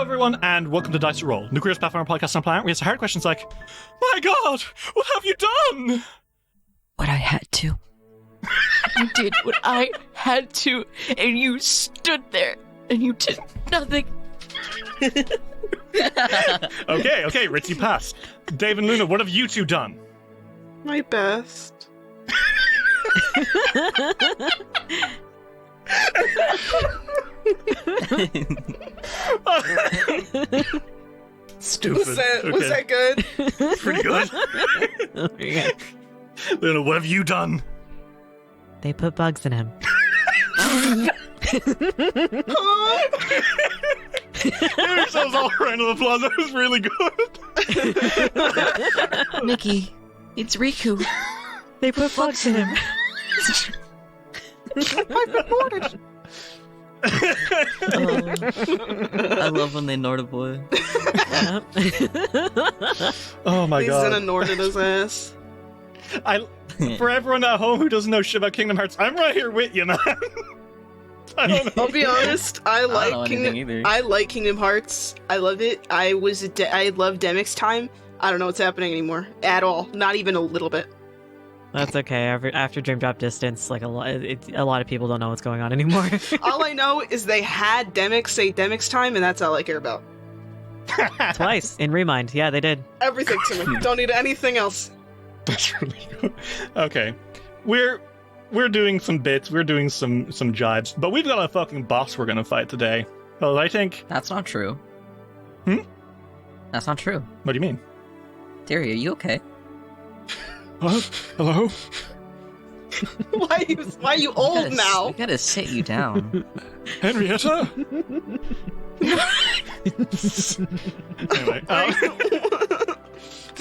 Hello, everyone, and welcome to together.All, the Queerest Pathfinder Podcast on the planet. We answer hard questions like, "My God, what have you done?" What I had to. You did what I had to, and you stood there, and you did nothing. Okay, Ritzy, pass. Dave and Luna, what have you two done? My best. Stupid. Was that good? Pretty good. Luna, what have you done? They put bugs in him. Give yourselves all a round of applause. That was really good. Nikki, it's Riku. They put bugs in him. I've been ordered. I love when they Nord a boy. Oh my He's God. in a Nord in his ass. For everyone at home who doesn't know shit about Kingdom Hearts, I'm right here with you, man. I don't know. I'll be honest. I don't know like anything Kingdom. either. I like Kingdom Hearts. I love it. I love Demyx time. I don't know what's happening anymore at all. Not even a little bit. That's okay. After Dream Drop Distance, like a lot of people don't know what's going on anymore. All I know is they had Demyx say Demyx time, and that's all I care about. Twice in Remind. Yeah, they did. Everything to me. Don't need anything else. That's really good. Okay. We're doing some bits, we're doing some jibes, but we've got a fucking boss we're gonna fight today. Well, I think... That's not true. That's not true. What do you mean? Terry, are you okay? What? Hello? Why are you old now? We gotta sit you down. Henrietta? Anyway,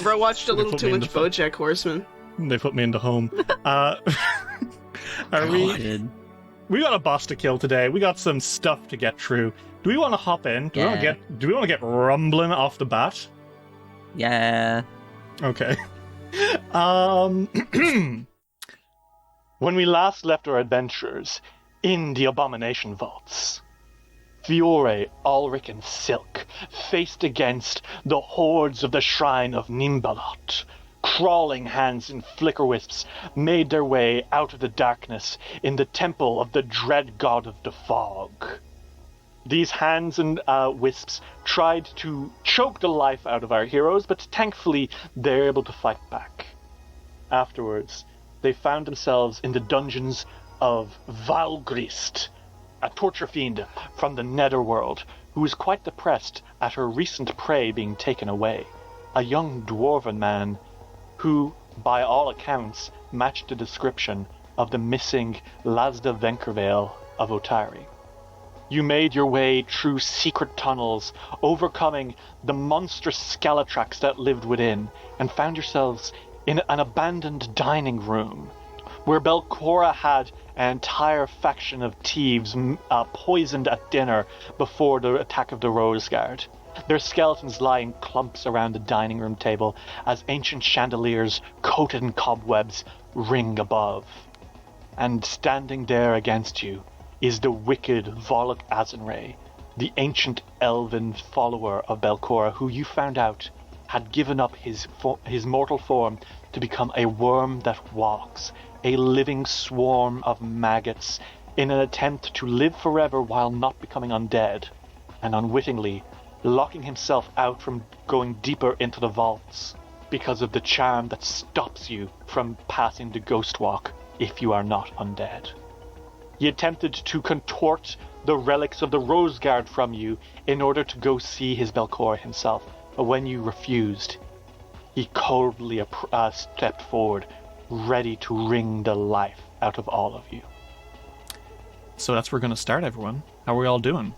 Bro watched a little put too me in much the BoJack Horseman. they put me into home. We got a boss to kill today. We got some stuff to get through. Do we want to hop in? Do we want to get rumbling off the bat? Yeah. Okay. When we last left our adventurers in the Abomination vaults, Fiore, Alrik, and Silk faced against the hordes of the Shrine of Nimbalot. Crawling hands and flicker wisps made their way out of the darkness in the temple of the dread god of the fog. These hands and wisps tried to choke the life out of our heroes, but thankfully they're able to fight back. Afterwards, they found themselves in the dungeons of Valgrist, a torture fiend from the netherworld who was quite depressed at her recent prey being taken away. A young dwarven man who, by all accounts, matched the description of the missing Lasda Venkervale of Otari. You made your way through secret tunnels, overcoming the monstrous Skeletrax that lived within, and found yourselves in an abandoned dining room, where Belcora had an entire faction of thieves poisoned at dinner before the attack of the Rose Guard. Their skeletons lie in clumps around the dining room table as ancient chandeliers coated in cobwebs ring above. And standing there against you is the wicked Volluk Azinrae, the ancient elven follower of Belcora, who you found out had given up his mortal form to become a worm that walks, a living swarm of maggots in an attempt to live forever while not becoming undead, and unwittingly locking himself out from going deeper into the vaults because of the charm that stops you from passing the ghost walk if you are not undead. He attempted to contort the relics of the Rose Guard from you in order to go see his Belcora himself, but when you refused, he coldly stepped forward, ready to wring the life out of all of you. So that's where we're going to start, everyone. How are we all doing?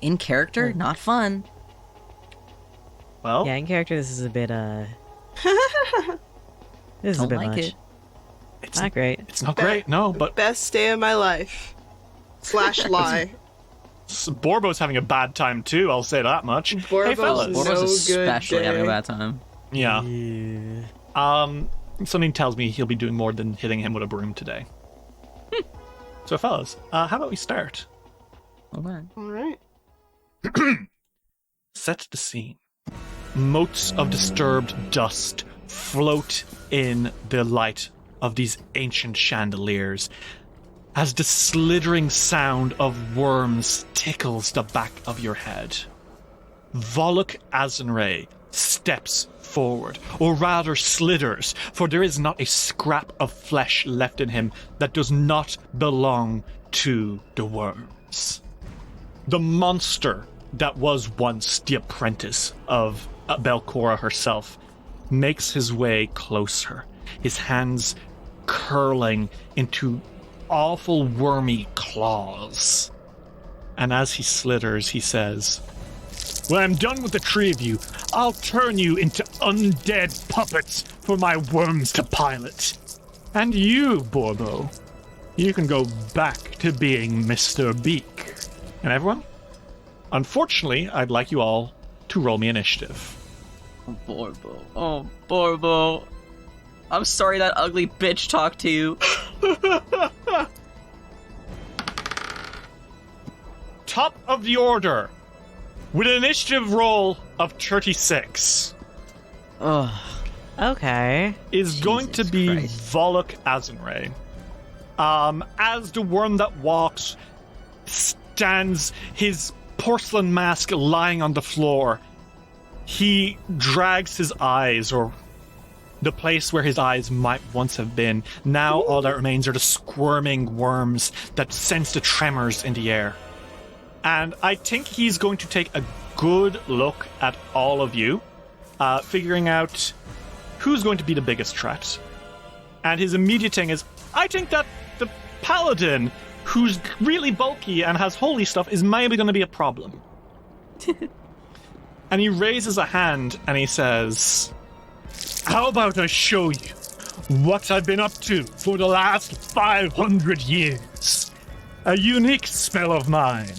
In character, not fun. Well, Yeah, in character, this is a bit, this is a Don't bit like much. it. it's Not great. It's not great, no, but Best day of my life. / lie. Borbo's having a bad time too, I'll say that much. Borbo's Hey, fellas. no Borbo's good especially day. having a bad time. Yeah. Something tells me he'll be doing more than hitting him with a broom today. So, fellas, how about we start? Okay. All right. Set the scene. Motes of disturbed dust float in the light of these ancient chandeliers as the slithering sound of worms tickles the back of your head. Volluk Azinrae steps forward, or rather slithers, for there is not a scrap of flesh left in him that does not belong to the worms. The monster that was once the apprentice of Belcora herself makes his way closer, his hands curling into awful wormy claws. And as he slithers, he says, "When I'm done with the three of you, I'll turn you into undead puppets for my worms to pilot. And you, Borbo, you can go back to being Mr. Beak." And everyone, unfortunately, I'd like you all to roll me initiative. Oh, Borbo. Oh, Borbo. I'm sorry that ugly bitch talked to you. Top of the order, with an initiative roll of 36, Okay. is going to Jesus be Christ. Volluk Azinrae. As the worm that walks stands, his porcelain mask lying on the floor, he drags his eyes, or the place where his eyes might once have been. Now all that remains are the squirming worms that sense the tremors in the air. And I think he's going to take a good look at all of you, figuring out who's going to be the biggest threat. And his immediate thing is, I think that the paladin, who's really bulky and has holy stuff, is maybe going to be a problem. And he raises a hand and he says, "How about I show you what I've been up to for the last 500 years? A unique spell of mine.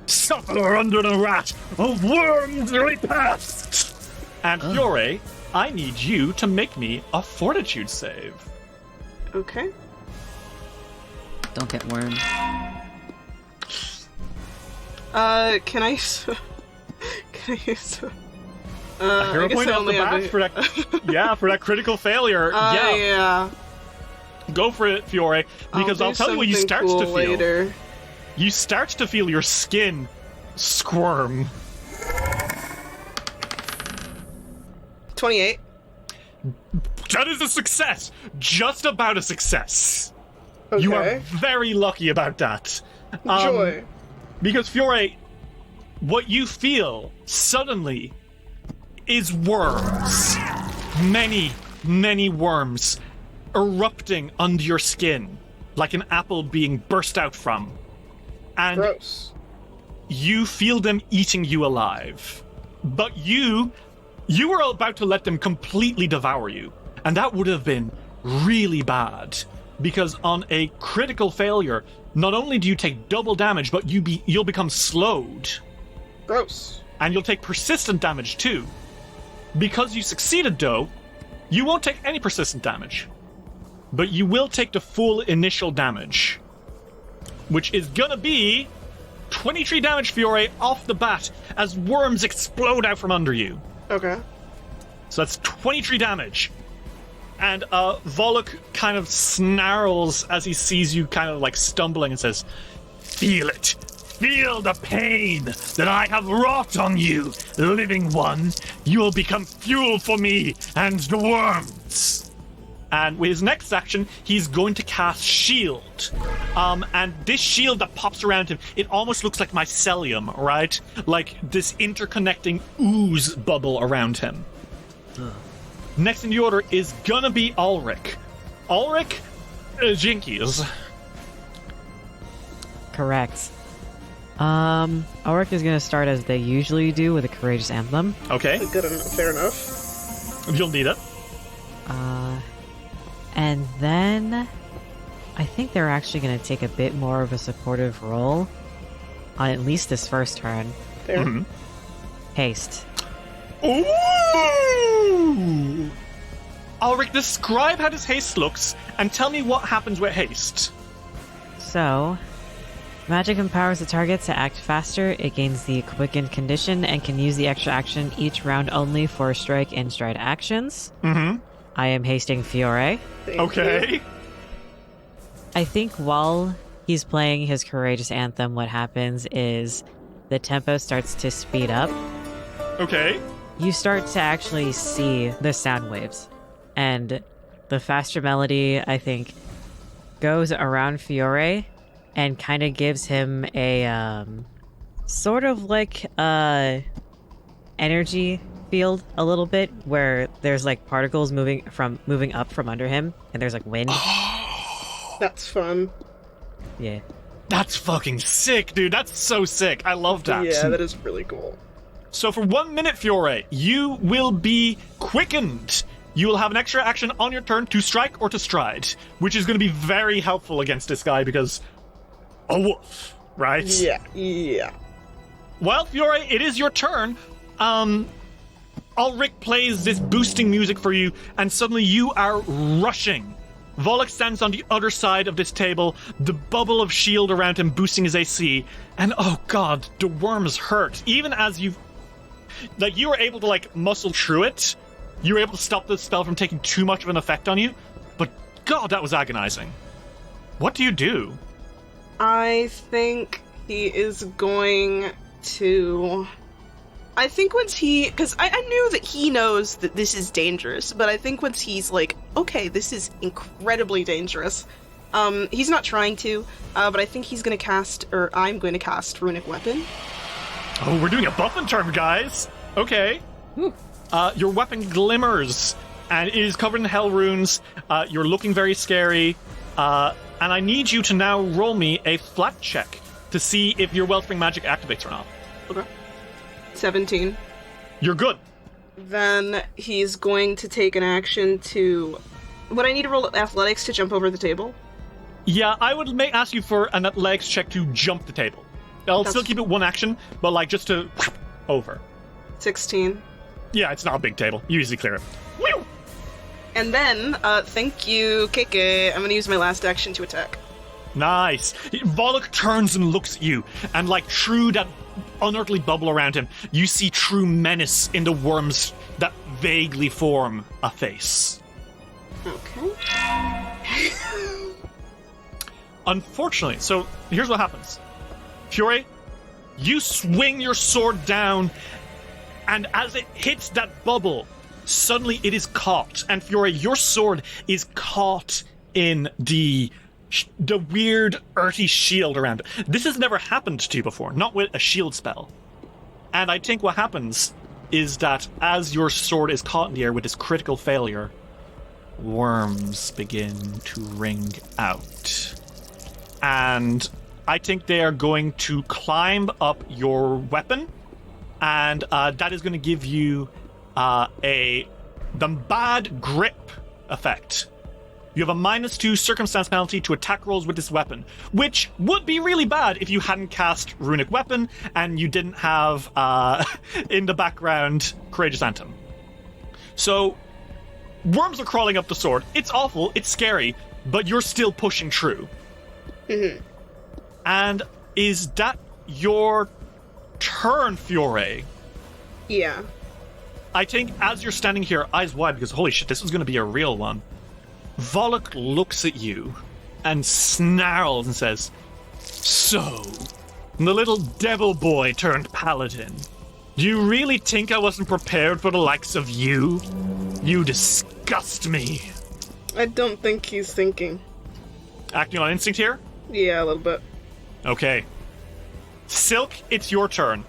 Suffer under the wrath of worms repast." And Fiore, I need you to make me a fortitude save. Okay. Don't get wormed. Can I? Can I use? A hero point off the bat for that. Yeah, for that critical failure. Yeah. Go for it, Fiore. Because I'll tell you what you start to feel. Later. You start to feel your skin squirm. 28. That is a success. Just about a success. Okay. You are very lucky about that. Joy. Because Fiore, what you feel suddenly is worms. Many, many worms erupting under your skin, like an apple being burst out from. And Gross. you feel them eating you alive. But you were about to let them completely devour you. And that would have been really bad. Because on a critical failure, not only do you take double damage, but you'll become slowed. Gross. And you'll take persistent damage too. Because you succeeded, though, you won't take any persistent damage. But you will take the full initial damage, which is gonna be 23 damage, Fiore, off the bat, as worms explode out from under you. Okay. So that's 23 damage. And Volluk kind of snarls as he sees you kind of like stumbling and says, "Feel it. Feel the pain that I have wrought on you, living one. You will become fuel for me and the worms." And with his next action, he's going to cast Shield. And this shield that pops around him, it almost looks like mycelium, right? Like this interconnecting ooze bubble around him. Next in the order is gonna be Alrik. Alrik, Jinkies. Correct. Alrik is gonna start as they usually do with a courageous anthem. Okay, Good enough. Fair enough. you'll need it. And then I think they're actually gonna take a bit more of a supportive role on at least this first turn. Fair. Mhm. Haste. Ooh! Alrik, describe how this haste looks, and tell me what happens with haste. So, Magic empowers the target to act faster. It gains the quickened condition and can use the extra action each round only for strike and stride actions. Mm-hmm. I am hasting Fiore. Okay. I think while he's playing his courageous anthem, what happens is the tempo starts to speed up. Okay. You start to actually see the sound waves. And the faster melody, I think, goes around Fiore and kind of gives him a sort of like energy field a little bit, where there's like particles moving up from under him, and there's like wind. That's fun. Yeah. That's fucking sick, dude. That's so sick. I love that. Yeah, that is really cool. So for 1 minute, Fiore, you will be quickened. You will have an extra action on your turn to strike or to stride, which is going to be very helpful against this guy because a wolf, right? Yeah. Well, Fiore, it is your turn. Alrik plays this boosting music for you, and suddenly you are rushing. Volluk stands on the other side of this table, the bubble of shield around him boosting his AC, and oh god, the worms hurt. Even as you were able to muscle through it, you were able to stop the spell from taking too much of an effect on you, but god, that was agonizing. What do you do? I think he is going to... I think once he... Because I knew that he knows that this is dangerous, but I think once he's like, okay, this is incredibly dangerous, he's not trying to, but I think he's going to cast, or I'm going to cast Runic Weapon. Oh, we're doing a buff and term, guys! Okay. Your weapon glimmers, and it is covered in hell runes. You're looking very scary, and I need you to now roll me a flat check to see if your Wellspring magic activates or not. Okay. 17. You're good. Then he's going to take an action to... Would I need to roll athletics to jump over the table? Yeah, I would ask you for an athletics check to jump the table. I'll still keep it one action, but just to over. 16. Yeah, it's not a big table. You easily clear it. Whew! And then, thank you, Keke. I'm going to use my last action to attack. Nice. Volluk turns and looks at you, and through that unearthly bubble around him, you see true menace in the worms that vaguely form a face. Okay. Unfortunately, so here's what happens. Fiore, you swing your sword down, and as it hits that bubble, suddenly it is caught. And Fiore, your sword is caught in the weird, earthy shield around it. This has never happened to you before, not with a shield spell. And I think what happens is that as your sword is caught in the air with this critical failure, worms begin to ring out. And I think they are going to climb up your weapon, and that is going to give you the bad grip effect. You have a -2 circumstance penalty to attack rolls with this weapon, which would be really bad if you hadn't cast Runic Weapon and you didn't have, in the background, Courageous Anthem. So, worms are crawling up the sword. It's awful, it's scary, but you're still pushing through. Mm-hmm. And is that your turn, Fiore? Yeah. I think as you're standing here, eyes wide, because holy shit, this was going to be a real one, Volluk looks at you and snarls and says, "So, the little devil boy turned paladin. Do you really think I wasn't prepared for the likes of you? You disgust me." I don't think he's thinking. Acting on instinct here? Yeah, a little bit. Okay. Silk, it's your turn.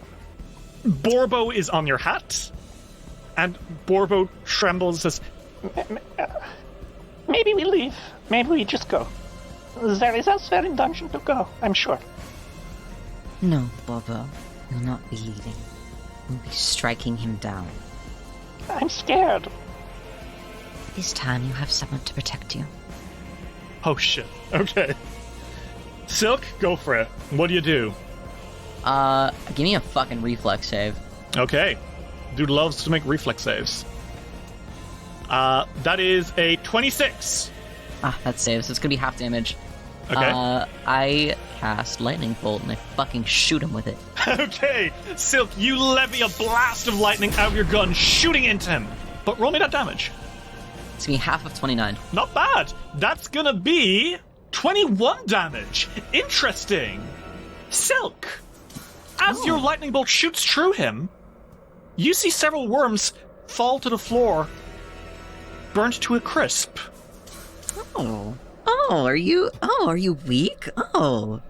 Borbo is on your hat, and Borbo trembles and says, Maybe we leave. Maybe we just go. There is elsewhere in dungeon to go, I'm sure. No, Borbo. We'll not be leaving. We'll be striking him down. I'm scared. This time you have someone to protect you. "Oh shit, okay." Silk, go for it. What do you do? Give me a fucking reflex save. Okay. Dude loves to make reflex saves. That is a 26. That saves. It's gonna be half damage. Okay. I cast Lightning Bolt and I fucking shoot him with it. Okay, Silk, you levy a blast of lightning out of your gun, shooting into him. But roll me that damage. It's gonna be half of 29. Not bad. That's gonna be 21 damage. Interesting. Silk, as your lightning bolt shoots through him, you see several worms fall to the floor, burnt to a crisp. Are you weak? Oh.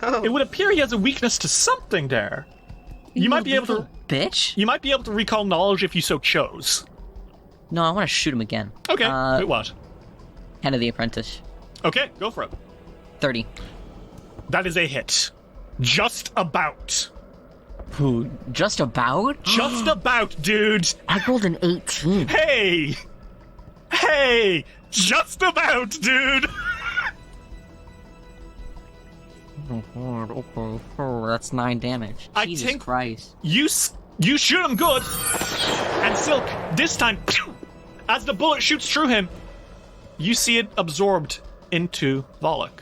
It would appear he has a weakness to something there. You might be able to Bitch. You might be able to recall knowledge if you so chose. No, I want to shoot him again. Okay, wait, what? Hand of the Apprentice. Okay, go for it. 30. That is a hit. Just about. Who? Just about? Just about, dude. I rolled an 18. Hey! Just about, dude! Oh my god, okay. Oh, that's 9 damage. I Jesus think- Christ. You shoot him good! And Silk, this time, pew, as the bullet shoots through him, you see it absorbed into Volluk.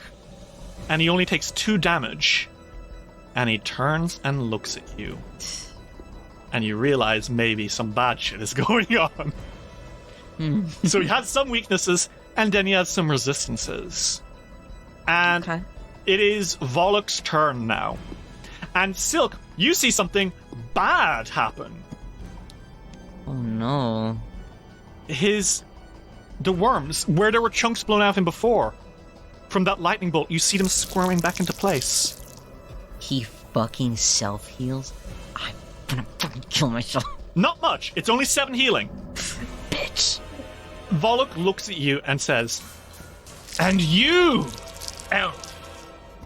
And he only takes 2 damage. And he turns and looks at you. And you realize maybe some bad shit is going on. So he has some weaknesses, and then he has some resistances. And Okay. it is Volluk's turn now. And Silk, you see something bad happen. Oh no. The worms, where there were chunks blown out of him before, from that lightning bolt, you see them squirming back into place. He fucking self-heals? I'm gonna fucking kill myself. Not much, it's only 7 healing. Bitch. Volluk looks at you and says, "And you, elf,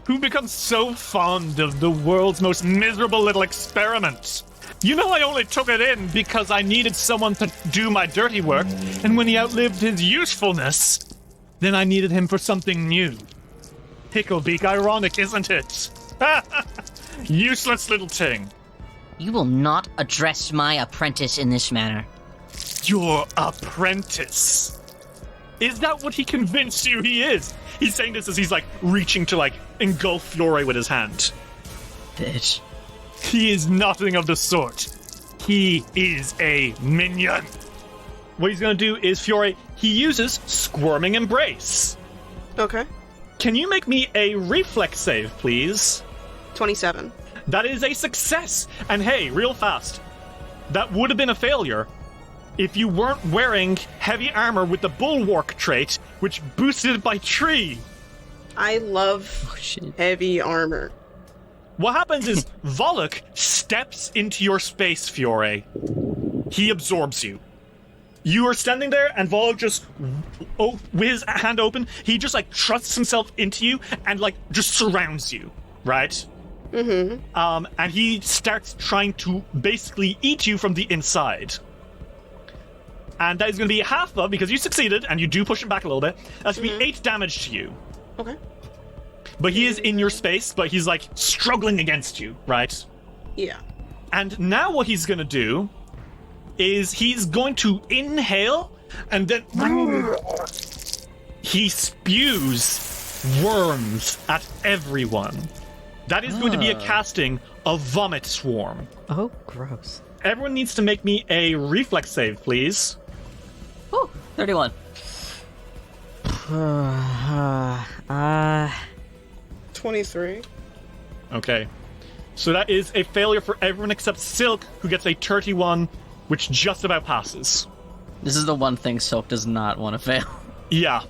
who becomes so fond of the world's most miserable little experiment. You know I only took it in because I needed someone to do my dirty work, and when he outlived his usefulness, then I needed him for something new. Picklebeak ironic, isn't it? Useless little thing. You will not address my apprentice in this manner. Your apprentice. Is that what he convinced you he is?" He's saying this as he's reaching to engulf Fiore with his hand. Bitch. He is nothing of the sort. He is a minion. What he's going to do is, Fiore, he uses Squirming Embrace. Okay. Can you make me a reflex save, please? 27. That is a success. And hey, real fast, that would have been a failure if you weren't wearing heavy armor with the Bulwark trait, which boosted it by 3. I love heavy armor. What happens is Volluk steps into your space, Fiore. He absorbs you. You are standing there, and Volluk just, with his hand open, he just trusts himself into you and just surrounds you, right? Mm-hmm. And he starts trying to basically eat you from the inside. And that is going to be half of, because you succeeded, and you do push him back a little bit, that's going to be 8 damage to you. Okay. But he is in your space, but he's struggling against you, right? Yeah. And now what he's going to do is he's going to inhale, and then he spews worms at everyone. That is going to be a casting of Vomit Swarm. Oh, gross. Everyone needs to make me a reflex save, please. Oh, 31. 23. Okay. So that is a failure for everyone except Silk, who gets a 31, which just about passes. This is the one thing Silk does not want to fail. Yeah.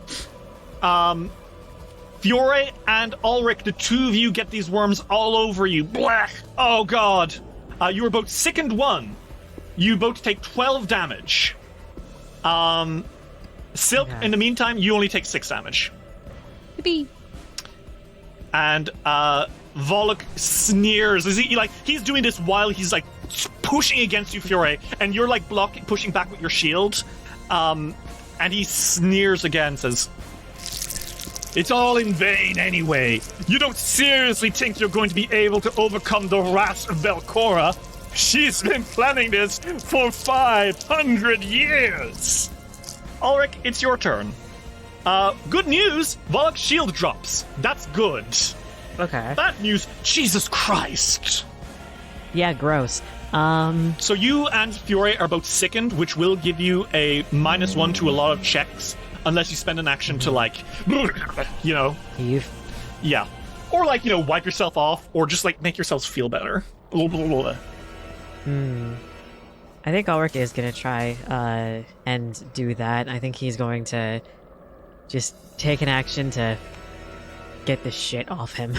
Fiore and Alrik, the 2 of you get these worms all over you. Blah! Oh god. You are both sickened 1. You both take 12 damage. Silk, in the meantime, you only take 6 damage. Yippee. And Volluk sneers. He's doing this while he's pushing against you, Fiore, and you're pushing back with your shield. And he sneers again, says, "It's all in vain anyway. You don't seriously think you're going to be able to overcome the wrath of Velcora? She's been planning this for 500 years. Alrik, it's your turn. Good news, Volluk's shield drops. That's good. Okay. Bad news, Jesus Christ. Yeah, gross. So you and Fiore are both sickened, which will give you a -1 to a lot of checks, unless you spend an action to, like, you know. Heave. Yeah. Or, like, you know, wipe yourself off, or just, like, make yourselves feel better. I think Alrik is going to try and do that. I think he's going to just take an action to get the shit off him.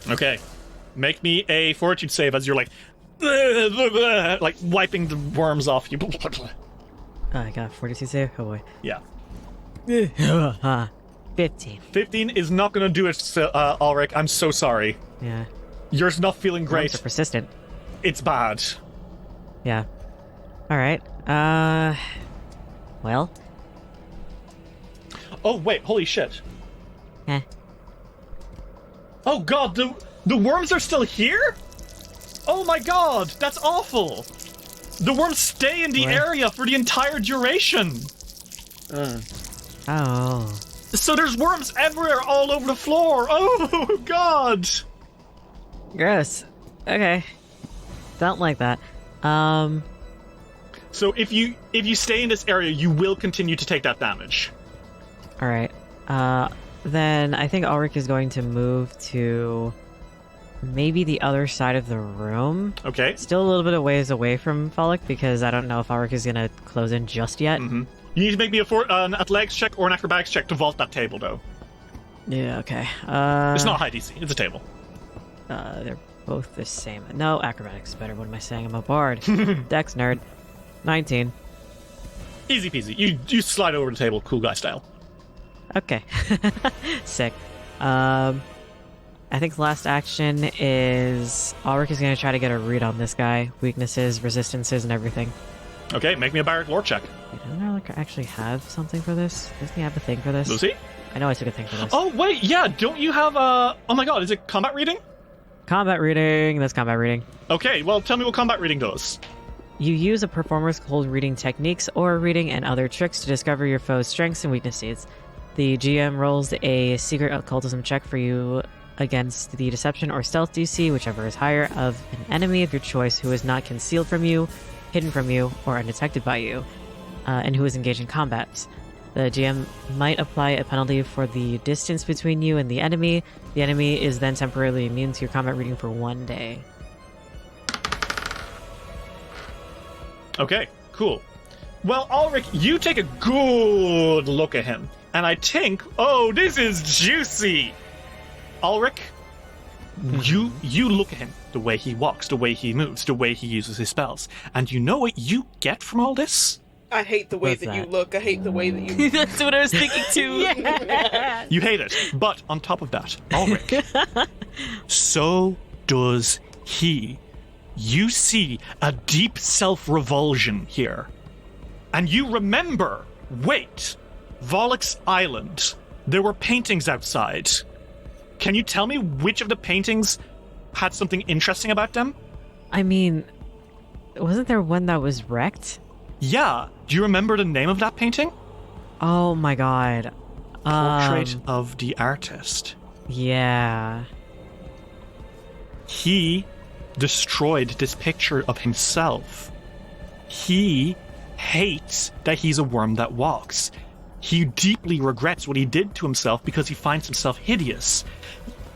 Okay. Make me a fortitude save as you're, like wiping the worms off you. I got 42 save? Oh boy. Yeah. 15. 15 is not going to do it, Alrik. I'm so sorry. Yeah. You're not feeling great. Worms are persistent. It's bad. Yeah. Alright. Well. Oh, wait. Holy shit. Eh. Oh, God. The worms are still here? Oh, my God. That's awful. The worms stay in the area for the entire duration. Oh. So there's worms everywhere all over the floor. Oh, God. Gross. Okay. Don't like that. So if you stay in this area, you will continue to take that damage. Alright. Then I think Alrik is going to move to maybe the other side of the room. Okay. Still a little bit of ways away from Volluk because I don't know if Alrik is going to close in just yet. Mm-hmm. You need to make me an athletics check or an acrobatics check to vault that table, though. Yeah, okay. It's not high DC. It's a table. They're both the same. No, acrobatics is better. What am I saying? I'm a bard. Dex nerd. 19. Easy peasy. You slide over the table, cool guy style. Okay. Sick. I think the last action is Alrik is going to try to get a read on this guy. Weaknesses, resistances, and everything. Okay, make me a barrack lore check. Doesn't Alrik actually have something for this? Doesn't he have a thing for this? Lucy? I know I took a thing for this. Oh, wait, yeah, don't you have a... Oh my god, is it combat reading? Combat reading. That's combat reading. Okay, well, tell me what combat reading does. You use a performer's cold reading techniques or reading and other tricks to discover your foe's strengths and weaknesses. The GM rolls a secret occultism check for you against the deception or stealth DC, whichever is higher, of an enemy of your choice who is not concealed from you, hidden from you, or undetected by you, and who is engaged in combat. The GM might apply a penalty for the distance between you and the enemy. The enemy is then temporarily immune to your combat reading for 1 day. Okay, cool. Well, Alrik, you take a good look at him, and I think, oh, this is juicy. Alrik, you look at him, the way he walks, the way he moves, the way he uses his spells, and you know what you get from all this? I hate the way that you look. I hate the way that you... That's what I was thinking too. Yeah. You hate it. But on top of that, Alrik, so does he. You see a deep self-revulsion here. And you remember, wait, Volluk's Island. There were paintings outside. Can you tell me which of the paintings had something interesting about them? I mean, wasn't there one that was wrecked? Yeah. Do you remember the name of that painting? Oh my god. Portrait of the Artist. Yeah. He destroyed this picture of himself. He hates that he's a worm that walks. He deeply regrets what he did to himself because he finds himself hideous.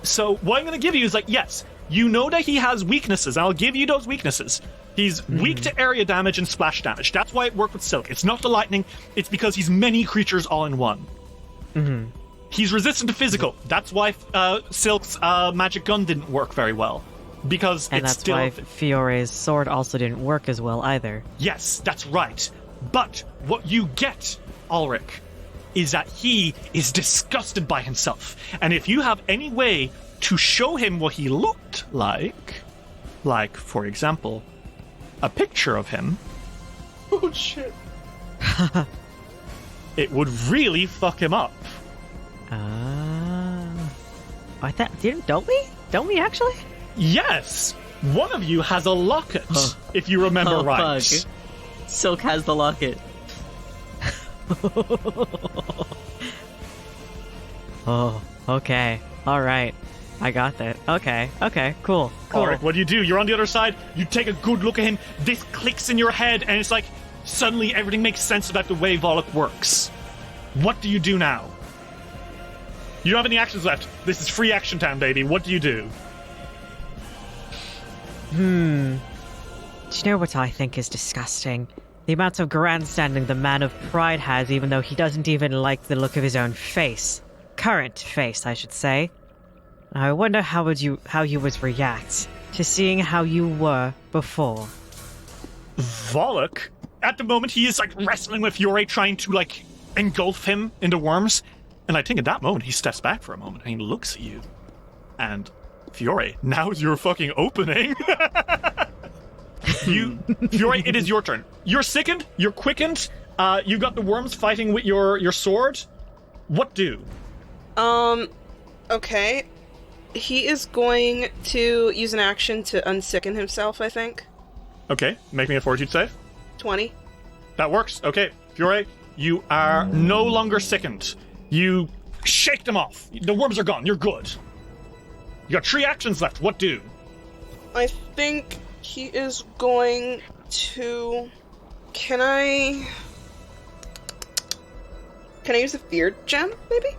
So what I'm going to give you is like, yes, you know that he has weaknesses. I'll give you those weaknesses. He's weak to area damage and splash damage. That's why it worked with Silk. It's not the lightning. It's because he's many creatures all in one. Mm-hmm. He's resistant to physical. That's why Silk's magic gun didn't work very well. Because and it's that's still... why Fiore's sword also didn't work as well either. Yes, that's right. But what you get, Alrik, is that he is disgusted by himself. And if you have any way to show him what he looked like, for example, a picture of him... Oh, shit. It would really fuck him up. I thought... Don't we actually? Yes! One of you has a locket, if you remember right. Fuck. Silk has the locket. Oh, okay. All right. I got that. Okay, cool. Alrik, what do you do? You're on the other side. You take a good look at him. This clicks in your head, and it's like suddenly everything makes sense about the way Volluk works. What do you do now? You don't have any actions left. This is free action time, baby. What do you do? Do you know what I think is disgusting? The amount of grandstanding the man of pride has, even though he doesn't even like the look of his own face. Current face, I should say. I wonder how you would react to seeing how you were before. Volluk, at the moment, he is like wrestling with Fiore, trying to like engulf him into worms. And I think at that moment, he steps back for a moment and he looks at you. And Fiore, now's your fucking opening. Fiore, it is your turn. You're sickened. You're quickened. You got the worms fighting with your sword. What do? Okay. He is going to use an action to unsicken himself, I think. Okay, make me a fortitude save. 20. That works. Okay, Fiore, you are no longer sickened. You shake them off. The worms are gone. You're good. You got 3 actions left. What do? I think he is going to... Can I use the fear gem, maybe?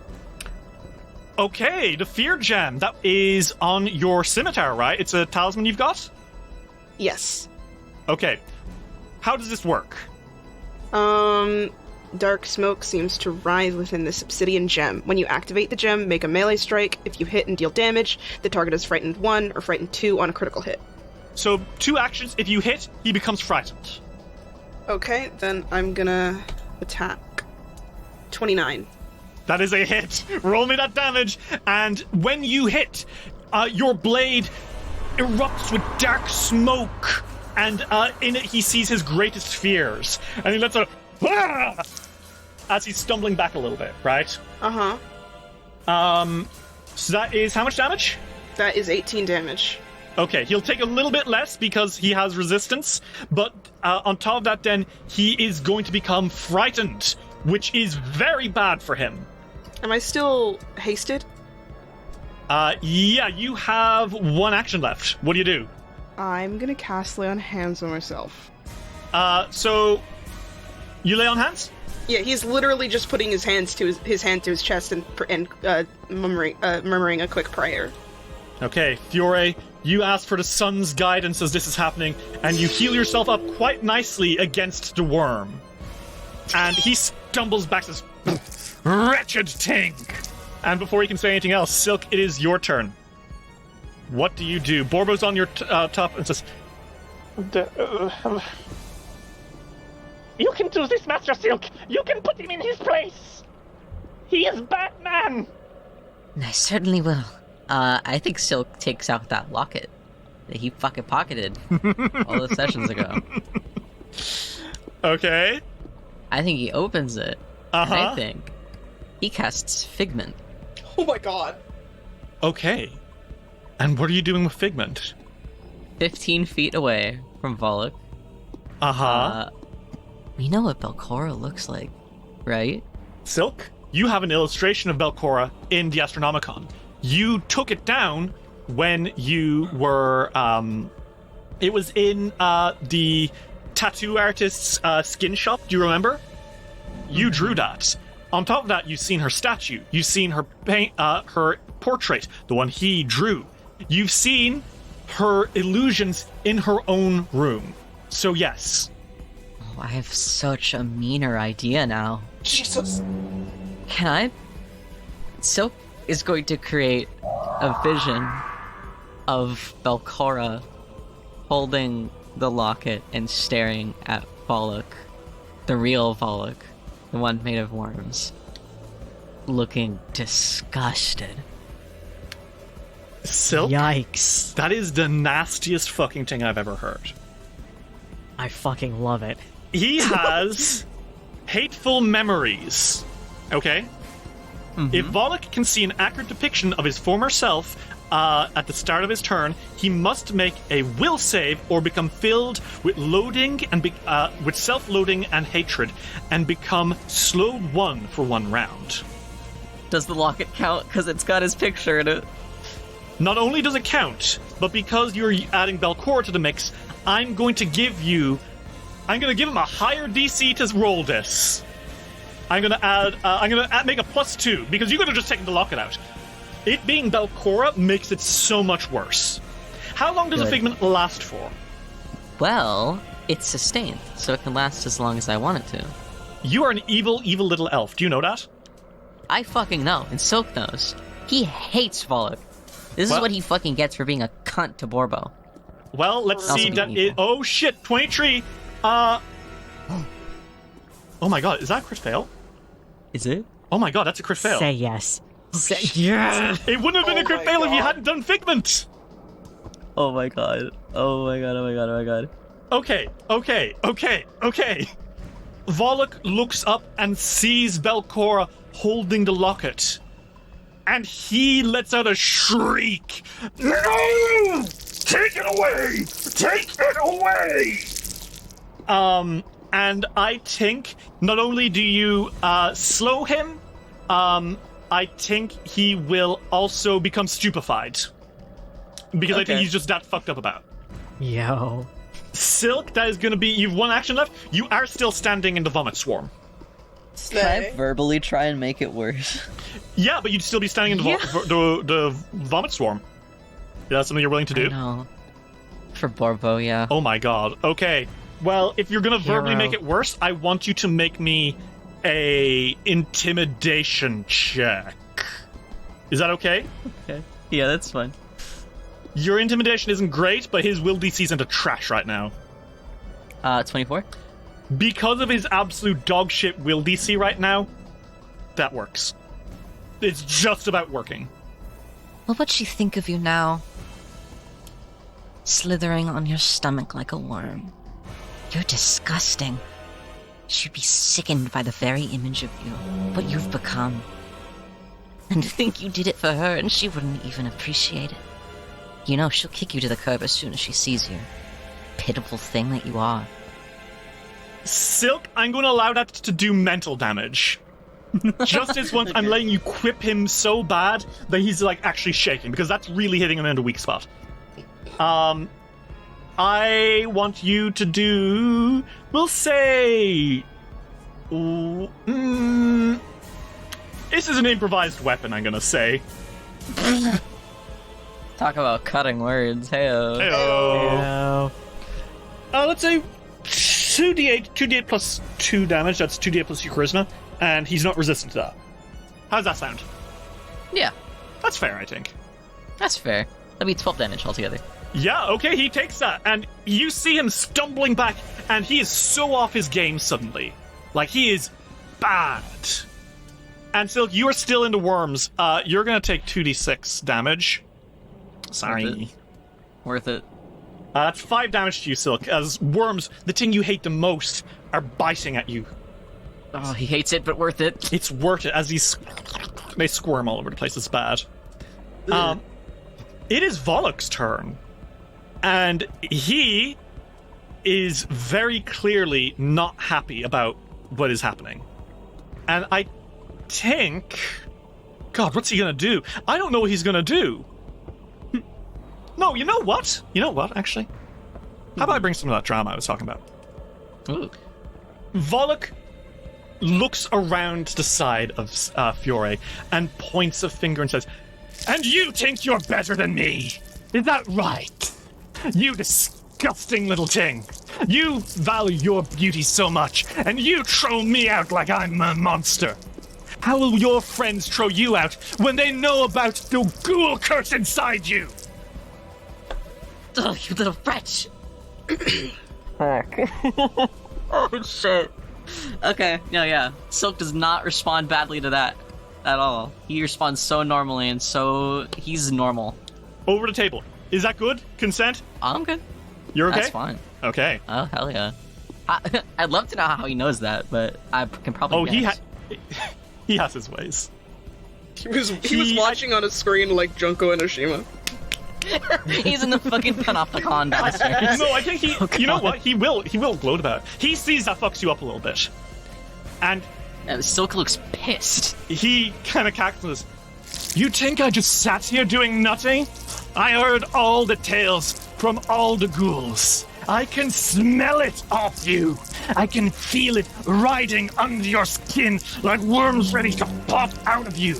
Okay, the fear gem. That is on your scimitar, right? It's a talisman you've got? Yes. Okay. How does this work? Dark smoke seems to rise within this obsidian gem. When you activate the gem, make a melee strike. If you hit and deal damage, the target is frightened 1 or frightened 2 on a critical hit. So, 2 actions. If you hit, he becomes frightened. Okay, then I'm gonna attack. 29. That is a hit. Roll me that damage. And when you hit, your blade erupts with dark smoke. And in it, he sees his greatest fears. And he lets a... "Ah!" as he's stumbling back a little bit, right? Uh-huh. So that is how much damage? That is 18 damage. Okay, he'll take a little bit less because he has resistance. But on top of that, then, he is going to become frightened, which is very bad for him. Am I still hasted? Yeah, you have 1 action left. What do you do? I'm gonna cast Lay on Hands on myself. So you lay on hands? Yeah, he's literally just putting his hand to his chest and murmuring a quick prayer. Okay, Fiore, you ask for the sun's guidance as this is happening, and you heal yourself up quite nicely against the worm. And he stumbles back this wretched thing. And before he can say anything else, Silk, it is your turn. What do you do? Borbo's on your top and says, You can do this, Master Silk! You can put him in his place! He is Batman! I certainly will. I think Silk takes out that locket that he fucking pocketed all the sessions ago. Okay. I think he opens it. Uh-huh. And I think he casts Figment. Oh my god. Okay. And what are you doing with Figment? 15 feet away from Volluk. Uh-huh. We know what Belcora looks like, right? Silk, you have an illustration of Belcora in the Astronomicon. You took it down when you were, it was in, the tattoo artist's, skin shop. Do you remember? You drew that. On top of that, you've seen her statue. You've seen her her portrait, the one he drew. You've seen her illusions in her own room. So yes. Oh, I have such a meaner idea now. Jesus. Can I? Silk is going to create a vision of Belcora holding the locket and staring at Volluk, the real Volluk, the one made of worms, looking disgusted. Silk? Yikes. That is the nastiest fucking thing I've ever heard. I fucking love it. He has hateful memories. Okay? Mm-hmm. If Volluk can see an accurate depiction of his former self at the start of his turn, he must make a will save or become filled with loading and with self-loading and hatred, and become slowed 1 for 1 round. Does the locket count? Because it's got his picture in it. Not only does it count, but because you're adding Belcora to the mix, I'm going to give him a higher DC to roll this. I'm gonna make a +2 because you could have just taken the locket out. It being Belcora makes it so much worse. How long does a figment last for? Well, it's sustained, so it can last as long as I want it to. You are an evil, evil little elf. Do you know that? I fucking know, and Silk knows. He hates Volluk. This is what he fucking gets for being a cunt to Borbo. Well, let's see that it... Oh shit, 23! Oh my god, is that a crit fail? Is it? Oh my god, that's a crit fail. Say yes. Say yes! It wouldn't have been a crit fail if you hadn't done Figment! Oh my god. Oh my god, oh my god, oh my god. Okay. Volluk looks up and sees Belcora holding the locket. And he lets out a shriek. No! Take it away! Take it away! And I think not only do you slow him, I think he will also become stupefied. Because I think he's just that fucked up about it. Yo. Silk, that is going to be... You've one action left. You are still standing in the vomit swarm. Can I verbally try and make it worse? Yeah, but you'd still be standing in the vomit swarm. Yeah, that's something you're willing to do? No. For Borbo, yeah. Oh my god. Okay. Well, if you're going to verbally make it worse, I want you to make me a intimidation check. Is that okay? Okay. Yeah, that's fine. Your intimidation isn't great, but his will DC's into trash right now. 24? Because of his absolute dogshit will DC right now, that works. It's just about working. What would she think of you now? Slithering on your stomach like a worm. You're disgusting. She'd be sickened by the very image of you, what you've become. And to think you did it for her and she wouldn't even appreciate it. You know, she'll kick you to the curb as soon as she sees you. Pitiful thing that you are. Silk, I'm going to allow that to do mental damage. Just as once, I'm letting you quip him so bad that he's, like, actually shaking, because that's really hitting him in the weak spot. I want you to do... We'll say... this is an improvised weapon, I'm going to say. Talk about cutting words. Heyo. Heyo. Let's say 2d8 plus 2 damage. That's 2d8 plus your charisma, and he's not resistant to that. How's that sound? Yeah. That's fair, I think. That's fair. That'd be 12 damage altogether. Yeah, okay, he takes that, and you see him stumbling back, and he is so off his game suddenly. Like, he is bad. And Silk, you are still into worms. You're gonna take 2d6 damage. Sorry. Worth it. That's 5 damage to you, Silk, as worms, the thing you hate the most, are biting at you. Oh, he hates it, but worth it. It's worth it, as they squirm all over the place. It's bad. It is Volluk's turn. And he is very clearly not happy about what is happening. And I think... God, what's he gonna do? I don't know what he's gonna do. No, you know what? Actually? How about I bring some of that drama I was talking about? Ooh. Volluk looks around the side of Fiore and points a finger and says, "And you think you're better than me? Is that right? You disgusting little thing. You value your beauty so much, and you throw me out like I'm a monster. How will your friends throw you out when they know about the ghoul curse inside you?" Oh, you little wretch! Fuck. Oh, shit. Okay, yeah. Silk does not respond badly to that at all. He responds so normally, and so he's normal. Over the table. Is that good? Consent? I'm good. You're okay? That's fine. Okay. Oh, hell yeah. I'd love to know how he knows that, but I can probably guess. He has his ways. He was watching on a screen like Junko Enoshima. He's in the fucking Panopticon downstairs. No, I think he... You know what? He will gloat about it. He sees that fucks you up a little bit. And Silk looks pissed. He kind of cackles. You think I just sat here doing nothing? I heard all the tales from all the ghouls. I can smell it off you. I can feel it riding under your skin like worms ready to pop out of you.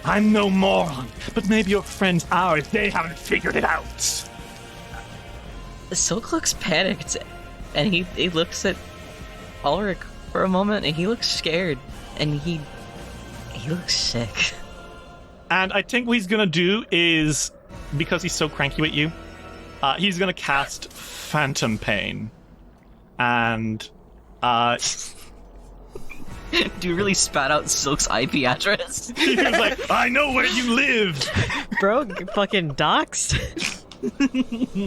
I'm no moron, but maybe your friends are if they haven't figured it out. Silk looks panicked, and he looks at Alrik for a moment, and he looks scared, and he looks sick. And I think what he's gonna do is, because he's so cranky with you, he's gonna cast Phantom Pain. And, Do you really spat out Silk's IP address? he was like, I know where you live! Bro, fucking doxed.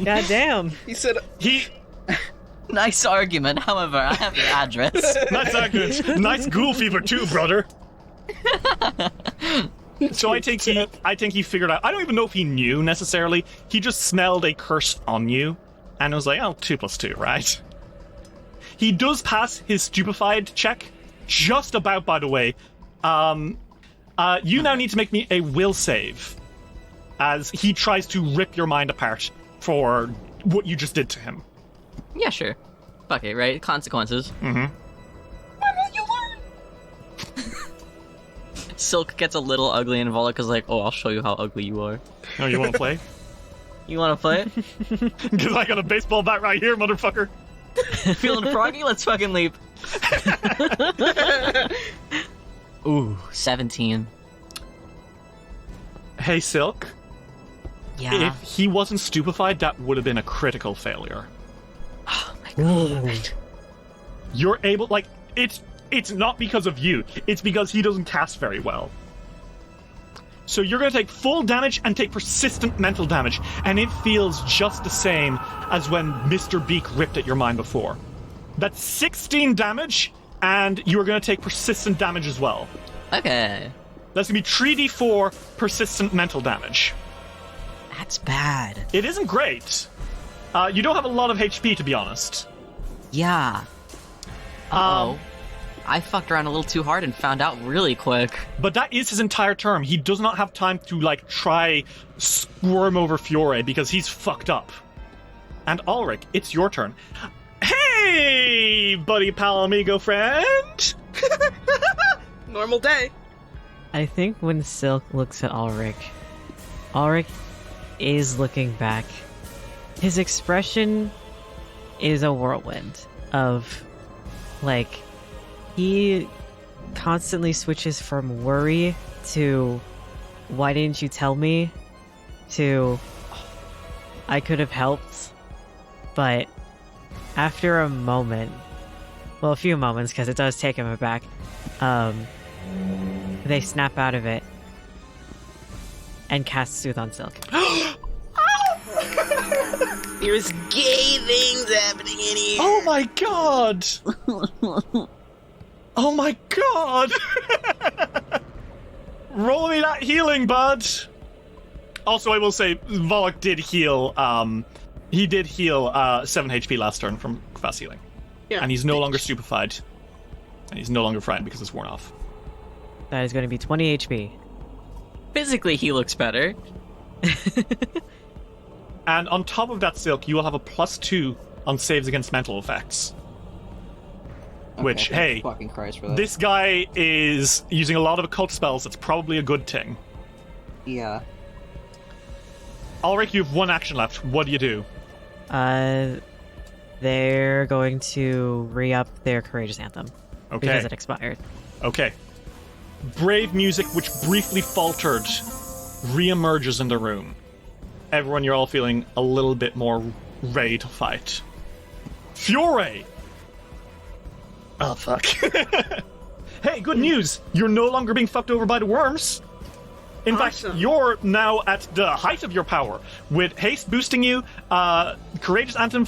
God damn. He said, Nice argument, however, I have your address. Nice argument. Nice ghoul fever too, brother. So I think he figured out. I don't even know if he knew necessarily. He just smelled a curse on you, and was like, "Oh, 2 + 2, right?" He does pass his stupefied check, just about. By the way, you now need to make me a will save, as he tries to rip your mind apart for what you just did to him. Yeah, sure. Fuck it, right? Consequences. Mm-hmm. Silk gets a little ugly, and Volluk is like, "Oh, I'll show you how ugly you are." Oh, you want to play? You want to play? Because I got a baseball bat right here, motherfucker. Feeling froggy? Let's fucking leap. Ooh, 17. Hey, Silk. Yeah. If he wasn't stupefied, that would have been a critical failure. Oh my god. You're able, like, it's not because of you. It's because he doesn't cast very well. So you're going to take full damage and take persistent mental damage, and it feels just the same as when Mr. Beak ripped at your mind before. That's 16 damage, and you are going to take persistent damage as well. Okay. That's going to be 3d4 persistent mental damage. That's bad. It isn't great. You don't have a lot of HP, to be honest. Yeah. Uh-oh. I fucked around a little too hard and found out really quick. But that is his entire term. He does not have time to, like, try squirm over Fiore because he's fucked up. And Alrik, it's your turn. Hey, buddy, pal, amigo, friend! normal day. I think when Silk looks at Alrik is looking back. His expression is a whirlwind of, like, he constantly switches from worry to why didn't you tell me to I could have helped. But after a moment, well, a few moments, because it does take him aback, they snap out of it and cast Soothe on Silk. There's gay things happening in here. Oh my god! Oh my god! Roll me that healing, bud! Also, I will say, Volluk did heal, he did heal 7 HP last turn from fast healing. Yeah. And he's no longer stupefied. And he's no longer frightened because it's worn off. That is going to be 20 HP. Physically, he looks better. And on top of that, Silk, you will have a +2 on saves against mental effects. Okay, Which, thank hey, fucking Christ for that. this guy is using a lot of occult spells. That's probably a good thing. Yeah. Alrik, you have 1 action left. What do you do? They're going to re-up their Courageous Anthem. Okay. Because it expired. Okay. Brave music, which briefly faltered, re-emerges in the room. Everyone, you're all feeling a little bit more ready to fight. Fiore! Oh, fuck. Hey, good news! You're no longer being fucked over by the worms. In fact, you're now at the height of your power, with haste boosting you, Courageous Anthem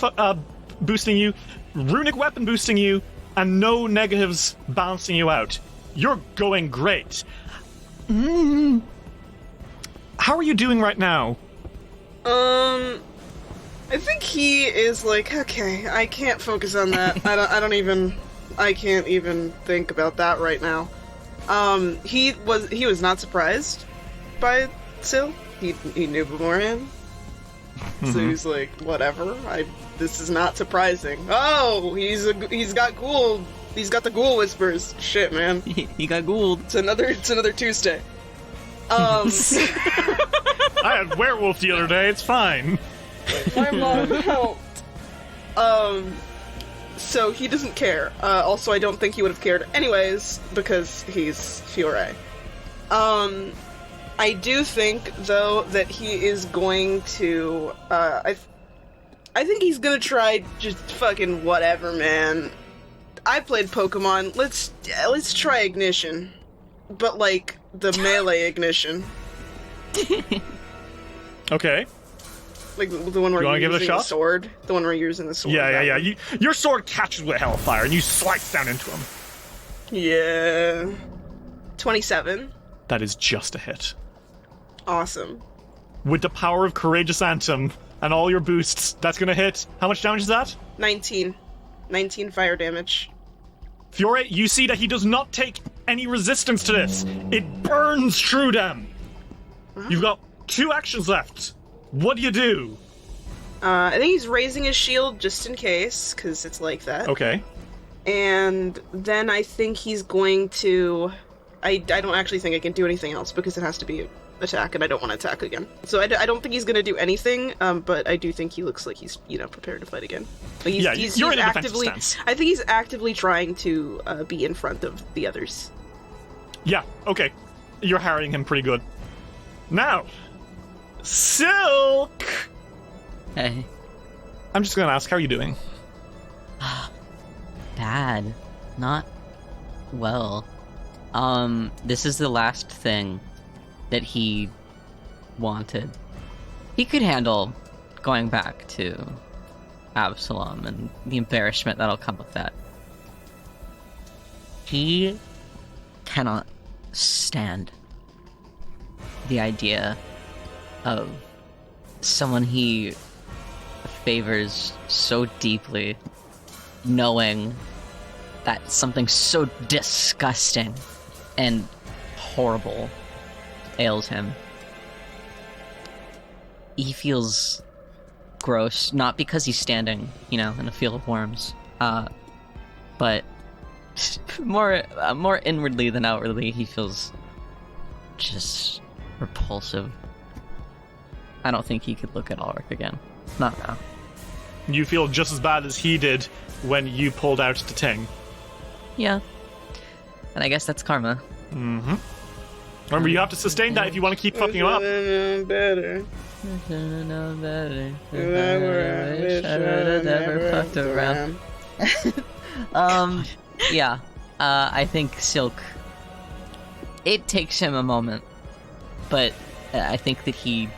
boosting you, Runic Weapon boosting you, and no negatives balancing you out. You're going great. How are you doing right now? I think he is like, okay, I can't focus on that. I don't even. I can't even think about that right now. He was not surprised by Sil. He knew beforehand. So he's like, whatever. This is not surprising. Oh, he's got the ghoul whispers. Shit, man. He got ghouled. It's another Tuesday. I had werewolf the other day. It's fine. My mom helped. So he doesn't care. Also, I don't think he would have cared anyways, because he's Fiore. I do think, though, that he is going to, I think he's gonna try just fucking whatever, man. I played Pokemon. Let's try Ignition. But, like, the melee Ignition. Okay. Like, the one where you're using the sword? The one where you're using the sword. Yeah. Your sword catches with hellfire, and you slice down into him. Yeah. 27. That is just a hit. Awesome. With the power of Courageous Anthem and all your boosts, that's gonna hit. How much damage is that? 19. 19 fire damage. Fiore, you see that he does not take any resistance to this. It burns through them. You've got 2 actions left. What do you do? I think he's raising his shield just in case, because it's like that. Okay. And then I think he's going to... I don't actually think I can do anything else, because it has to be attack, and I don't want to attack again. So I don't think he's going to do anything, but I do think he looks like he's, prepared to fight again. But he's you're in a actively, defensive stance. I think he's actively trying to be in front of the others. Yeah, okay. You're harrying him pretty good. Now, Silk! Hey. I'm just gonna ask, how are you doing? Bad. Not well. This is the last thing that he wanted. He could handle going back to Absalom and the embarrassment that'll come with that. He cannot stand the idea of someone he favors so deeply knowing that something so disgusting and horrible ails him. He feels gross, not because he's standing, in a field of worms, but more inwardly than outwardly, he feels just repulsive. I don't think he could look at Alrik again. Not now. You feel just as bad as he did when you pulled out the Ting. Yeah. And I guess that's karma. Mm-hmm. Remember, you have to sustain that if you want to keep fucking him up. Better. Yeah. I think Silk... It takes him a moment, but I think that he...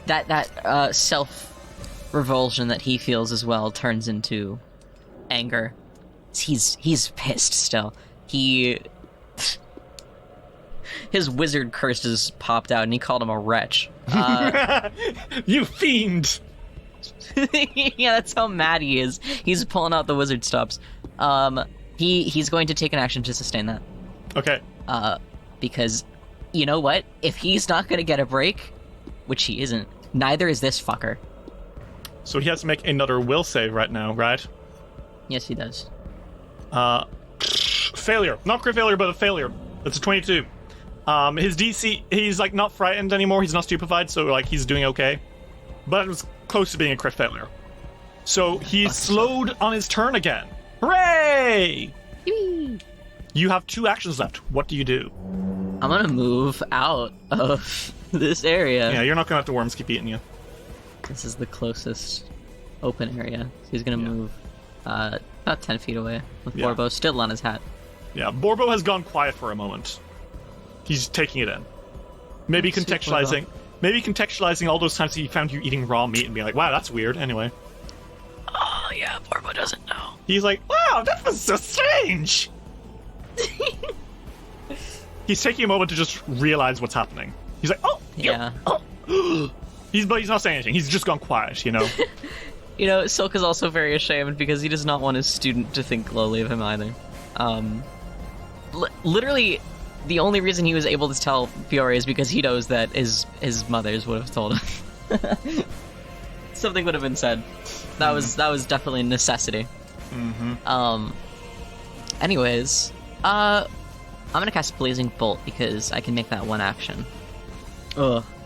That self-revulsion that he feels as well turns into anger. He's pissed still. His wizard curses popped out and he called him a wretch. You fiend! Yeah, that's how mad he is. He's pulling out the wizard stops. He's going to take an action to sustain that. Okay. Because, you know what? If he's not going to get a break, which he isn't, neither is this fucker. So he has to make another will save right now, right? Yes, he does. Failure. Not crit failure, but a failure. It's a 22. His DC, he's not frightened anymore, he's not stupefied, so he's doing okay. But it was close to being a crit failure. So he's slowed on his turn again. Hooray! You have 2 actions left. What do you do? I'm gonna move out of this area. Yeah, you're not gonna have the worms keep eating you. This is the closest open area. So he's gonna move about 10 feet away with Borbo still on his hat. Yeah, Borbo has gone quiet for a moment. He's taking it in. Maybe contextualizing all those times he found you eating raw meat and being like, wow, that's weird. Anyway. Oh, yeah, Borbo doesn't know. He's like, wow, that was so strange! He's taking a moment to just realize what's happening. He's like, oh! Yeah. But he's not saying anything. He's just gone quiet, Silk is also very ashamed because he does not want his student to think lowly of him either. Literally, the only reason he was able to tell Fiore is because he knows that his mothers would have told him. Something would have been said. That was definitely a necessity. Mm-hmm. Anyways, I'm gonna cast Blazing Bolt because I can make that one action.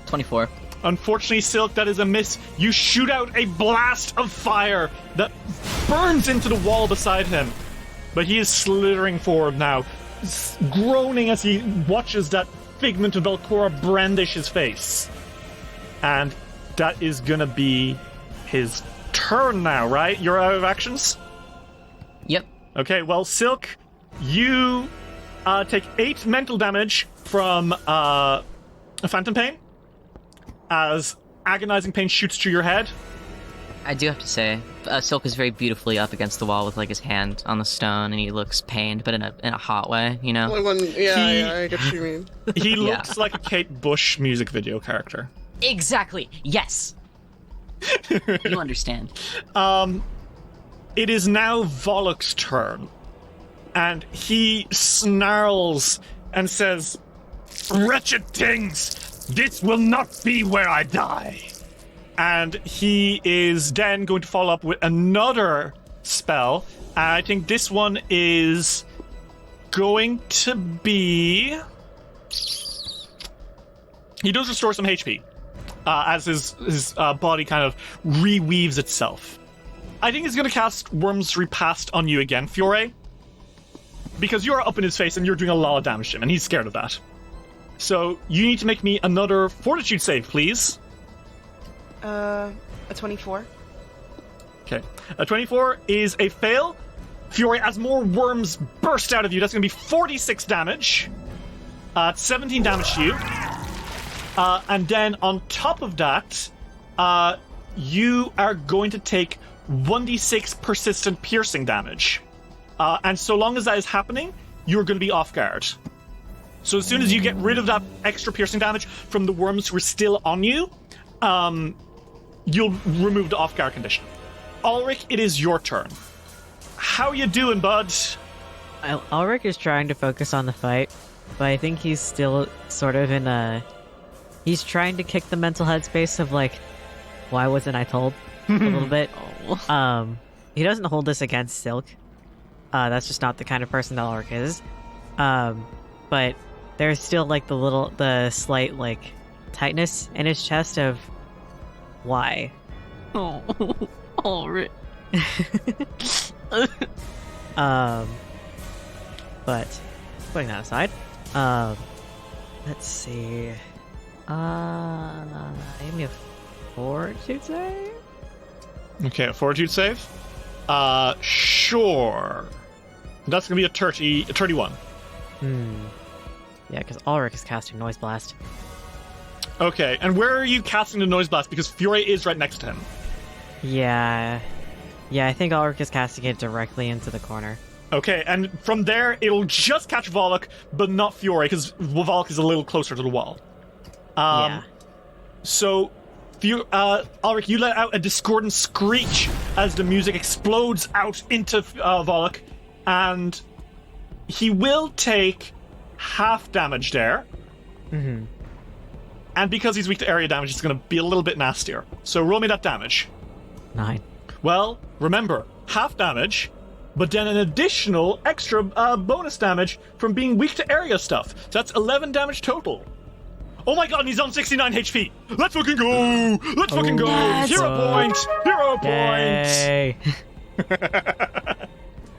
24. Unfortunately, Silk, that is a miss. You shoot out a blast of fire that burns into the wall beside him. But he is slithering forward now, groaning as he watches that figment of Velcora brandish his face. And that is gonna be his turn now, right? You're out of actions? Yep. Okay, well, Silk, you take 8 mental damage from Phantom Pain as agonizing pain shoots through your head. I do have to say, Silk is very beautifully up against the wall with like his hand on the stone, and he looks pained, but in a hot way, you know. I get what you mean. He looks like a Kate Bush music video character. Exactly. Yes. You understand. It is now Volluk's turn, and he snarls and says, "Wretched things! This will not be where I die." And he is then going to follow up with another spell. I think this one is going to be... He does restore some HP as his body kind of reweaves itself. I think he's going to cast Worm's Repast on you again, Fiore, because you're up in his face and you're doing a lot of damage to him, and he's scared of that. So you need to make me another Fortitude save, please. A 24. Okay. A 24 is a fail. Fiore, as more worms burst out of you, that's going to be 46 damage. 17 damage to you. And then on top of that, you are going to take 1d6 persistent piercing damage. And so long as that is happening, you're going to be off guard. So as soon as you get rid of that extra piercing damage from the worms who are still on you, you'll remove the off guard condition. Alrik, it is your turn. How you doing, bud? Alrik is trying to focus on the fight, but I think he's still sort of in a... He's trying to kick the mental headspace of like, why wasn't I told? A little bit. He doesn't hold this against Silk. That's just not the kind of person that Alrik is. But there's still like the slight like tightness in his chest of why. Oh, Alrik. But putting that aside, let's see. Give me a Fortitude save. Okay, a Fortitude save. Sure. That's gonna be a 31. Yeah, because Alrik is casting Noise Blast. Okay, and where are you casting the Noise Blast? Because Fiore is right next to him. Yeah, I think Alrik is casting it directly into the corner. Okay, and from there, it'll just catch Volluk, but not Fiore, because Volluk is a little closer to the wall. Yeah. So, Alrik, you let out a discordant screech as the music explodes out into Volluk, and he will take half damage there. Mm-hmm. And because he's weak to area damage, it's going to be a little bit nastier. So roll me that damage. 9. Well, remember, half damage, but then an additional extra bonus damage from being weak to area stuff. So that's 11 damage total. Oh my god, and he's on 69 HP. Let's fucking go! Let's fucking go! Yes. 0 points! 0 points! Yay.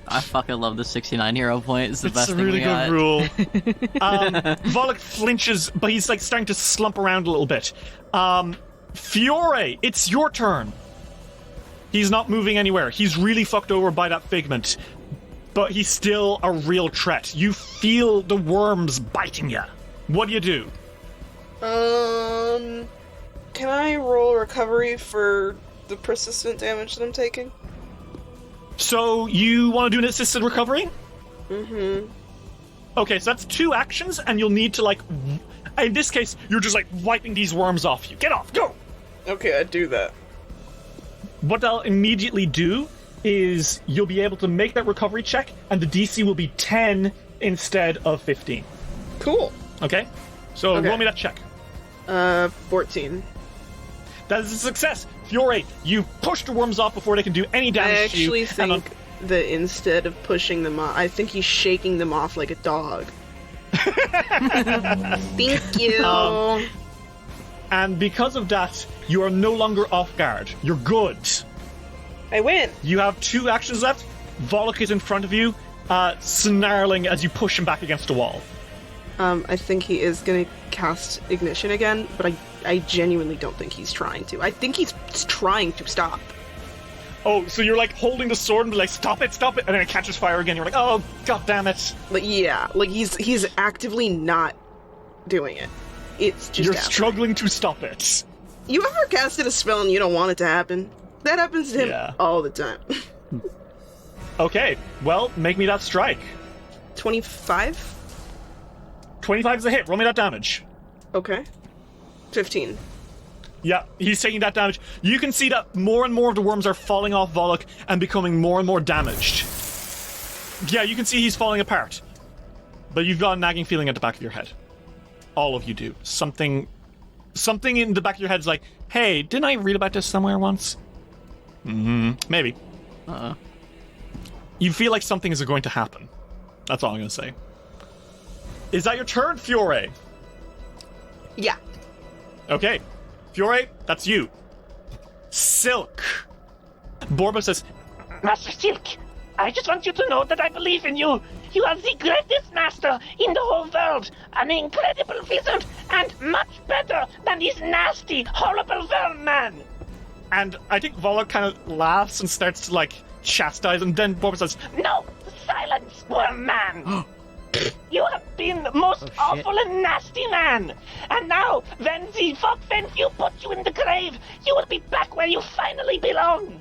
I fucking love the 69 hero point. It's the best It's a thing really we good got. rule. Volluk flinches, but he's like starting to slump around a little bit. Fiore, it's your turn. He's not moving anywhere. He's really fucked over by that figment. But he's still a real threat. You feel the worms biting you. What do you do? Can I roll recovery for the persistent damage that I'm taking? So you want to do an assisted recovery? Mm-hmm. Okay, so that's 2 actions, and you'll need to, like... In this case, you're just, like, wiping these worms off you. Get off! Go! Okay, I do that. what they'll immediately do is you'll be able to make that recovery check, and the DC will be 10 instead of 15. Cool. Okay? So Okay. roll me that check. 14. That is a success. Fiore, you push the worms off before they can do any I damage to you. actually and think that instead of pushing them off, I think he's shaking them off like a dog. Thank you. And because of that, you are no longer off guard. You're good. I win. You have 2 actions left. Volluk is in front of you, snarling as you push him back against the wall. I think he is gonna cast Ignition again, but I genuinely don't think he's trying to. I think he's trying to stop. Oh, so you're like holding the sword and be like, stop it, and then it catches fire again. You're like, oh, god damn it. Like, yeah, like he's actively not doing it. It's just You're happening. struggling to stop it. You ever casted a spell and you don't want it to happen? That happens to him Yeah. all the time. Okay, well, make me that strike. 25? 25 is a hit. Roll me that damage. Okay. 15. Yeah, he's taking that damage. You can see that more and more of the worms are falling off Volluk and becoming more and more damaged. Yeah, you can see he's falling apart. But you've got a nagging feeling at the back of your head. All of you do. Something in the back of your head is like, hey, didn't I read about this somewhere once? Maybe. You feel like something is going to happen. That's all I'm going to say. Is that your turn, Fiore? Yeah. Okay. Fiore, that's you. Silk. Borbo says, Master Silk, I just want you to know that I believe in you. You are the greatest master in the whole world, an incredible wizard, and much better than this nasty, horrible worm man. and I think Volluk kind of laughs and starts to like chastise, and then Borbo says, No, silence, worm man. You have been the most awful and nasty man. And now, when the Fogfen Few put you in the grave, you will be back where you finally belong.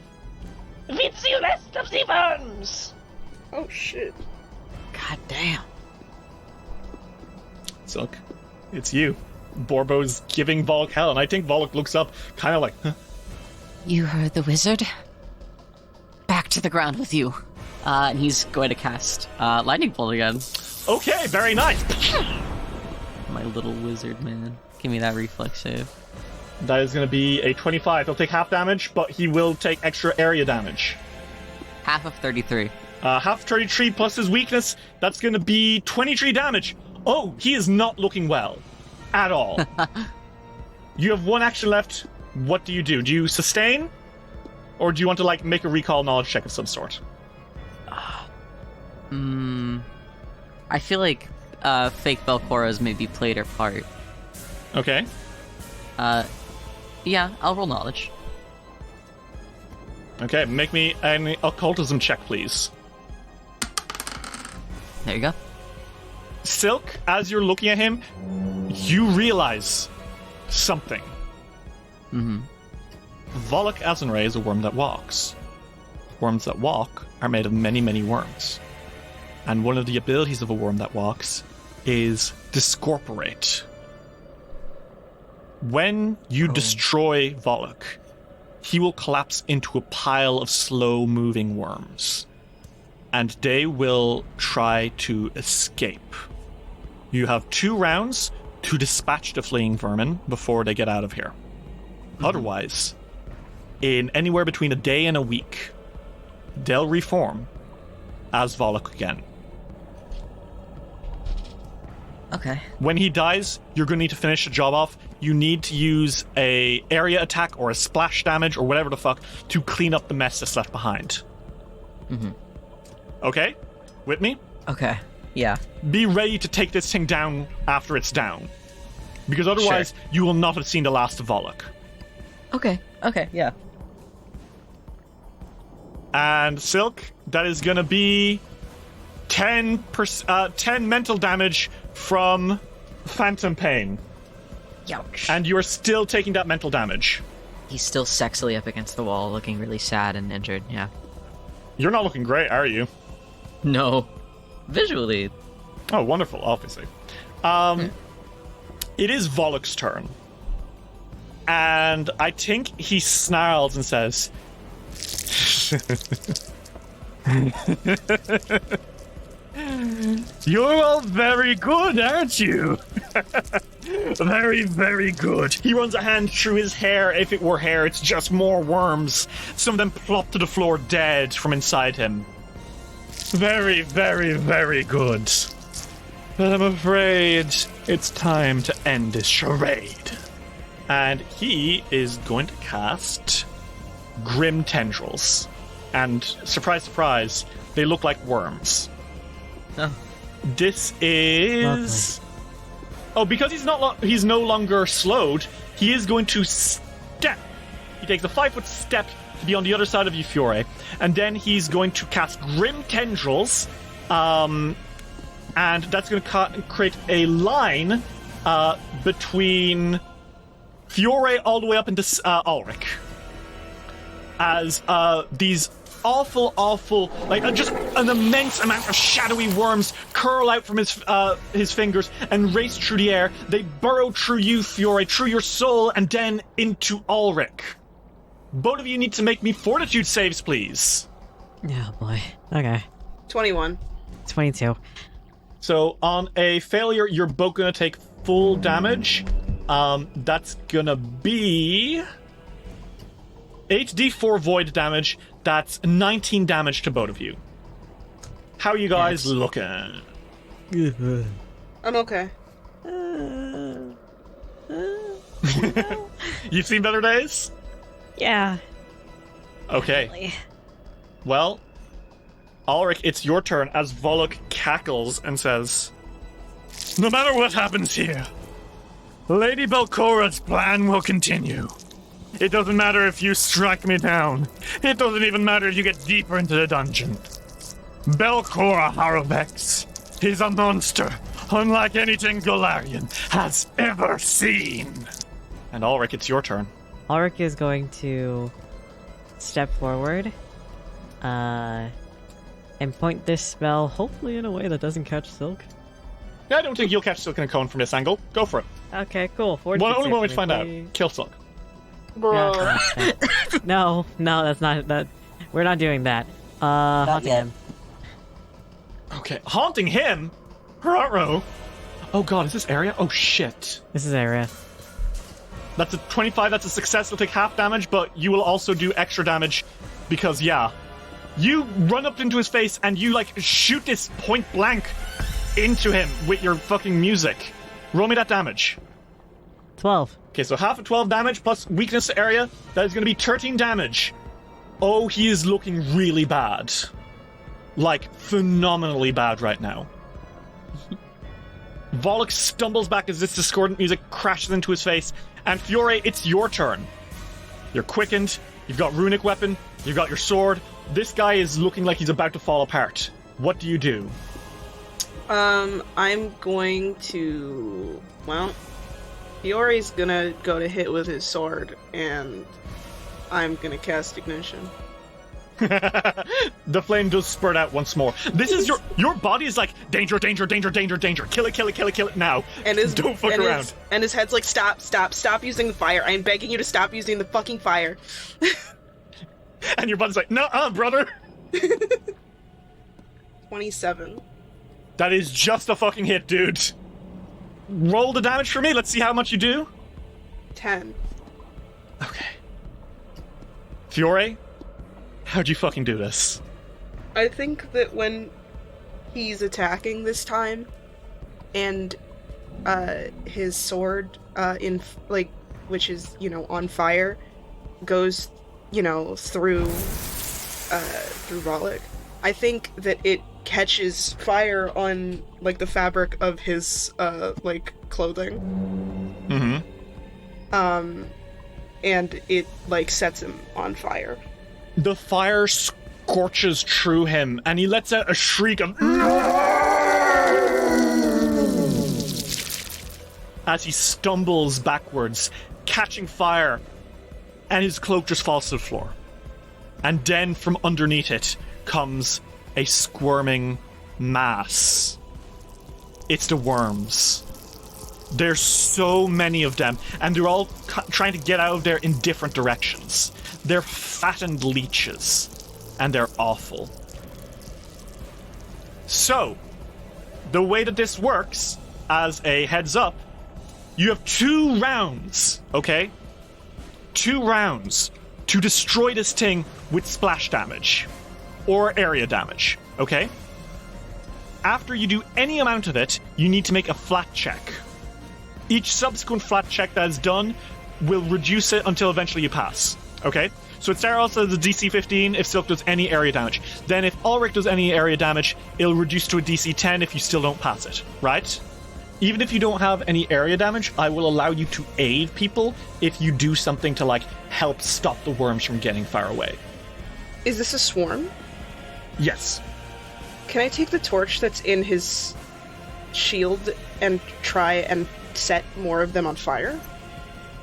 With the rest of the worms. Oh shit. God damn. Silk, it's you. Borbo's giving Volluk hell, and I think Volluk looks up, kind of like, huh? You heard the wizard? Back to the ground with you. And he's going to cast Lightning Bolt again. Okay, very nice. My little wizard man. Give me that reflex save. That is going to be a 25. He'll take half damage, but he will take extra area damage. Half of 33. Half 33 plus his weakness, that's going to be 23 damage. Oh, he is not looking well. At all. You have one action left. What do? Do you sustain? Or do you want to, like, make a recall knowledge check of some sort? I feel like fake Belcora's maybe played her part. Okay. Yeah, I'll roll knowledge. Okay, make me an occultism check, please. There you go. Silk, as you're looking at him, you realize something. Volluk Azinrae is a worm that walks. Worms that walk are made of many, many worms. And one of the abilities of a worm that walks is Discorporate. When you destroy Volluk, he will collapse into a pile of slow-moving worms. And they will try to escape. You have 2 rounds to dispatch the fleeing vermin before they get out of here. Otherwise, in anywhere between a day and a week, they'll reform as Volluk again. Okay. When he dies, you're going to need to finish the job off. You need to use a area attack or a splash damage or whatever the fuck to clean up the mess that's left behind. Okay? With me? Okay. Yeah. Be ready to take this thing down after it's down. Because otherwise, you will not have seen the last of Volluk. Okay. Okay, yeah. And Silk, that is going to be 10 mental damage from Phantom Pain. Youch. And you are still taking that mental damage. He's still sexily up against the wall, looking really sad and injured, yeah. You're not looking great, are you? No. Visually. Oh, wonderful, obviously. It is Volluk's turn. And I think he snarls and says, You're all very good, aren't you? Very, very good. He runs a hand through his hair. If it were hair, it's just more worms. Some of them plop to the floor dead from inside him. Very, very, very good. But I'm afraid it's time to end this charade. And he is going to cast Grim Tendrils. And surprise, surprise, they look like worms. Oh. This is... Lovely. Oh, because he's no longer slowed, he is going to step. He takes a 5-foot step to be on the other side of you, Fiore. And then he's going to cast Grim Tendrils. And that's going to create a line between Fiore all the way up into Alrik. As these awful, like just an immense amount of shadowy worms curl out from his fingers and race through the air. They burrow through you, Fiore, through your soul, and then into Alrik. Both of you need to make me fortitude saves, please. Oh boy. Okay. 21. 22. So on a failure, you're both gonna take full damage. That's gonna be 8d4 void damage. That's 19 damage to both of you. How are you guys looking? I'm okay. You've seen better days? Yeah. Okay. Really. Well, Alrik, it's your turn as Volluk cackles and says, "No matter what happens here, Lady Belcora's plan will continue. It doesn't matter if you strike me down. It doesn't even matter if you get deeper into the dungeon. Belcora Harovex is a monster unlike anything Golarion has ever seen." And Alrik, it's your turn. Alrik is going to step forward, and point this spell, hopefully in a way that doesn't catch Silk. I don't think you'll catch Silk in a cone from this angle. Go for it. Okay, cool. Only one way to find out. Kill Silk. Bro. No, that's not that. We're not doing that. Haunting yet. him. Okay, haunting him? Ruh-roh. Oh god, is this area? Oh shit. This is area. That's a 25, that's a success, you'll take half damage, but you will also do extra damage because, yeah. You run up into his face and you, like, shoot this point blank into him with your fucking music. Roll me that damage. 12. Okay, so half of 12 damage plus weakness area, that is going to be 13 damage. Oh, he is looking really bad. Like, phenomenally bad right now. Volluk stumbles back as this discordant music crashes into his face, and Fiore, it's your turn. You're quickened, you've got runic weapon, you've got your sword. This guy is looking like he's about to fall apart. What do you do? I'm going to... Well, Fiore's gonna go to hit with his sword, and I'm gonna cast Ignition. The flame does spurt out once more. This is your body is like danger, danger, danger, danger, danger. Kill it, kill it, kill it, kill it now. And his, don't fuck and around. And his head's like, stop using the fire. I'm begging you to stop using the fucking fire. And your body's like, nuh-uh, brother. 27. That is just a fucking hit, dude. Roll the damage for me. Let's see how much you do. 10. Okay. Fiore, how'd you fucking do this? I think that when he's attacking this time, and his sword, which is, on fire, goes, through Volluk, I think that it catches fire on, the fabric of his, clothing. Mm-hmm. And it, sets him on fire. The fire scorches through him, and he lets out a shriek of as he stumbles backwards, catching fire, and his cloak just falls to the floor. And then from underneath it comes a squirming mass. It's the worms. There's so many of them, and they're all trying to get out of there in different directions. They're fattened leeches, and they're awful. So, the way that this works, as a heads up, you have 2 rounds, okay? 2 rounds to destroy this thing with splash damage or area damage, okay? After you do any amount of it, you need to make a flat check. Each subsequent flat check that is done will reduce it until eventually you pass, okay? So it starts off as a DC 15 if Silk does any area damage. Then if Alrik does any area damage, it'll reduce to a DC 10 if you still don't pass it, right? Even if you don't have any area damage, I will allow you to aid people if you do something to, like, help stop the worms from getting far away. Is this a swarm? Yes. Can I take the torch that's in his shield and try and set more of them on fire?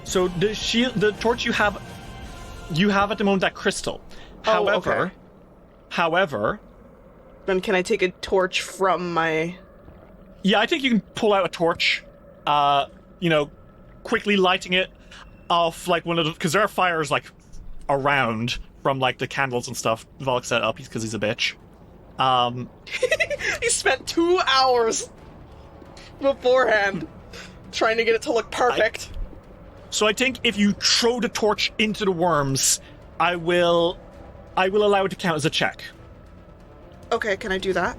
So the torch you have at the moment that crystal. Okay. However, then can I take a torch from my... Yeah, I think you can pull out a torch, quickly lighting it off, like, one of the... Because there are fires, like, around from, like, the candles and stuff Volluk set up because he's a bitch. He spent 2 hours beforehand trying to get it to look perfect. So I think if you throw the torch into the worms, I will allow it to count as a check. Okay, can I do that?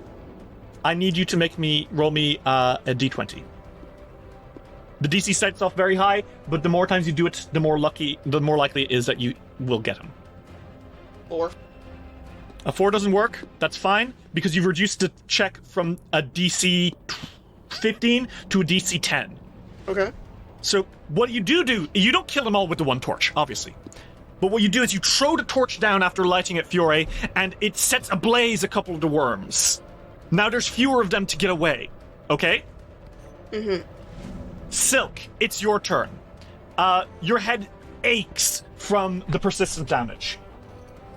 I need you to roll me a d20. The DC starts off very high, but the more times you do it, the more likely it is that you will get him. 4. A 4 doesn't work. That's fine, because you've reduced the check from a DC 15 to a DC 10. Okay. So what you do, you don't kill them all with the one torch, obviously. But what you do is you throw the torch down after lighting it, Fiore, and it sets ablaze a couple of the worms. Now there's fewer of them to get away, okay? Mm-hmm. Silk, it's your turn. Your head aches from the persistent damage.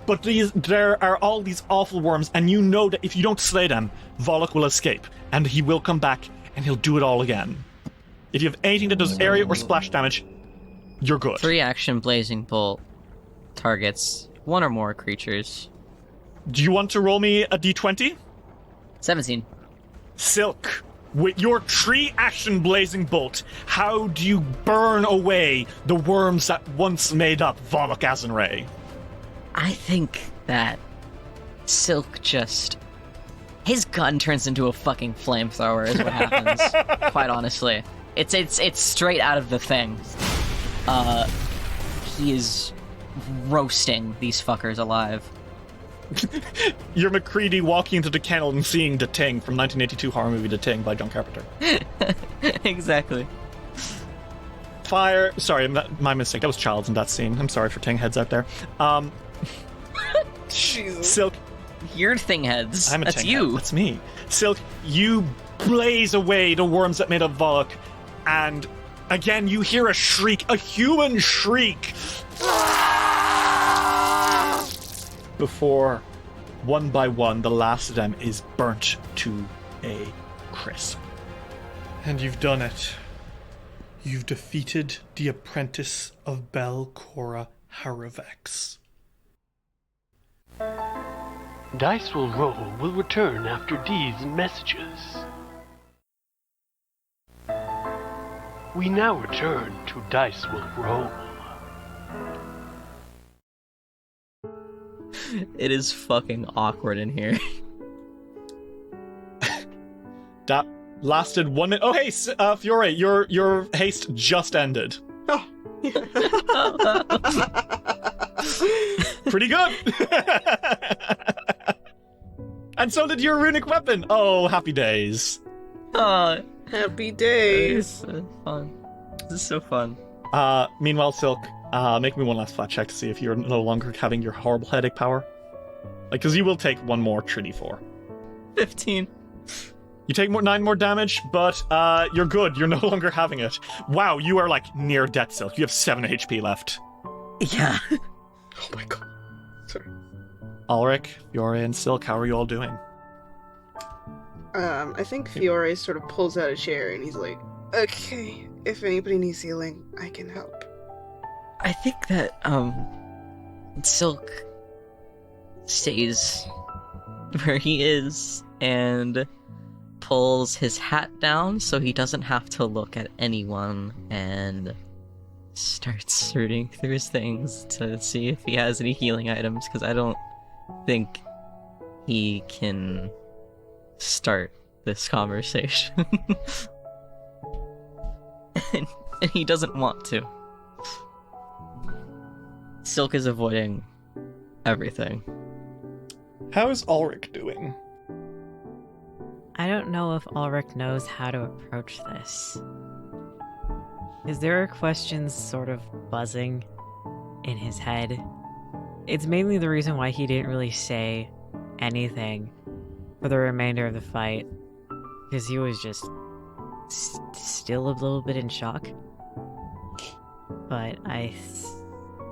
But there are all these awful worms, and you know that if you don't slay them, Volluk will escape, and he will come back, and he'll do it all again. If you have anything that does area or splash damage, you're good. 3 action blazing bolt targets 1 or more creatures. Do you want to roll me a d20? 17. Silk, with your 3 action blazing bolt, how do you burn away the worms that once made up Volluk Azinrae? I think that Silk just... His gun turns into a fucking flamethrower is what happens, quite honestly. It's straight out of the thing. He is roasting these fuckers alive. You're McCready walking into the kennel and seeing The Ting from 1982 horror movie The Ting by John Carpenter. Exactly. Fire. Sorry, my mistake. That was Childs in that scene. I'm sorry for Ting heads out there. Jesus. Silk. You're thing heads. I'm a That's Ting you. head. That's me. Silk, you blaze away the worms that made up Volluk, and again you hear a shriek, a human shriek. Before, one by one, the last of them is burnt to a crisp. And you've done it. You've defeated the Apprentice of Belcora Haravex. Dice Will Roll will return after these messages. We now return to Dice Will Roll. It is fucking awkward in here. That lasted 1 minute. Oh, hey, Fiore, your haste just ended. Oh. Pretty good. And so did your runic weapon. Oh, happy days. Happy days. This is fun. This is so fun. Meanwhile, Silk, make me one last flat check to see if you're no longer having your horrible headache power. Like, because you will take 1 more 3d4. 15. You take 9 more damage, but you're good. You're no longer having it. Wow, you are like near death, Silk. You have 7 HP left. Yeah. Oh my god. Sorry. Alrik, Fiore, and Silk, how are you all doing? I think Fiore sort of pulls out a chair and he's like, okay, if anybody needs healing, I can help. I think that, Silk stays where he is and pulls his hat down so he doesn't have to look at anyone, and starts rooting through his things to see if he has any healing items, because I don't think he can start this conversation. and he doesn't want to. Silk is avoiding everything. How is Alrik doing? I don't know if Alrik knows how to approach this. Because there are questions sort of buzzing in his head. It's mainly the reason why he didn't really say anything for the remainder of the fight. Because he was just still a little bit in shock. But I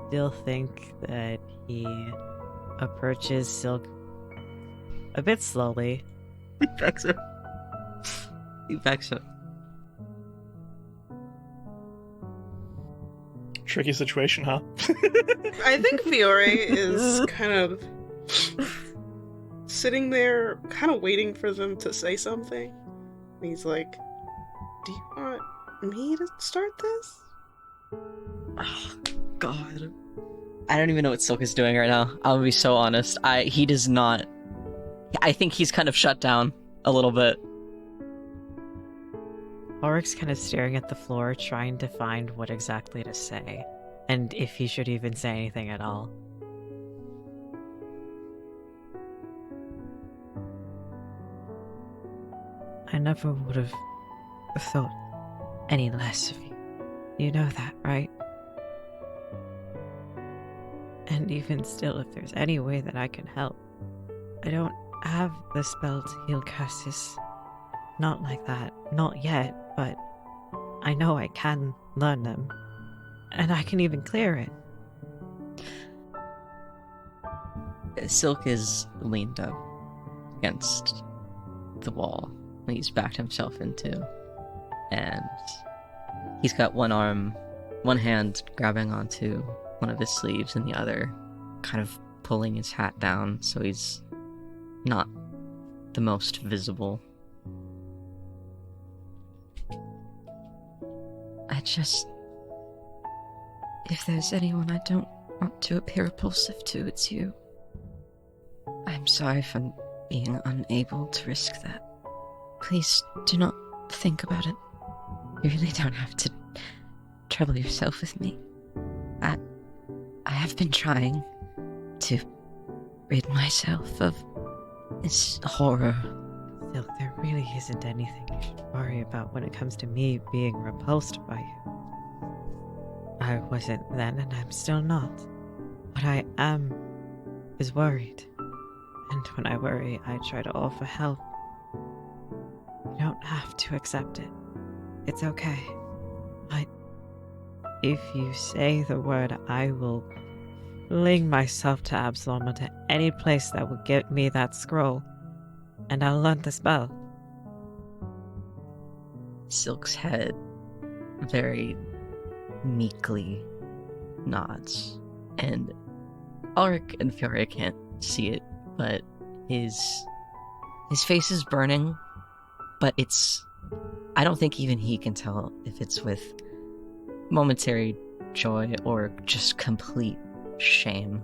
still think that he approaches Silk a bit slowly. He backs up. He backs up. Tricky situation, huh? I think Fiore is kind of sitting there, kind of waiting for them to say something. And he's like, "Do you want me to start this?" Oh, God. I don't even know what Silk is doing right now. I'll be so honest. He does not... I think he's kind of shut down a little bit. Alrik's kind of staring at the floor, trying to find what exactly to say, and if he should even say anything at all. I never would have thought any less of you. You know that, right? And even still, if there's any way that I can help, I don't have the spell to heal curses. Not like that. Not yet, but I know I can learn them. And I can even clear it. Silk is leaned up against the wall that he's backed himself into. And he's got one hand grabbing onto one of his sleeves and the other kind of pulling his hat down so he's not the most visible. If there's anyone I don't want to appear repulsive to, it's you. I'm sorry for being unable to risk that. Please do not think about it. You really don't have to trouble yourself with me. I have been trying to rid myself of this horror. Silk, there really isn't anything you should worry about when it comes to me being repulsed by you. I wasn't then, and I'm still not. What I am is worried. And when I worry, I try to offer help. You don't have to accept it. It's okay. But if you say the word, I will fling myself to Absalom or to any place that will give me that scroll, and I'll learn the spell. Silk's head very meekly nods, and Alrik and Fiore can't see it, but his face is burning, but I don't think even he can tell if it's with momentary joy or just complete shame.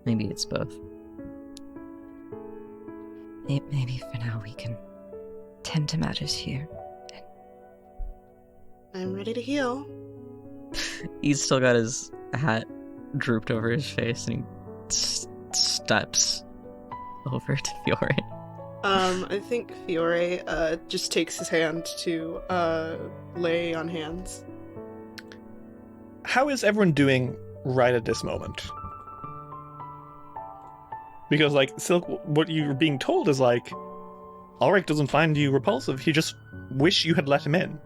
Maybe it's both. Maybe for now we can tend to matters here. I'm ready to heal. He's still got his hat drooped over his face, and he steps over to Fiore. I think Fiore just takes his hand to lay on hands. How is everyone doing right at this moment? Because, like, Silk, what you're being told is, like, Alrik doesn't find you repulsive, he just wish you had let him in.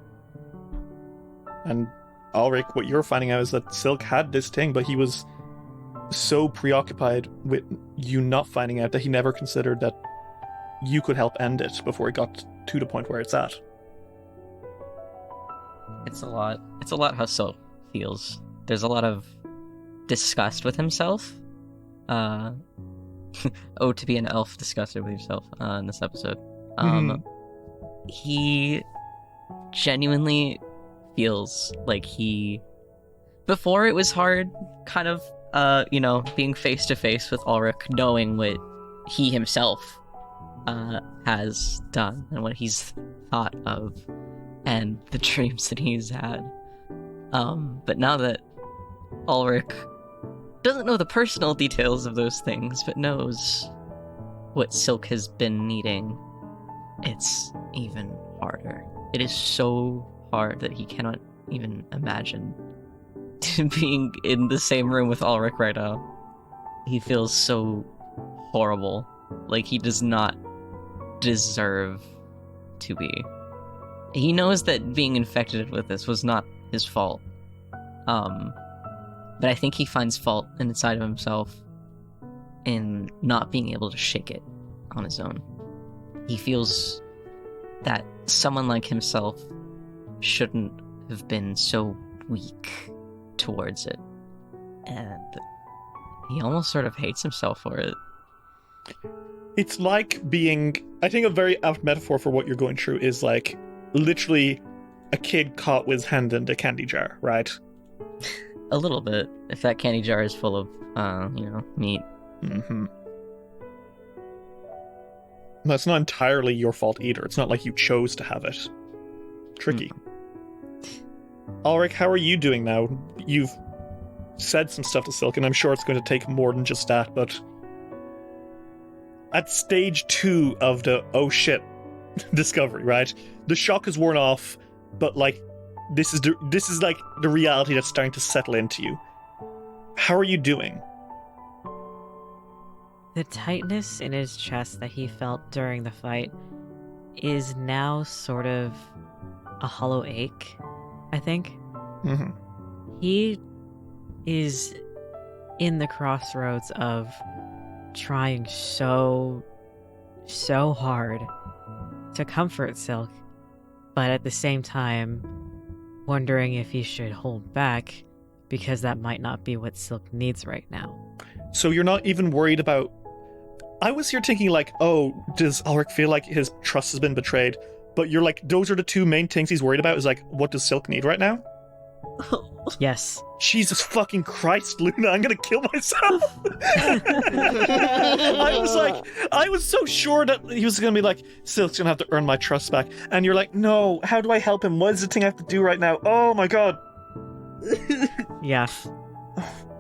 And Alrik, what you're finding out is that Silk had this thing, but he was so preoccupied with you not finding out that he never considered that you could help end it before it got to the point where it's at. It's a lot how Silk feels. There's a lot of disgust with himself. To be an elf disgusted with himself in this episode. He genuinely feels like before it was hard, kind of, being face to face with Alrik, knowing what he himself has done and what he's thought of and the dreams that he's had. But now that Alrik doesn't know the personal details of those things, but knows what Silk has been needing, it's even harder. It is so hard that he cannot even imagine being in the same room with Alrik right now. He feels so horrible, like he does not deserve to be. He knows that being infected with this was not his fault. But I think he finds fault inside of himself in not being able to shake it on his own. He feels that someone like himself shouldn't have been so weak towards it. And he almost sort of hates himself for it. It's like being... I think a very apt metaphor for what you're going through is like literally a kid caught with his hand in a candy jar, right? A little bit, if that candy jar is full of, meat. Mm-hmm. That's not entirely your fault either. It's not like you chose to have it. Tricky. Alrik, how are you doing now? You've said some stuff to Silk, and I'm sure it's going to take more than just that, but... At stage 2 of the oh shit discovery, right? The shock is worn off, but like this is like the reality that's starting to settle into you. How are you doing? The tightness in his chest that he felt during the fight is now sort of a hollow ache, I think. Mm-hmm. He is in the crossroads of trying so hard to comfort Silk, but at the same time wondering if he should hold back because that might not be what Silk needs right now. So you're not even worried about... I was here thinking like, oh, does Alrik feel like his trust has been betrayed? But you're like, those are the two main things he's worried about, is like, what does Silk need right now? Yes. Jesus fucking Christ, Luna, I'm gonna kill myself. I was so sure that he was gonna be like, Silk's gonna have to earn my trust back. And you're like, no, how do I help him? What is the thing I have to do right now? Oh my god. Yeah.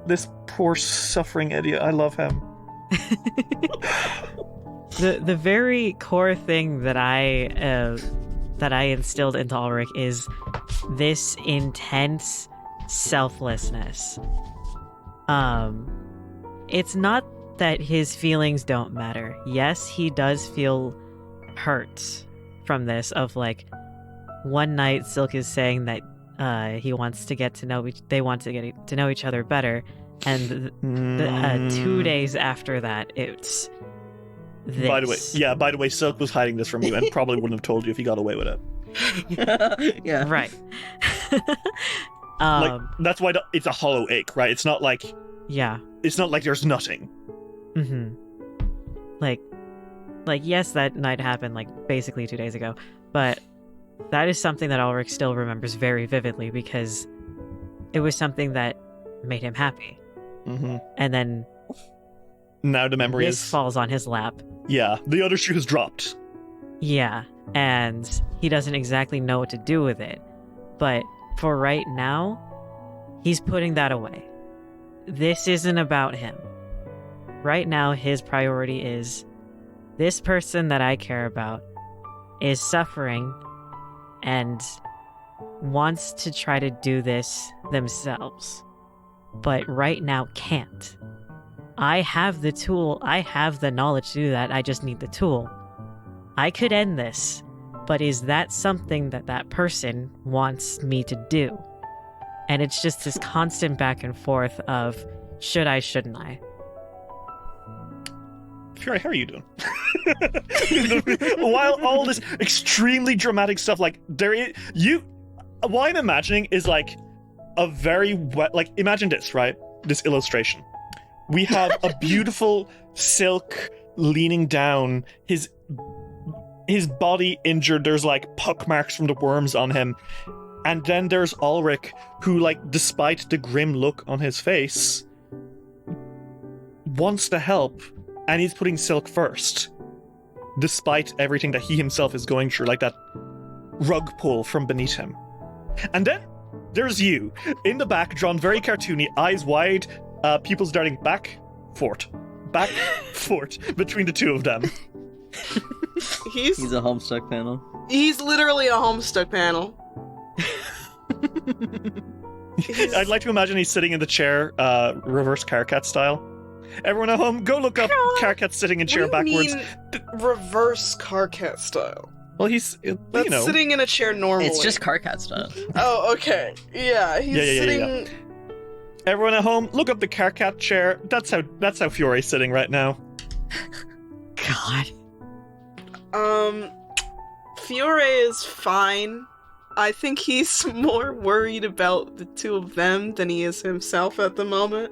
This poor suffering idiot, I love him. The very core thing that I instilled into Alrik is this intense selflessness. It's not that his feelings don't matter. Yes, he does feel hurt from this, of like one night Silk is saying that he wants to get to know they want to get to know each other better, and 2 days after that it's this. By the way, Silk was hiding this from you and probably wouldn't have told you if he got away with it. Yeah. Right. Like, that's why it's a hollow ache, right? It's not like... Yeah. It's not like there's nothing. Mm-hmm. Like, yes, that night happened, like, basically 2 days ago, but that is something that Alrik still remembers very vividly because it was something that made him happy. Mm-hmm. And then... Now the memory this falls on his lap. Yeah, the other shoe has dropped. Yeah, and he doesn't exactly know what to do with it. But for right now, he's putting that away. This isn't about him. Right now, his priority is this person that I care about is suffering and wants to try to do this themselves, but right now can't. I have the tool, I have the knowledge to do that, I just need the tool. I could end this, but is that something that that person wants me to do? And it's just this constant back and forth of, should I, shouldn't I? Fury, how are you doing? While all this extremely dramatic stuff, like, what I'm imagining is like a very wet, like, imagine this, right? this illustration. We have a beautiful Silk leaning down, his body injured. There's like puck marks from the worms on him. And then there's Alrik, who, like, despite the grim look on his face, wants to help, and he's putting Silk first, despite everything that he himself is going through, like that rug pull from beneath him. And then there's you, in the back, drawn very cartoony, eyes wide, pupils darting back, forth, between the two of them. He's a Homestuck panel. He's literally a Homestuck panel. I'd like to imagine he's sitting in the chair, reverse Karkat style. Everyone at home, go look up Karkat sitting in chair backwards. Mean reverse Karkat style? Well, he's, That's sitting in a chair normally. It's just Karkat style. Oh, okay. Yeah, he's sitting... Yeah. Everyone at home, look up the Karkat chair. That's how Fiore's sitting right now. God. Fiore is fine. I think he's more worried about the two of them than he is himself at the moment.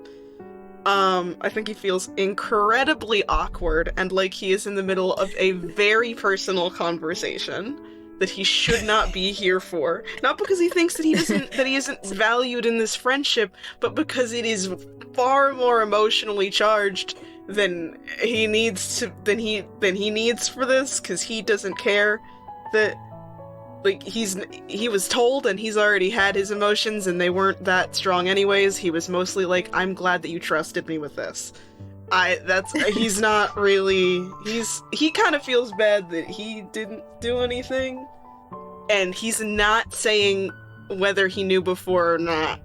I think he feels incredibly awkward and like he is in the middle of a very personal conversation that he should not be here for. Not because he thinks that he isn't valued in this friendship, but because it is far more emotionally charged than he needs for this, because he doesn't care that, like, he was told and he's already had his emotions and they weren't that strong anyways. He was mostly like, I'm glad that you trusted me with this. He's not really, he kind of feels bad that he didn't do anything, and he's not saying whether he knew before or not.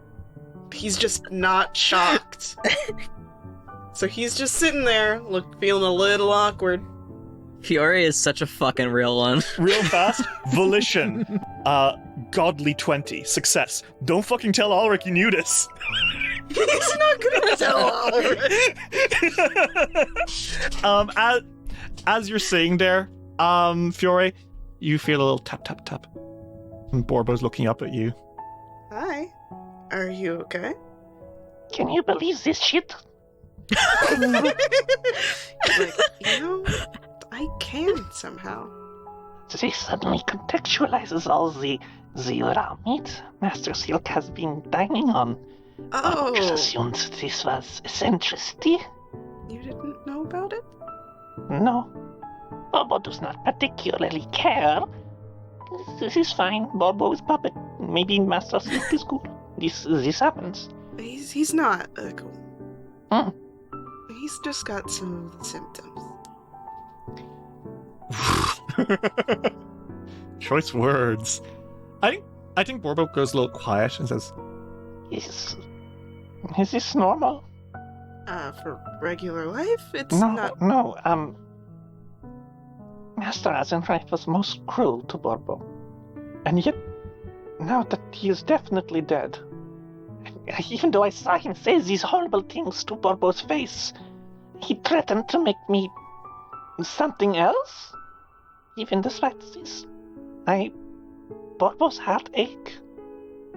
He's just not shocked. So he's just sitting there, feeling a little awkward. Fiore is such a fucking real one. Real fast. Volition. Godly 20. Success. Don't fucking tell Alrik you knew this. He's not gonna tell Alrik. As you're saying there, Fiore, you feel a little tap, tap, tap. And Borbo's looking up at you. Hi. Are you okay? Can you believe this shit? Like, I can somehow. This suddenly contextualizes all the raw meat Master Silk has been dining on. Oh. I just assumed this was eccentricity. You didn't know about it? No. Borbo does not particularly care. This is fine. Borbo is puppet. Maybe Master Silk is cool. This happens. He's not cool. Mm. He's just got some of the symptoms. Choice words. I think Borbo goes a little quiet and says, Is this normal? For regular life, it's No, not. no. Master Azinrae was most cruel to Borbo, and yet, now that he is definitely dead, even though I saw him say these horrible things to Borbo's face, he threatened to make me something else. Even despite this, Borbo's heart ache.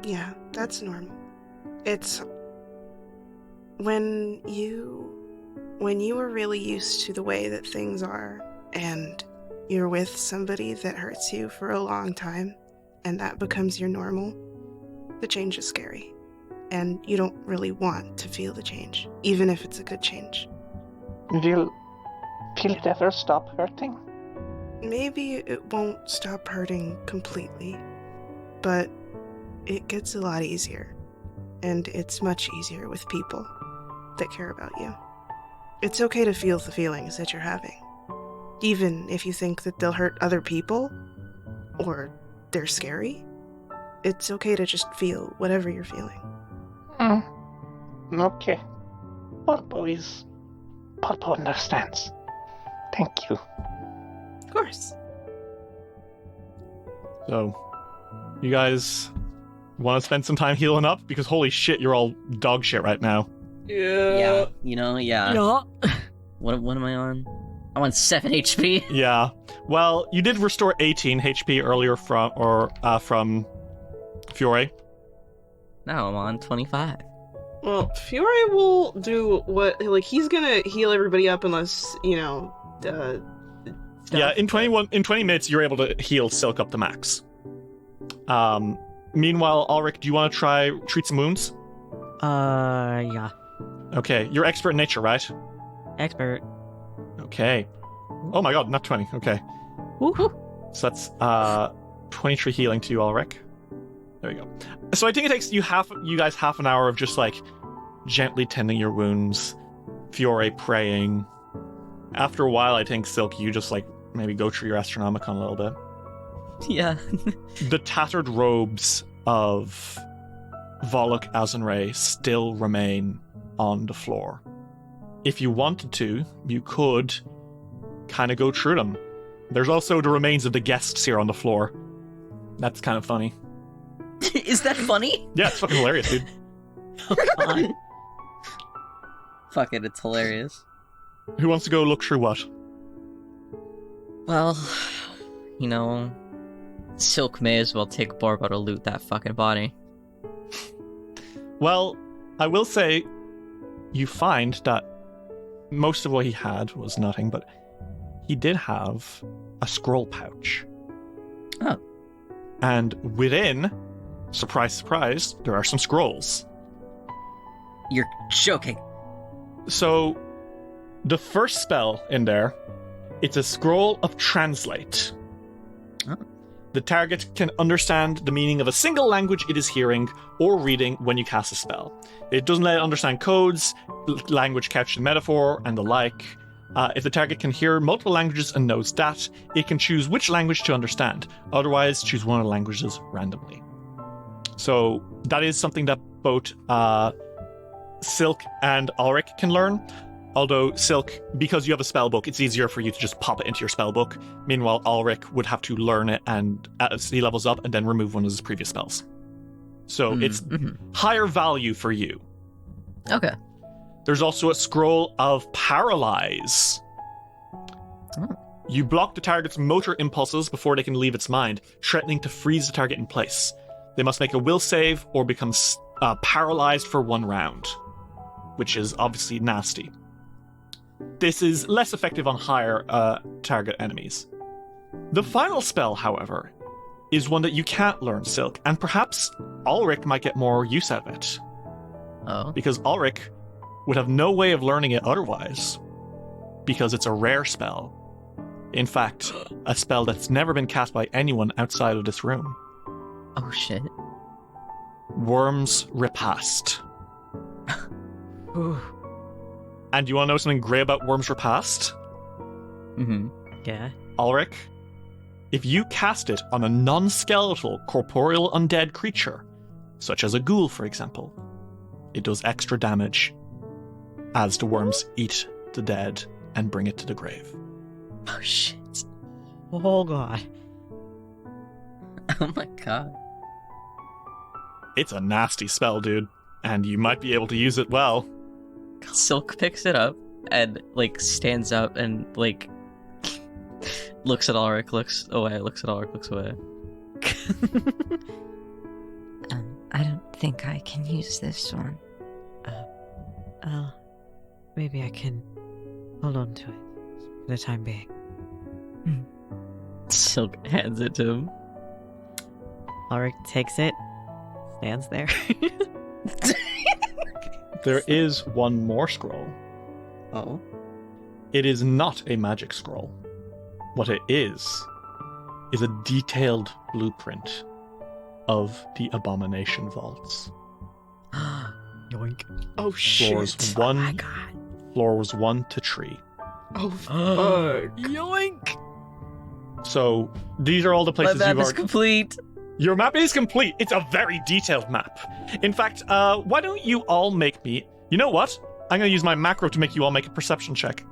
Yeah, that's normal. It's when you are really used to the way that things are, and you're with somebody that hurts you for a long time, and that becomes your normal, the change is scary. And you don't really want to feel the change, even if it's a good change. Will it ever stop hurting? Maybe it won't stop hurting completely, but it gets a lot easier. And it's much easier with people that care about you. It's okay to feel the feelings that you're having, even if you think that they'll hurt other people, or they're scary. It's okay to just feel whatever you're feeling. Okay. Borbo understands. Thank you. Of course. so, you guys want to spend some time healing up? Because holy shit, you're all dog shit right now. Yeah. Yeah. What am I on? I'm on 7 HP. Yeah. Well, you did restore 18 HP earlier from Fiore. Now I'm on 25. Well, Fiore will do what, like, he's gonna heal everybody up unless, stuff. Yeah, in 20 minutes, you're able to heal Silk up to max. Meanwhile, Alrik, do you want to try treat some wounds? Yeah. Okay, you're expert in nature, right? Expert. Okay. Oh my god, not 20. Okay. Woohoo. So that's 23 healing to you, Alrik. There you go. So I think it takes you guys half an hour of just like gently tending your wounds, Fiore praying. After a while, I think, Silk, you just like maybe go through your Astronomicon a little bit. Yeah. The tattered robes of Volluk Azinrae still remain on the floor. If you wanted to, you could kind of go through them. There's also the remains of the guests here on the floor. That's kind of funny. Is that funny? Yeah, it's fucking hilarious, dude. Oh, God. Fuck it, it's hilarious. Who wants to go look through what? Well, Silk may as well take Borbo to loot that fucking body. Well, I will say, you find that most of what he had was nothing, but he did have a scroll pouch. Oh. And within, surprise, surprise, there are some scrolls. You're joking. So, the first spell in there, it's a scroll of translate. Oh. The target can understand the meaning of a single language it is hearing or reading when you cast a spell. It doesn't let it understand codes, language couched in metaphor, and the like. If the target can hear multiple languages and knows that, it can choose which language to understand. Otherwise, choose one of the languages randomly. So that is something that both Silk and Alrik can learn. Although Silk, because you have a spell book, it's easier for you to just pop it into your spell book. Meanwhile, Alrik would have to learn it and as he levels up and then remove one of his previous spells. So it's higher value for you. Okay. There's also a scroll of paralyze. Oh. You block the target's motor impulses before they can leave its mind, threatening to freeze the target in place. They must make a will save or become paralyzed for 1 round, which is obviously nasty. This is less effective on higher target enemies. The final spell, however, is one that you can't learn, Silk, and perhaps Alrik might get more use out of it. Oh. Because Alrik would have no way of learning it otherwise, because it's a rare spell. In fact, a spell that's never been cast by anyone outside of this room. Oh, shit. Worm's Repast. Ooh. And you want to know something great about Worm's Repast? Mm-hmm. Yeah. Alrik, if you cast it on a non-skeletal, corporeal undead creature, such as a ghoul, for example, it does extra damage as the worms eat the dead and bring it to the grave. Oh, shit. Oh, God. Oh, my God. It's a nasty spell, dude, and you might be able to use it well. Silk picks it up and, stands up and, looks at Alrik, looks away, looks at Alrik, looks away. I don't think I can use this one. Maybe I can hold on to it for the time being. Silk hands it to him. Alrik takes it, stands there. There is one more scroll. Oh? It is not a magic scroll. What it is a detailed blueprint of the Abomination vaults. Yoink. Oh, shit. Oh my God. Floors 1 to 3. Oh, fuck. Yoink! So, these are all the places My map you've is already... complete. Your map is complete. It's a very detailed map. In fact, why don't you all make me... You know what? I'm going to use my macro to make you all make a perception check.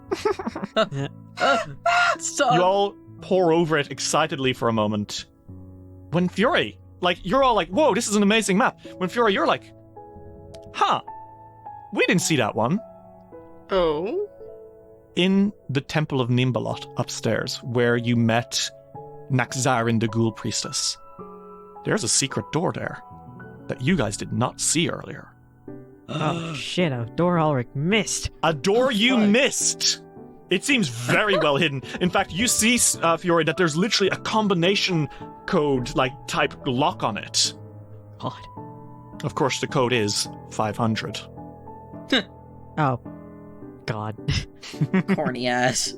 Stop. You all pore over it excitedly for a moment. When Fiore, you're all like, whoa, this is an amazing map. When Fiore, you're like, huh, we didn't see that one. Oh? In the Temple of Nimbalot upstairs, where you met Naxarin the Ghoul Priestess, there's a secret door there that you guys did not see earlier. Oh shit, a door Alrik missed. A door you missed! It seems very well hidden. In fact, you see, Fiore, that there's literally a combination code, type lock on it. God. Of course, the code is 500. Oh. God. Corny ass.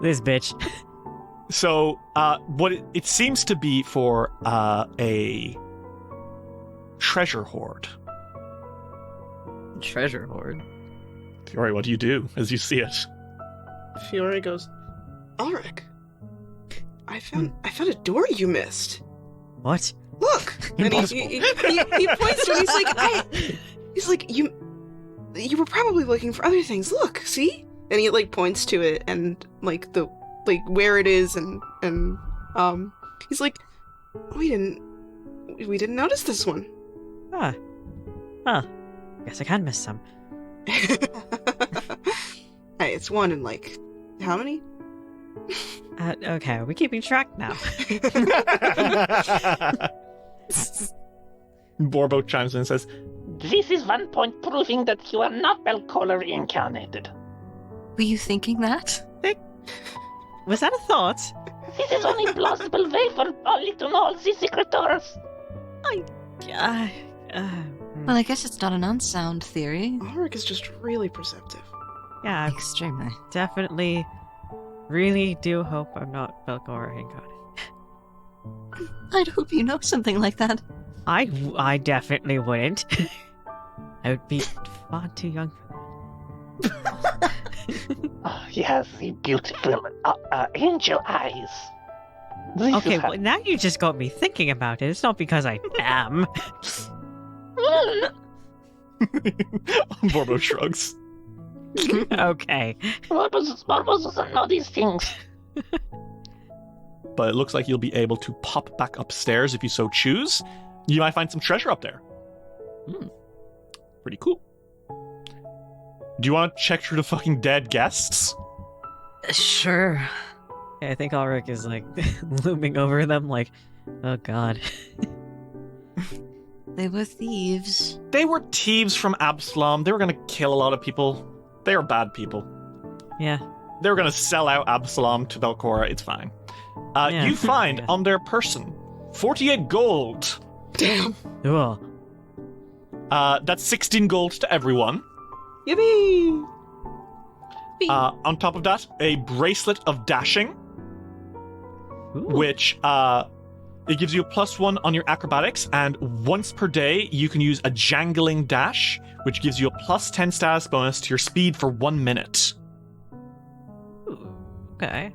This bitch. So, what it seems to be for a treasure hoard. Treasure hoard. Fiore, what do you do as you see it? Fiore goes, Alrik, I found a door you missed. What? Look! And he points to it. He's like, you were probably looking for other things. Look, see? And he points to it and where it is and he's like, we didn't notice this one. Ah. Huh. Guess I can miss some. Hey, it's one in how many? Okay, are we keeping track now? Borbo chimes in and says, This is one point proving that you are not Belcola reincarnated. Were you thinking that? Was that a thought? This is only plausible way for Ollie to know all the secret doors. Well, I guess it's not an unsound theory. Alrik is just really perceptive. Yeah, I Extremely. definitely, really do hope I'm not Belcora incarnate. I'd hope you know something like that. I definitely wouldn't. I would be far too young for that. Oh, he has the beautiful angel eyes. This Okay, is how- well, now you just got me thinking about it. It's not because I am. Borbo shrugs. Okay. Borbo doesn't know these things. But it looks like you'll be able to pop back upstairs if you so choose. You might find some treasure up there. Pretty cool. Do you want to check through the fucking dead guests? Sure. I think Alrik is looming over them oh god. They were thieves. They were thieves from Absalom. They were going to kill a lot of people. They are bad people. Yeah. They were going to sell out Absalom to Belcora. It's fine. You find on their person 48 gold. Damn. Cool. That's 16 gold to everyone. Yippee! On top of that, a bracelet of dashing, Ooh. which it gives you a +1 on your acrobatics, and once per day you can use a jangling dash, which gives you a +10 status bonus to your speed for 1 minute. Ooh, okay.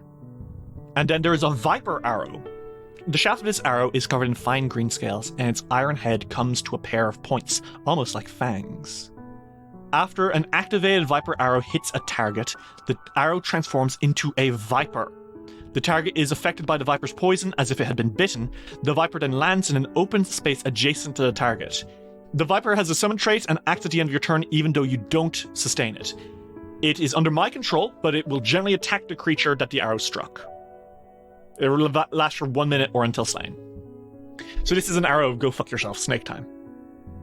And then there is a viper arrow. The shaft of this arrow is covered in fine green scales, and its iron head comes to a pair of points, almost like fangs. After an activated viper arrow hits a target, the arrow transforms into a viper. The target is affected by the viper's poison as if it had been bitten. The viper then lands in an open space adjacent to the target. The viper has a summon trait and acts at the end of your turn even though you don't sustain it. It is under my control, but it will generally attack the creature that the arrow struck. It will last for 1 minute or until slain. So this is an arrow of go fuck yourself, snake time.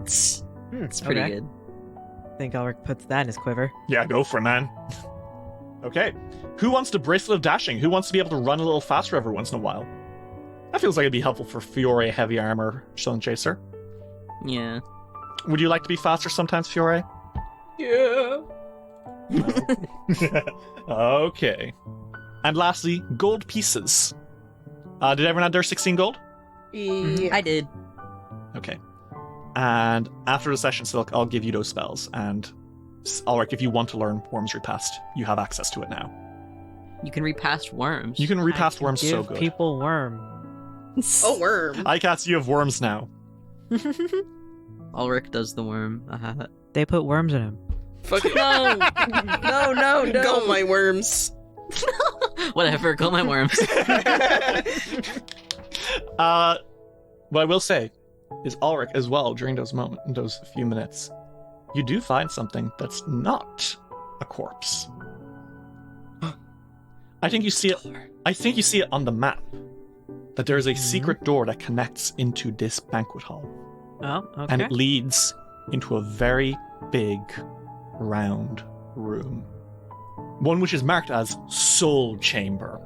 It's pretty good. I think Alrik puts that in his quiver. Yeah, go for it, man. Okay. Who wants the bracelet of dashing? Who wants to be able to run a little faster every once in a while? That feels like it'd be helpful for Fiore heavy armor, Stone Chaser. Yeah. Would you like to be faster sometimes, Fiore? Yeah. Okay. And lastly, gold pieces. Did everyone add their 16 gold? Yeah. I did. Okay. And after the session, Silk, I'll give you those spells. And Alrik, if you want to learn Worms Repast, you have access to it now. You can repass worms. You can repast worms so Give good. people worm. Oh, worm. I cast you have worms now. Ulrich does the worm. They put worms in him. Fuck it. No. Go, my worms. Whatever, go my worms. What I will say is Alrik as well, during those few minutes, you do find something that's not a corpse. I think you see it on the map. That there is a secret door that connects into this banquet hall. Oh, okay. And it leads into a very big, round room. One which is marked as Soul Chamber.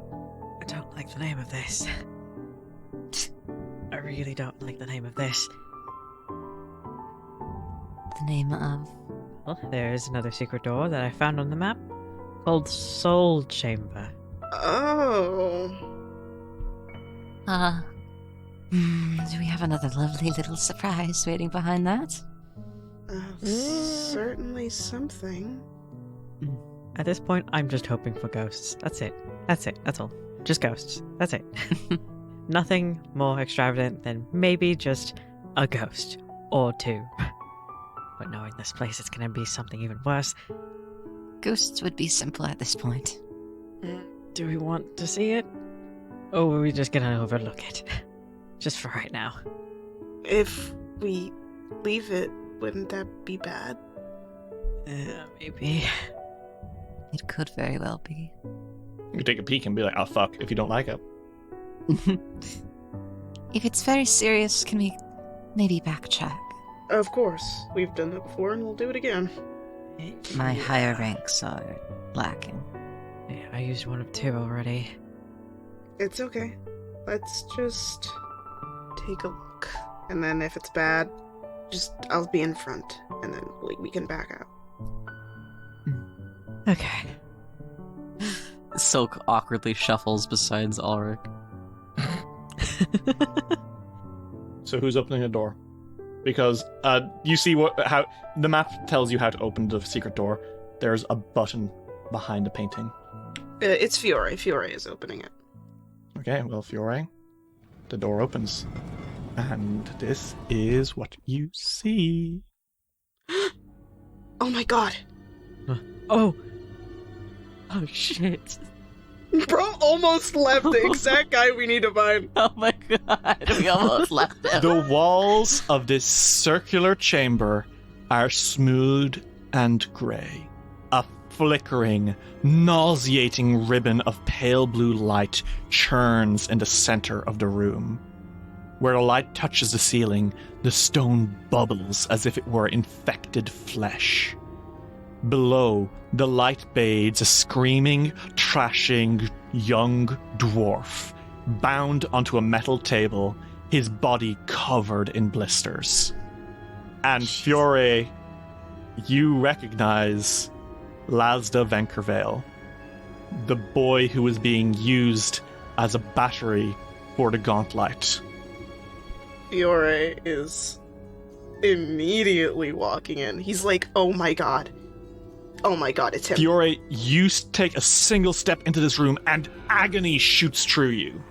I don't like the name of this. I really don't like the name of this. The name of... Well, there's another secret door that I found on the map called Soul Chamber. Oh. Do we have another lovely little surprise waiting behind that? Certainly something. At this point, I'm just hoping for ghosts. That's it. That's all. Just ghosts. That's it. Nothing more extravagant than maybe just a ghost or two. But knowing this place, it's gonna be something even worse. Ghosts would be simple at this point. Do we want to see it? Or are we just gonna overlook it? Just for right now. If we leave it, wouldn't that be bad? Maybe. It could very well be. You can take a peek and be like, oh fuck, if you don't like it. If it's very serious, can we maybe backtrack? Of course. We've done that before and we'll do it again. My higher ranks are lacking. Yeah, I used one of two already. It's okay. Let's just take a look. And then if it's bad, I'll be in front. And then we can back out. Okay. Silk awkwardly shuffles beside Alrik. So who's opening the door? Because you see how the map tells you how to open the secret door. There's a button behind the painting. It's Fiore. Fiore is opening it. Okay, well, Fiore, the door opens. And this is what you see. Oh my god. Oh shit. Bro almost left the exact guy we need to find. Oh my god, we almost left him. The walls of this circular chamber are smooth and grey. A flickering, nauseating ribbon of pale blue light churns in the center of the room. Where the light touches the ceiling, the stone bubbles as if it were infected flesh. Below, the light bathes a screaming, trashing young dwarf, bound onto a metal table, his body covered in blisters. And Fiore, you recognize Lasda Venkervale, the boy who was being used as a battery for the Gauntlet. Fiore is immediately walking in. He's like, oh my god, it's him. Fiore, you take a single step into this room and agony shoots through you.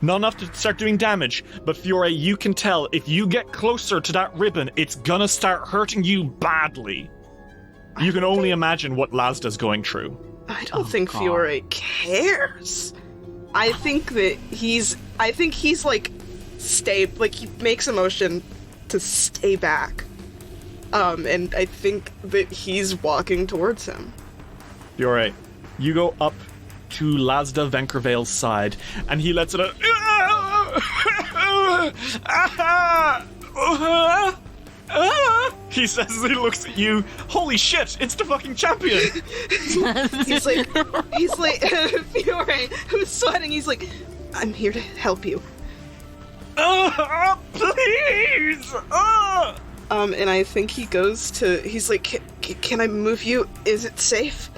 Not enough to start doing damage, but Fiore, you can tell if you get closer to that ribbon, it's gonna start hurting you badly. You can only imagine what Lasda's going through. I don't think Fiore cares. I think he's like, he makes a motion to stay back. And I think that he's walking towards him. Fiore, you go up to Lasda Venkervale's side, and he lets it out. He says as he looks at you, holy shit, it's the fucking champion! he's like, Fiore, who's sweating, he's like, I'm here to help you. Please! And I think he's like, can I move you? Is it safe?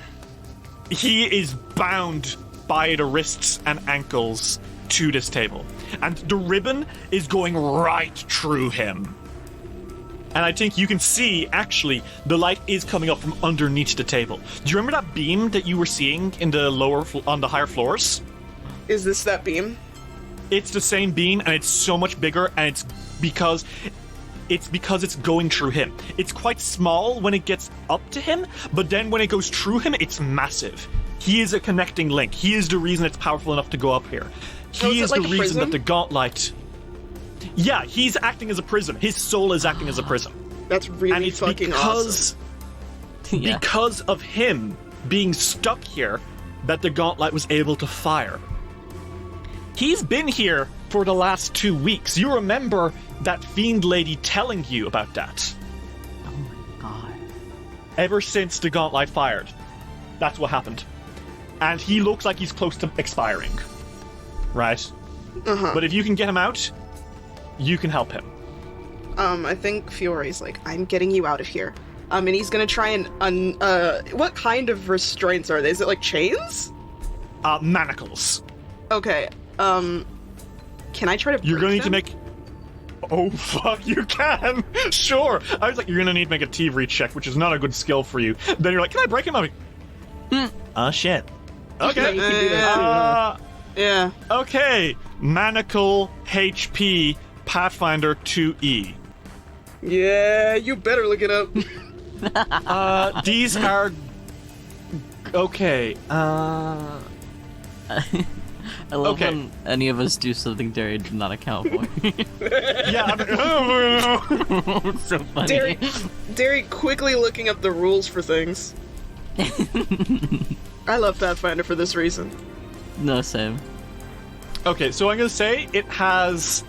He is bound by the wrists and ankles to this table. And the ribbon is going right through him. And I think you can see, actually, the light is coming up from underneath the table. Do you remember that beam that you were seeing in the on the higher floors? Is this that beam? It's the same beam, and it's so much bigger, and it's because it's going through him. It's quite small when it gets up to him, but then when it goes through him, it's massive. He is a connecting link. He is the reason it's powerful enough to go up here. He is the reason that the Gauntlet... Yeah, he's acting as a prism. His soul is acting as a prism. That's really fucking awesome. Because of him being stuck here that the Gauntlet was able to fire. He's been here for the last 2 weeks. You remember that fiend lady telling you about that? ever since the gauntlet fired. That's what happened. And he looks like he's close to expiring. Right? Uh-huh. But if you can get him out, you can help him. I think Fiore's like, I'm getting you out of here. And he's gonna try and what kind of restraints are they? Is it like chains? Manacles. Okay. Can I try to You're gonna need them? to make... Oh, fuck, you can! Sure! I was like, you're gonna need to make a thievery check, which is not a good skill for you. Then you're like, can I break him? I'm like, oh, shit. Okay. Yeah, you can do that too. Yeah. Okay. Manacle HP Pathfinder 2E. Yeah, you better look it up. These are... Okay, I love Okay. when any of us do something Derry did not account for. yeah, It's so funny. Derry quickly looking up the rules for things. I love Pathfinder for this reason. No, same. Okay, so I'm gonna say it has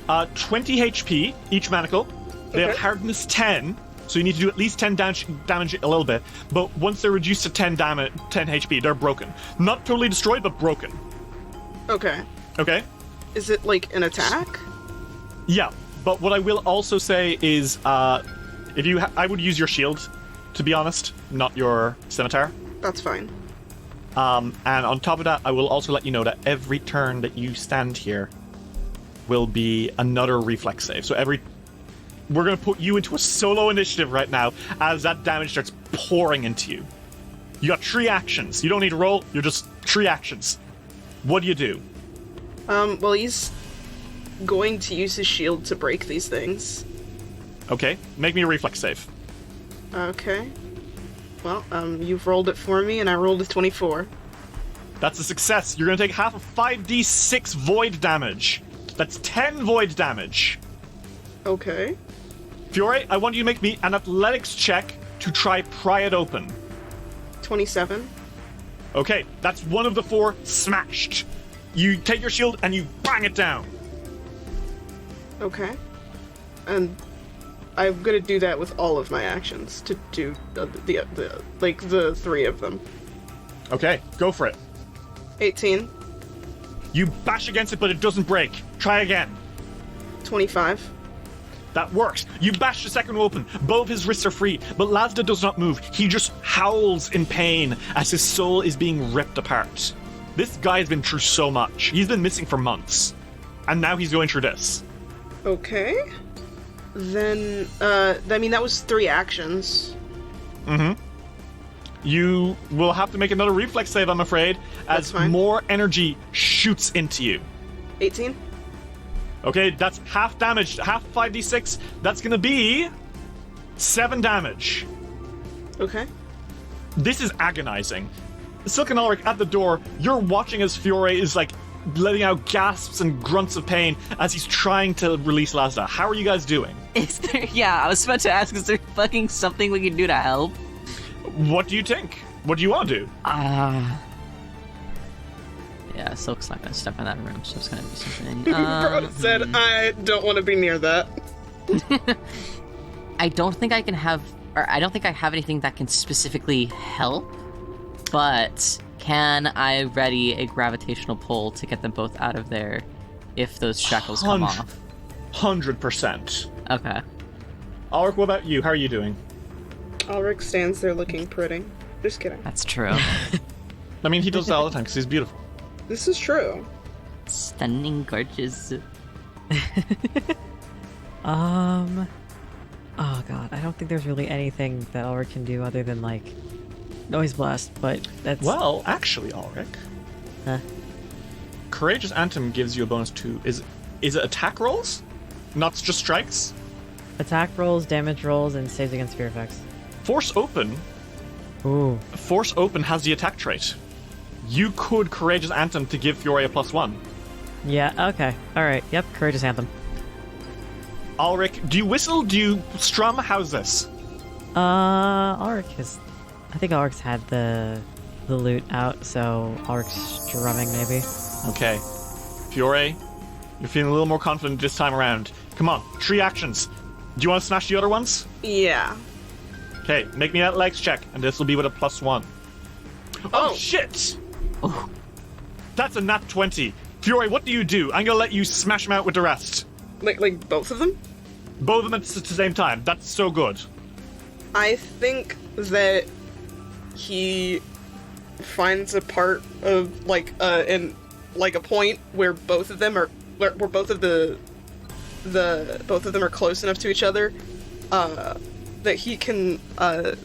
20 HP, each manacle. They have Okay. hardness 10, so you need to do at least 10 damage a little bit. But once they're reduced to 10 HP, they're broken. Not totally destroyed, but broken. Okay. Okay? Is it like an attack? Yeah, but what I will also say is, if you, I would use your shield, to be honest, not your scimitar. That's fine. And on top of that, I will also let you know that every turn that you stand here will be another reflex save. So we're going to put you into a solo initiative right now as that damage starts pouring into you. You got 3 actions. You don't need to roll. You're just 3 actions. What do you do? Well, he's going to use his shield to break these things. Okay, make me a reflex save. Okay. Well, you've rolled it for me, and I rolled a 24. That's a success. You're going to take half of 5d6 void damage. That's 10 void damage. Okay. Fiore, I want you to make me an athletics check to try pry it open. 27. Okay, that's one of the 4 smashed. You take your shield and you bang it down. Okay. And I'm gonna do that with all of my actions to do the 3 of them. Okay, go for it. 18. You bash against it, but it doesn't break. Try again. 25. That works. You bash the second one open. Both of his wrists are free, but Lazda does not move. He just howls in pain as his soul is being ripped apart. This guy has been through so much. He's been missing for months. And now he's going through this. Okay. Then, I mean, that was 3 actions. Mm-hmm. You will have to make another reflex save, I'm afraid, as That's fine. more energy shoots into you. 18. Okay, that's half damage, half 5d6. That's gonna be 7 damage. Okay. This is agonizing. Silk and Alrik at the door, you're watching as Fiore is like letting out gasps and grunts of pain as he's trying to release Lazda. How are you guys doing? Is there? Yeah, I was about to ask. Is there fucking something we can do to help? What do you think? What do you want to do? Yeah, Silk's not gonna step in that room, so it's gonna be something. Bro said, I don't want to be near that. I don't think I can have, or I don't think I have anything that can specifically help. But can I ready a gravitational pull to get them both out of there if those shackles come off? 100%. Okay. Alrik, what about you? How are you doing? Alrik stands there looking pretty. Just kidding. That's true. I mean, he does that all the time because he's beautiful. This is true. Stunning, gorgeous. Oh god, I don't think there's really anything that Alrik can do other than like noise blast, but that's Well, actually, Alrik. Huh? Courageous Anthem gives you a bonus to... Is it attack rolls? Not just strikes? attack rolls, damage rolls, and saves against fear effects. Force Open. Ooh. Force Open has the attack trait. You could Courageous Anthem to give Fiore a +1. Yeah, okay. Alright, yep, Courageous Anthem. Alrik, do you whistle? Do you strum? How's this? Alrik has... I think Alrik's had the lute out, so Alrik's strumming maybe. Okay. Fiore, you're feeling a little more confident this time around. Come on, 3 actions. Do you want to smash the other ones? Yeah. Okay, make me that legs check, and this will be with a +1. Oh shit! Oh. That's a nat 20. Fury, what do you do? I'm gonna let you smash him out with the rest. Like both of them? Both of them at the same time. That's so good. I think that he finds a part of a point where both of them are both of them are close enough to each other that he can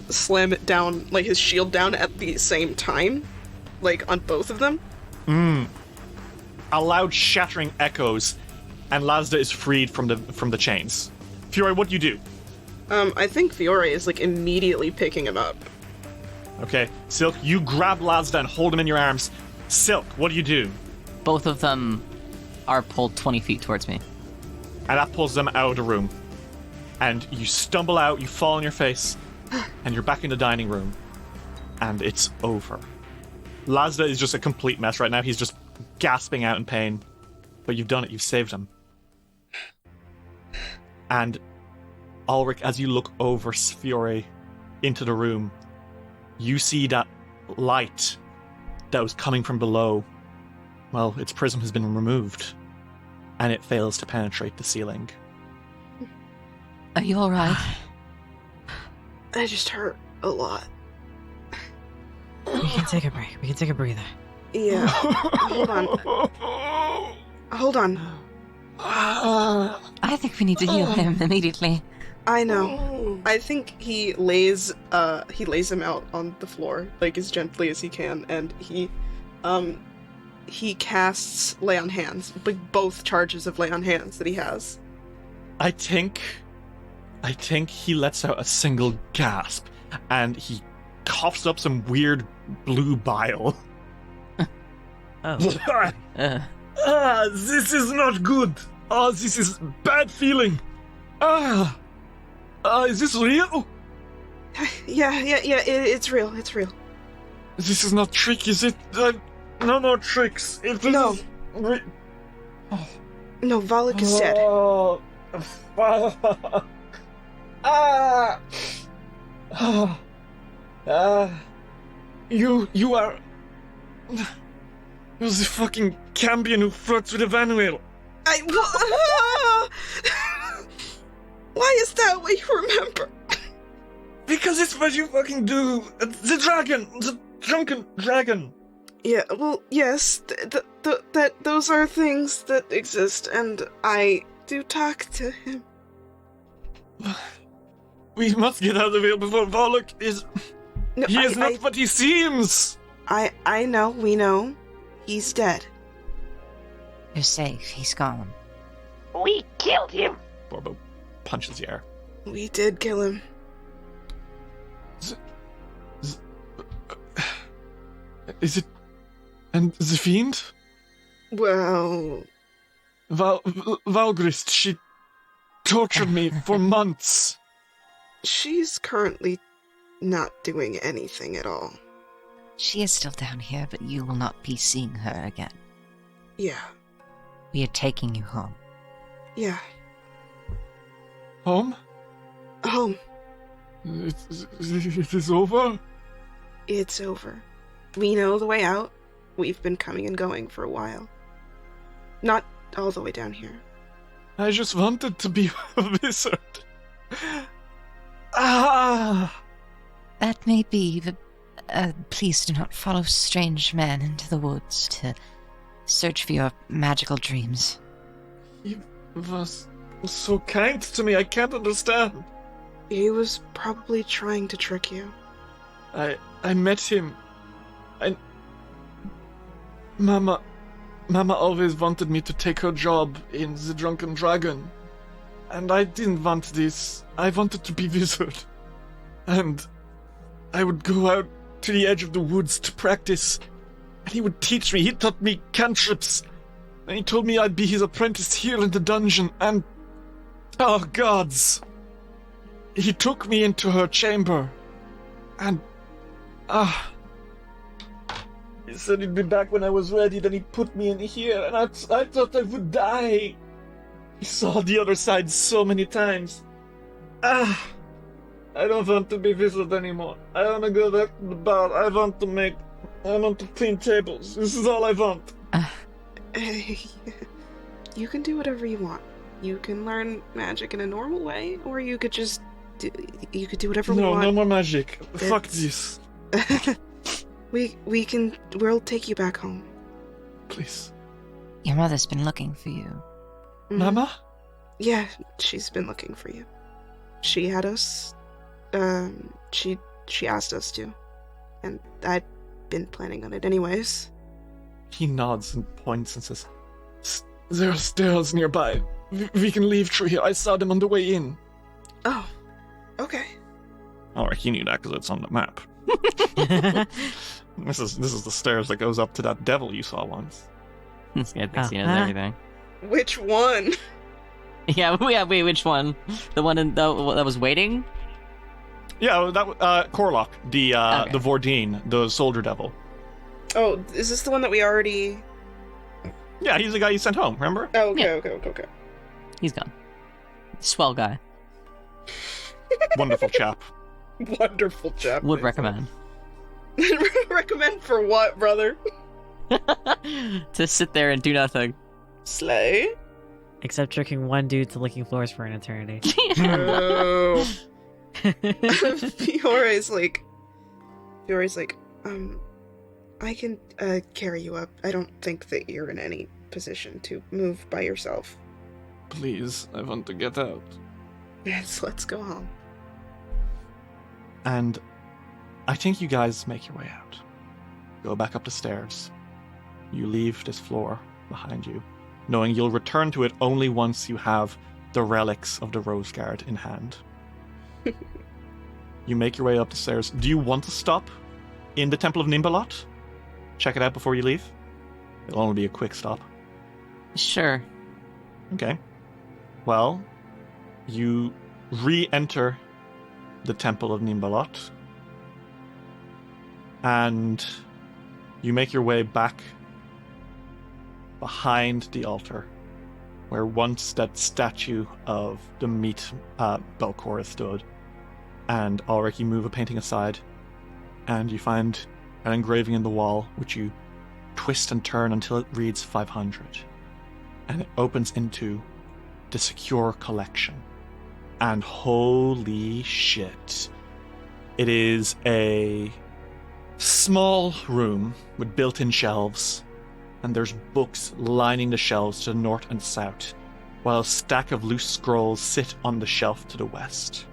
slam it down, like his shield down at the same time, like on both of them. A loud shattering echoes, and Lazda is freed from the chains. Fury, what do you do? I think Fiore is like immediately picking him up. Okay, Silk, you grab Lazda and hold him in your arms. Silk, what do you do? Both of them are pulled 20 feet towards me. And that pulls them out of the room. And you stumble out, you fall on your face, and you're back in the dining room. And it's over. Lazda is just a complete mess right now. He's just gasping out in pain. But you've done it, you've saved him. And Alrik, as you look over Fiore into the room, you see that light that was coming from below. Well, its prism has been removed, and it fails to penetrate the ceiling. Are you alright? I just hurt a lot. We can take a break. We can take a breather. Yeah. Hold on. I think we need to heal him immediately. I know. I think he lays him out on the floor, like as gently as he can, and he casts Lay on Hands, like both charges of Lay on Hands that he has. I think he lets out a single gasp, and he coughs up some weird blue bile. Oh. This is not good. This is bad feeling. Is this real? Yeah, it's real, it's real. This is not trick, is it? No more tricks. No. No, Volluk is dead. You are... You're the fucking Cambion who flirts with Evanuel. Why is that what you remember? Because it's what you fucking do. The dragon. The drunken dragon. Yeah, well, yes, those are things that exist, and I do talk to him. We must get out of here before Volluk is... No, he is not what he seems! I know, we know. He's dead. You're safe, he's gone. We killed him! Borbo punches the air. We did kill him. Is it... And the fiend? Well... Valgrist, she tortured me for months. She's currently not doing anything at all. She is still down here, but you will not be seeing her again. Yeah. We are taking you home. Yeah. Home? Home. It is over? It's over. We know the way out. We've been coming and going for a while. Not all the way down here. I just wanted to be a wizard. That may be, but please do not follow strange men into the woods to search for your magical dreams. He was so kind to me, I can't understand. He was probably trying to trick you. I met him. Mama always wanted me to take her job in the Drunken Dragon. And I didn't want this. I wanted to be wizard. And I would go out to the edge of the woods to practice. And he would teach me. He taught me cantrips. And he told me I'd be his apprentice here in the dungeon. And... oh, gods. He took me into her chamber. And... he said he'd be back when I was ready, then he put me in here, and I thought I would die. He saw the other side so many times. I don't want to be wizard anymore. I want to go back to the bar. I want to clean tables. This is all I want. You can do whatever you want. You can learn magic in a normal way, or you could just do whatever we want. No more magic. Fuck this. We'll take you back home. Please. Your mother's been looking for you. Mhm. Mama? Yeah, she's been looking for you. She had us. She asked us to, and I'd been planning on it anyways. He nods and points and says, there are stairs nearby. We can leave through here. I saw them on the way in. Oh, okay. Alright, you knew that because it's on the map. This is the stairs that goes up to that devil you saw once. Yeah, he knows everything. Which one? Yeah, wait, which one? The one that was waiting? Yeah, that Corlock, the Vordine, the soldier devil. Oh, is this the one that we already... Yeah, he's the guy you sent home, remember? Oh, okay, Yeah. okay. He's gone. Swell guy. Wonderful chap. Wonderful chap. Would recommend. Recommend for what, brother? To sit there and do nothing. Slay? Except tricking one dude to licking floors for an eternity. Oh. Fiore's like, I can carry you up. I don't think that you're in any position to move by yourself. Please, I want to get out. Yes, let's go home. And I think you guys make your way out. Go back up the stairs. You leave this floor behind you, knowing you'll return to it only once you have the relics of the Rose Guard in hand. You make your way up the stairs. Do you want to stop in the Temple of Nimbalot? Check it out before you leave? It'll only be a quick stop. Sure. Okay. Well, you re-enter the Temple of Nimbalot, and you make your way back behind the altar, where once that statue of the meat Belcora stood. And Alrik, you move a painting aside, and you find an engraving in the wall, which you twist and turn until it reads 500. And it opens into the secure collection. And holy shit. It is a small room with built-in shelves, and there's books lining the shelves to the north and south, while a stack of loose scrolls sit on the shelf to the west.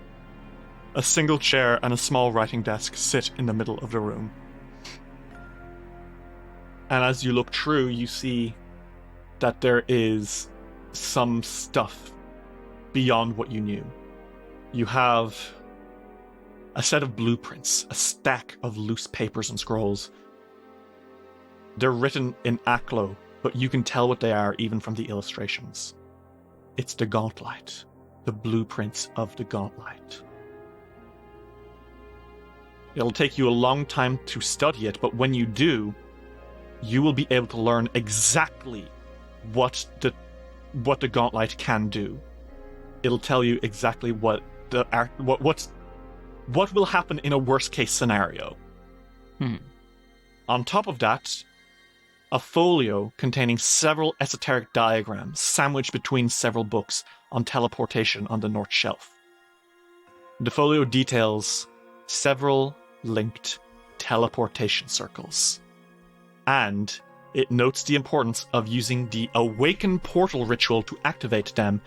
A single chair and a small writing desk sit in the middle of the room. And as you look through, you see that there is some stuff beyond what you knew. You have a set of blueprints, a stack of loose papers and scrolls. They're written in Aklo, but you can tell what they are even from the illustrations. It's the Gauntlet, the blueprints of the Gauntlet. It'll take you a long time to study it, but when you do, you will be able to learn exactly what the Gauntlet can do. It'll tell you exactly what will happen in a worst case scenario. On top of that, a folio containing several esoteric diagrams sandwiched between several books on teleportation on the north shelf. The folio details several linked teleportation circles, and it notes the importance of using the Awaken Portal ritual to activate them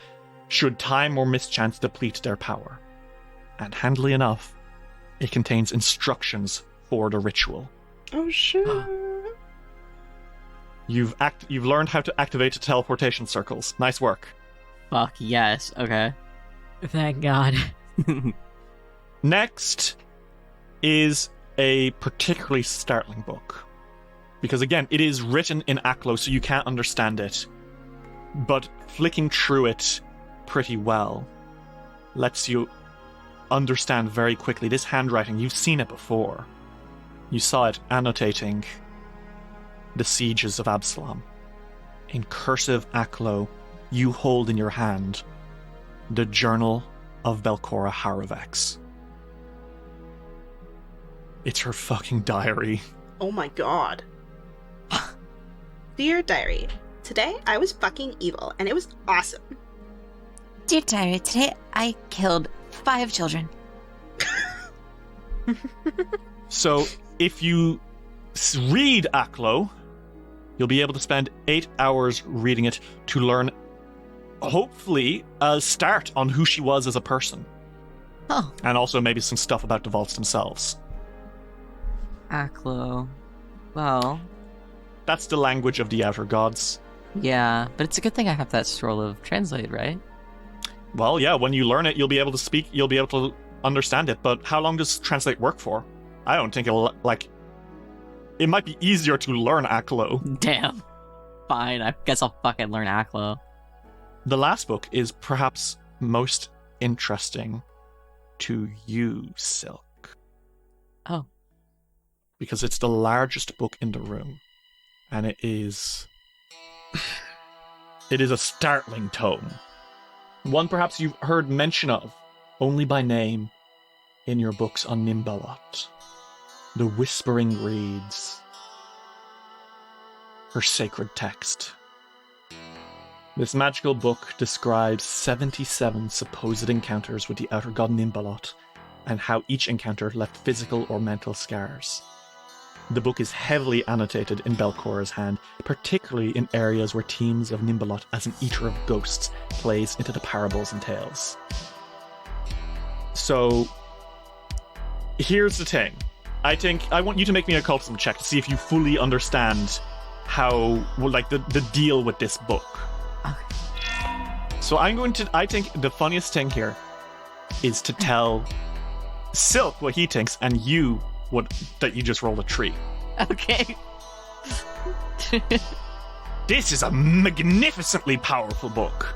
should time or mischance deplete their power. And handily enough, it contains instructions for the ritual. Oh shit. You've learned how to activate the teleportation circles. Nice work. Fuck yes. Okay. Thank God. Next is a particularly startling book. Because again, it is written in Aklo, so you can't understand it. But flicking through it pretty well lets you understand very quickly. This handwriting, you've seen it before. You saw it annotating the sieges of Absalom. In cursive Aklo, you hold in your hand the Journal of Belcora Haravex. It's her fucking diary. Oh my god. Dear diary, today I was fucking evil and it was awesome. Dear diary, today I killed 5 children. So, if you read Aklo, you'll be able to spend 8 hours reading it to learn, hopefully, a start on who she was as a person. Oh. And also maybe some stuff about the vaults themselves. Aklo. Well, That's the language of the outer gods. yeah, but it's a good thing I have that scroll of translate, right? Well, yeah, when you learn it, you'll be able to speak, you'll be able to understand it, but how long does translate work for? I don't think it'll, it might be easier to learn Aklo. Damn. Fine, I guess I'll fucking learn Aklo. The last book is perhaps most interesting to you, Silk. Oh. Because it's the largest book in the room. And it is a startling tome. One perhaps you've heard mention of, only by name, in your books on Nimbalot. The Whispering Reeds. Her sacred text. This magical book describes 77 supposed encounters with the outer god Nimbalot, and how each encounter left physical or mental scars. The book is heavily annotated in Belcora's hand, particularly in areas where themes of Nimbalot as an eater of ghosts plays into the parables and tales. So, here's the thing. I want you to make me a occultism check to see if you fully understand how, the deal with this book. So I think the funniest thing here is to tell Silk what he thinks and you that you just rolled a 3. Okay. This is a magnificently powerful book.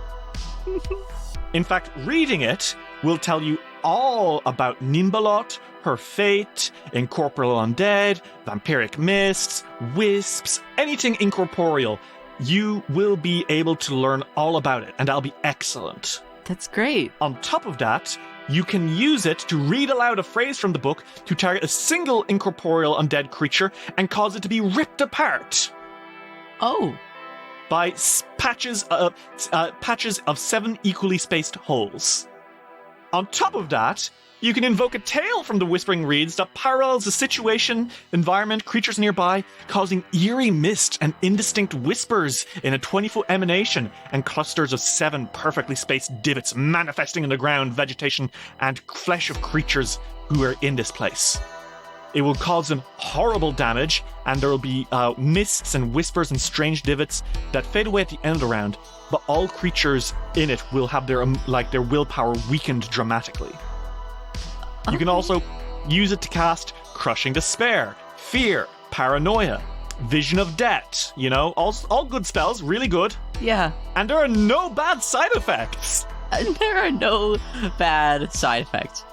In fact, reading it will tell you all about Nimbalot, her fate, incorporeal undead, vampiric mists, wisps, anything incorporeal. You will be able to learn all about it, and that'll be excellent. That's great. On top of that, you can use it to read aloud a phrase from the book to target a single incorporeal undead creature and cause it to be ripped apart. Oh. By patches of 7 equally spaced holes. On top of that, you can invoke a tale from the Whispering Reeds that parallels the situation, environment, creatures nearby, causing eerie mist and indistinct whispers in a 20-foot emanation and clusters of 7 perfectly spaced divots manifesting in the ground, vegetation, and flesh of creatures who are in this place. It will cause them horrible damage, and there will be mists and whispers and strange divots that fade away at the end of the round, but all creatures in it will have their willpower weakened dramatically. You can also use it to cast Crushing Despair, Fear, Paranoia, Vision of Death, all good spells, really good. Yeah. And there are no bad side effects. There are no bad side effects.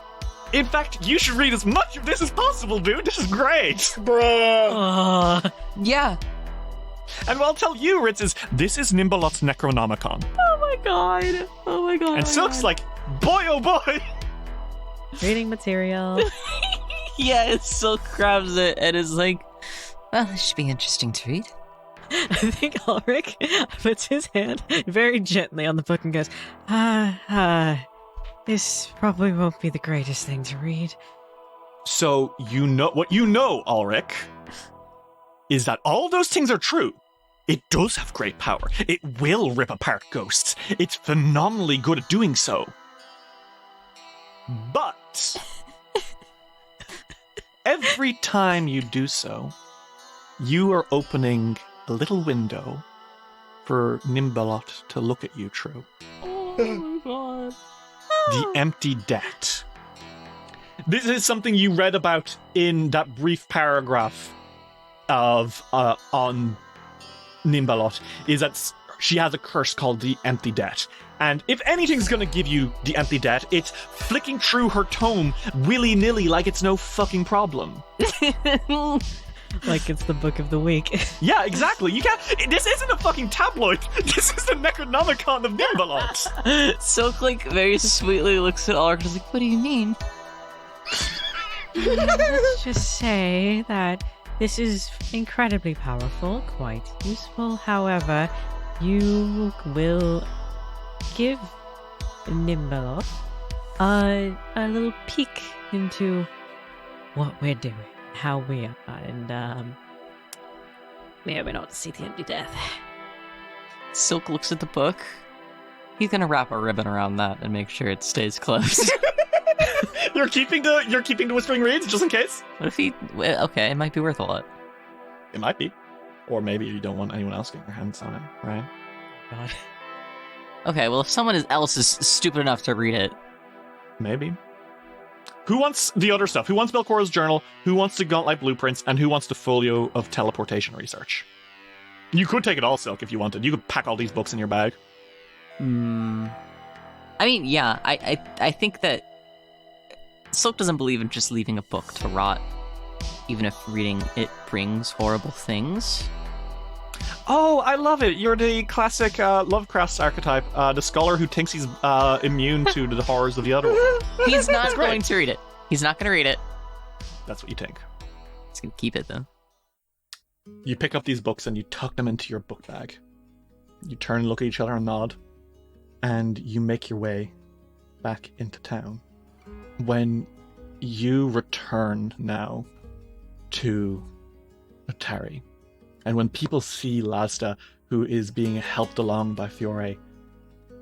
In fact, you should read as much of this as possible, dude. This is great. Yeah. And I'll tell you, Ritz, this is Nimbalot's Necronomicon. Oh my god. And Silk's like, boy, oh boy. Reading material. Yeah, Silk grabs it and is like, well, this should be interesting to read. I think Alrik puts his hand very gently on the book and goes, this probably won't be the greatest thing to read. So what you know, Alrik, is that all those things are true. It does have great power. It will rip apart ghosts. It's phenomenally good at doing so. But every time you do so, you are opening a little window for Nimbalot to look at you through. Oh my god. The empty debt. This is something you read about in that brief paragraph of on Nimbalot, is that she has a curse called the empty debt. And if anything's gonna give you the empty debt, it's flicking through her tome willy-nilly like it's no fucking problem. Like it's the book of the week. Yeah, exactly. You can't. This isn't a fucking tabloid. This is the Necronomicon of Nimbalot. Silk, very sweetly looks at Alrik and is like, what do you mean? Let's just say that this is incredibly powerful, quite useful. However, you will give Nimble a little peek into what we're doing, how we are, and may or may not see the empty death. Silk looks at the book. He's gonna wrap a ribbon around that and make sure it stays closed. You're keeping the Whispering Reeds just in case? What if he... Okay, it might be worth a lot. It might be. Or maybe you don't want anyone else getting their hands on it, right? God. Okay, well, if someone else is stupid enough to read it... Maybe. Who wants the other stuff? Who wants Belcora's journal? Who wants the Gauntlet blueprints? And who wants the folio of teleportation research? You could take it all, Silk, if you wanted. You could pack all these books in your bag. I mean, yeah, I think that Silk doesn't believe in just leaving a book to rot, even if reading it brings horrible things. Oh, I love it. You're the classic Lovecraft's archetype, the scholar who thinks he's immune to the horrors of the other world. He's not going to read it. He's not going to read it. That's what you think. He's going to keep it, though. You pick up these books and you tuck them into your book bag. You turn and look at each other and nod. And you make your way back into town. When you return now to Atari, and when people see Lazda, who is being helped along by Fiore,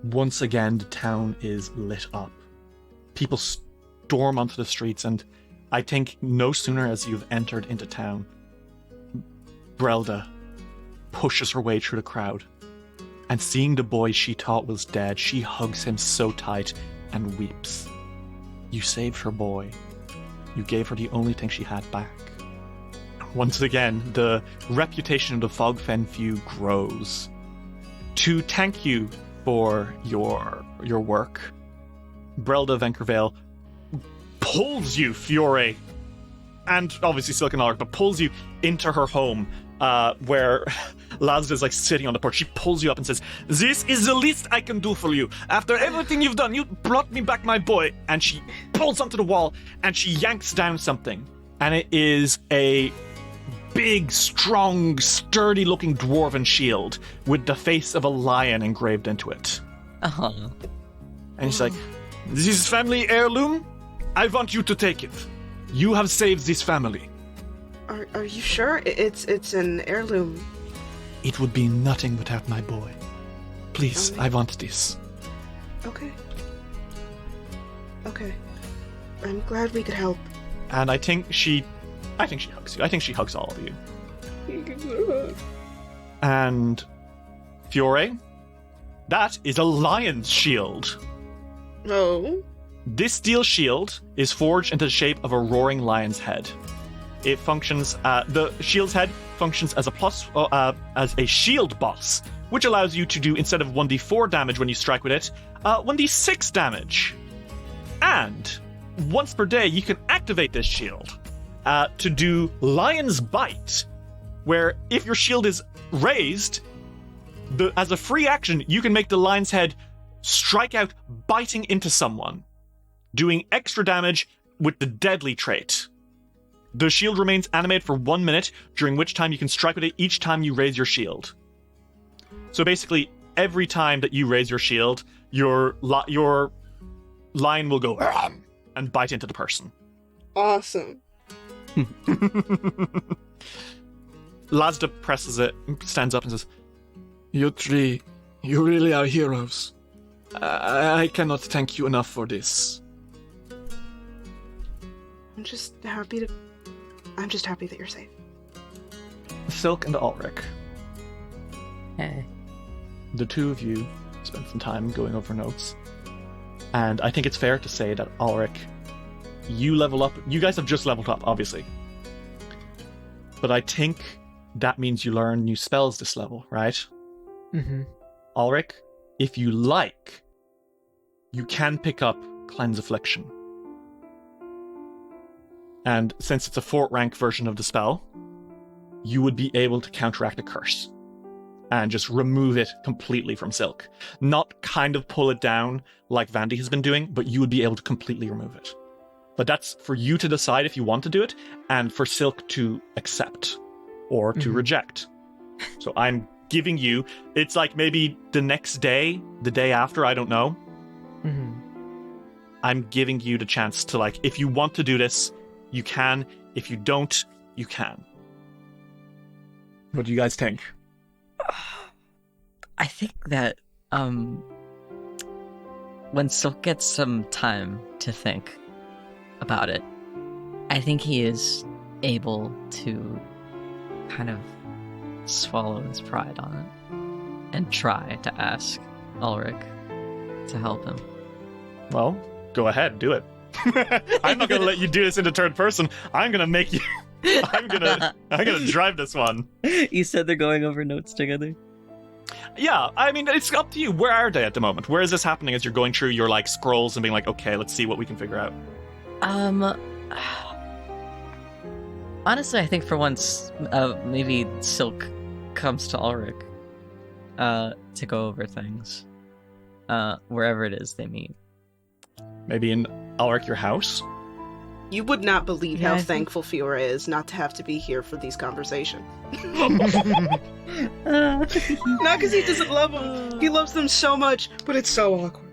once again the town is lit up. People storm onto the streets, and I think no sooner as you've entered into town, Brelda pushes her way through the crowd, and seeing the boy she thought was dead, she hugs him so tight and weeps. You saved her boy. You gave her the only thing she had back. Once again, the reputation of the Fogfen Few grows. To thank you for your work, Brelda Venkervale pulls you, Fiore, and obviously Silk and Alrik, but pulls you into her home, where Lazda's like sitting on the porch. She pulls you up and says, "This is the least I can do for you. After everything you've done, you brought me back my boy." And she pulls onto the wall and she yanks down something. And it is a big, strong, sturdy-looking dwarven shield with the face of a lion engraved into it. Uh-huh. And she's like, "This is family heirloom. I want you to take it. You have saved this family." Are you sure? It's an heirloom. It would be nothing without my boy. Please, I want this. Okay. I'm glad we could help. And I think she hugs you. I think she hugs all of you. And Fiore, that is a lion's shield. Oh. This steel shield is forged into the shape of a roaring lion's head. It functions. The shield's head functions as as a shield boss, which allows you to do, instead of 1d4 damage when you strike with it, 1d6 damage. And once per day, you can activate this shield to do Lion's Bite, where if your shield is raised, as a free action, you can make the lion's head strike out, biting into someone, doing extra damage with the deadly trait. The shield remains animated for 1 minute, during which time you can strike with it each time you raise your shield. So basically, every time that you raise your shield, your lion will go and bite into the person. Awesome. Lazda presses it, stands up and says, "You three, you really are heroes. I cannot thank you enough for this." I'm just happy that you're safe. Silk and Alrik. Hey. The two of you spent some time going over notes. And I think it's fair to say that Alrik, you level up. You guys have just leveled up, obviously. But I think that means you learn new spells this level, right? Mm-hmm. Alrik, if you like, you can pick up Cleanse Affliction. And since it's a 4th rank version of the spell, you would be able to counteract a curse and just remove it completely from Silk. Not kind of pull it down like Vandy has been doing, but you would be able to completely remove it. But that's for you to decide if you want to do it, and for Silk to accept or to reject. So I'm giving you, it's like maybe the next day, the day after, I don't know. I'm giving you the chance to, like, if you want to do this, you can. If you don't, you can. What do you guys think? I think that when Silk gets some time to think about it, I think he is able to kind of swallow his pride on it and try to ask Alrik to help him. Well, go ahead, do it. I'm not gonna let you do this in the third person. I'm gonna make you. I'm gonna drive this one. You said they're going over notes together? Yeah, I mean, it's up to you. Where are they at the moment? Where is this happening as you're going through your, like, scrolls and being like, okay, let's see what we can figure out? Honestly, I think for once, maybe Silk comes to Alrik to go over things, wherever it is they meet. Maybe in Alrik, your house? You would not believe Yeah, how I think- thankful Fiora is not to have to be here for these conversations. Not because he doesn't love them. He loves them so much, but it's so awkward.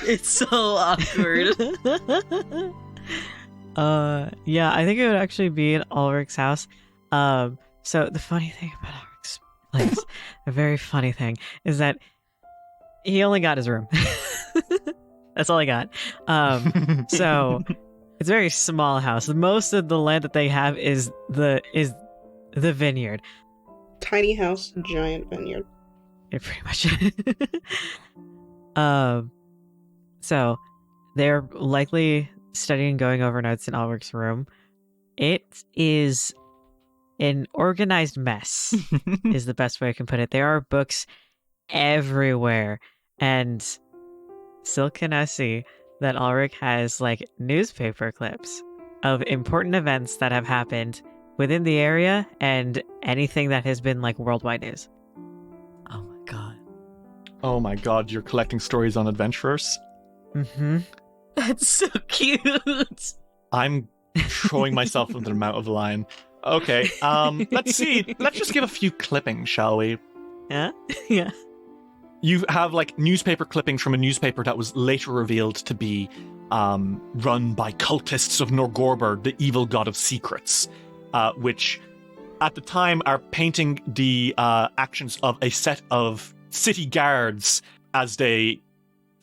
It's so awkward. Yeah, I think it would actually be in Ulrich's house. So the funny thing about Ulrich's place, a very funny thing, is that he only got his room. That's all he got. So it's a very small house. Most of the land that they have is the vineyard. Tiny house, giant vineyard. Yeah, pretty much. So they're likely studying, going over notes in Ulrich's room. It is an organized mess, is the best way I can put it. There are books everywhere, and Silk can now see that Alrik has, like, newspaper clips of important events that have happened within the area and anything that has been, like, worldwide news. Oh my god. Oh my god, you're collecting stories on adventurers? Mm-hmm. That's so cute. I'm throwing myself into the mouth of the line. Okay, let's see. Let's just give a few clippings, shall we? Yeah? Yeah. You have, like, newspaper clippings from a newspaper that was later revealed to be run by cultists of Norgorber, the evil god of secrets, which at the time are painting the actions of a set of city guards as they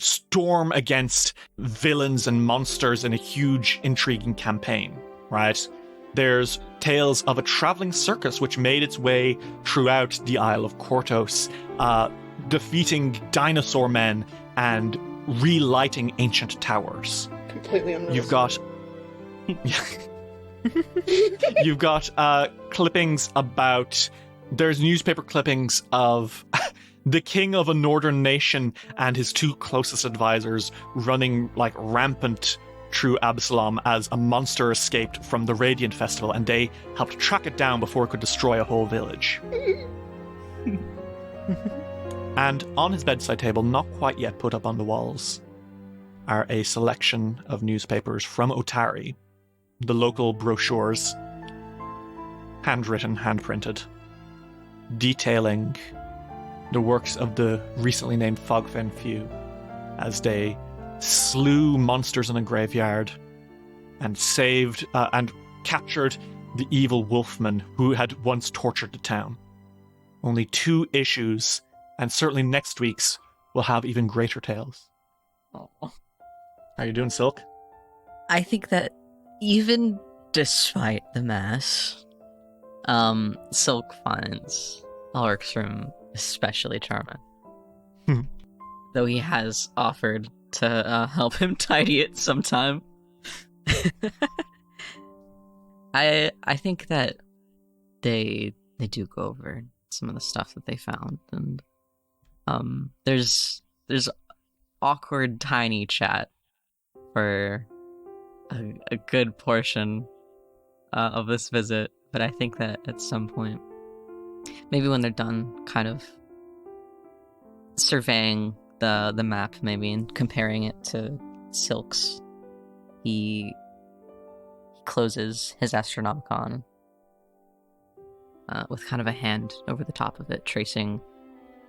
storm against villains and monsters in a huge, intriguing campaign, right? There's tales of a traveling circus which made its way throughout the Isle of Kortos, defeating dinosaur men and relighting ancient towers. Completely unreal. You've got... You've got clippings about... There's newspaper clippings of the king of a northern nation and his two closest advisors running, like, rampant through Absalom as a monster escaped from the Radiant Festival, and they helped track it down before it could destroy a whole village. And on his bedside table, not quite yet put up on the walls, are a selection of newspapers from Otari, the local brochures, handwritten, hand-printed, detailing the works of the recently named Fogfen Few as they slew monsters in a graveyard and saved and captured the evil wolfman who had once tortured the town. Only 2 issues, and certainly next week's will have even greater tales. Oh. How you doing, Silk? I think that even despite the mess, Silk finds Alrik's room especially charming. Though he has offered to help him tidy it sometime. I think that they do go over some of the stuff that they found, and there's awkward tiny chat for a good portion of this visit, but I think that at some point, maybe when they're done kind of surveying the map maybe and comparing it to Silk's, he closes his Astronomicon with kind of a hand over the top of it, tracing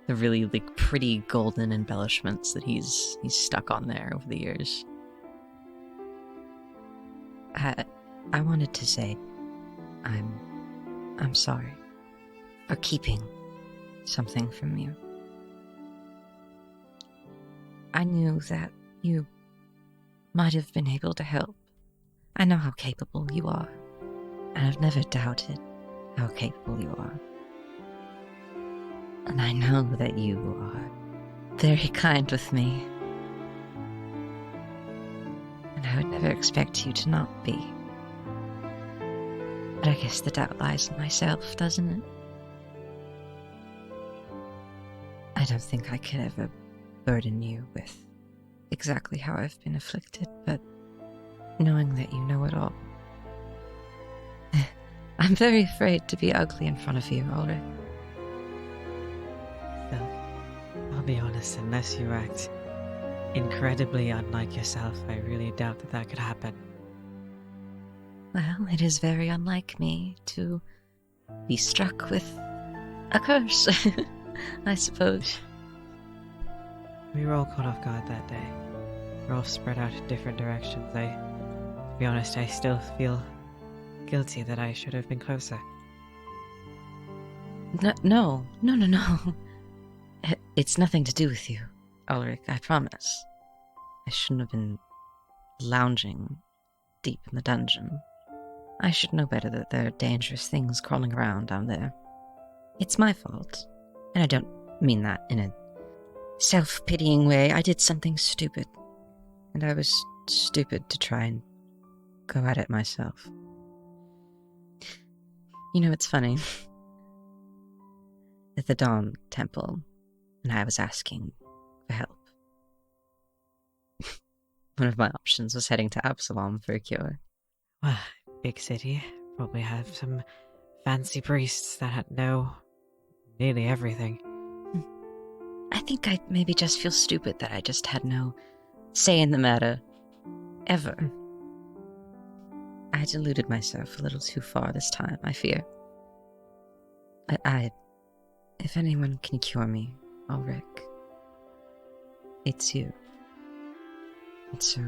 the really like pretty golden embellishments that he's stuck on there over the years. I wanted to say I'm sorry for keeping something from you. I knew that you might have been able to help. I know how capable you are, and I've never doubted how capable you are. And I know that you are very kind with me. And I would never expect you to not be. But I guess the doubt lies in myself, doesn't it? I don't think I could ever burden you with exactly how I've been afflicted, but knowing that you know it all. I'm very afraid to be ugly in front of you, Alrik. I'll be honest, unless you act incredibly unlike yourself, I really doubt that could happen. Well, it is very unlike me to be struck with a curse, I suppose. We were all caught off guard that day. We're all spread out in different directions. To be honest, I still feel guilty that I should have been closer. No. It's nothing to do with you, Alrik, I promise. I shouldn't have been lounging deep in the dungeon. I should know better that there are dangerous things crawling around down there. It's my fault, and I don't mean that in a self-pitying way. I did something stupid, and I was stupid to try and go at it myself. You know, it's funny. At the Dawn Temple, and I was asking for help. One of my options was heading to Absalom for a cure. Well, big city. Probably have some fancy priests that know nearly everything. I think I maybe just feel stupid that I just had no say in the matter. Ever. I deluded myself a little too far this time, I fear. If anyone can cure me, Alrik, it's you. And so,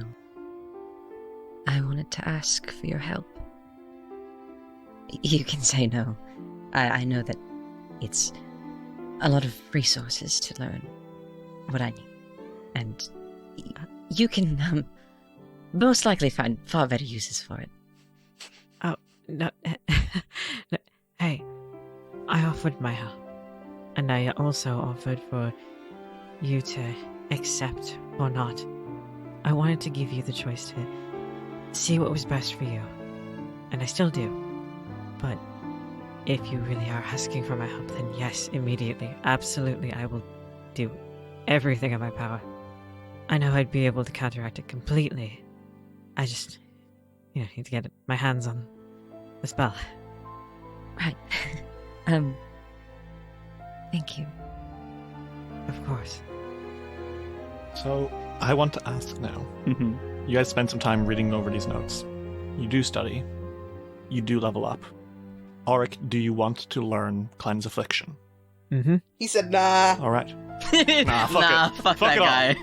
I wanted to ask for your help. You can say no. I know that it's a lot of resources to learn what I need. And you can most likely find far better uses for it. Oh, no. Hey, I offered my help. And I also offered for you to accept or not. I wanted to give you the choice to see what was best for you. And I still do. But if you really are asking for my help, then yes, immediately, absolutely, I will do everything in my power. I know I'd be able to counteract it completely. I just, need to get my hands on the spell. Right. Thank you. Of course. So, I want to ask now. You guys spend some time reading over these notes. You do study. You do level up. Alrik, do you want to learn Cleanse Affliction? Mm-hmm. He said, nah. Alright. Nah, fuck that guy.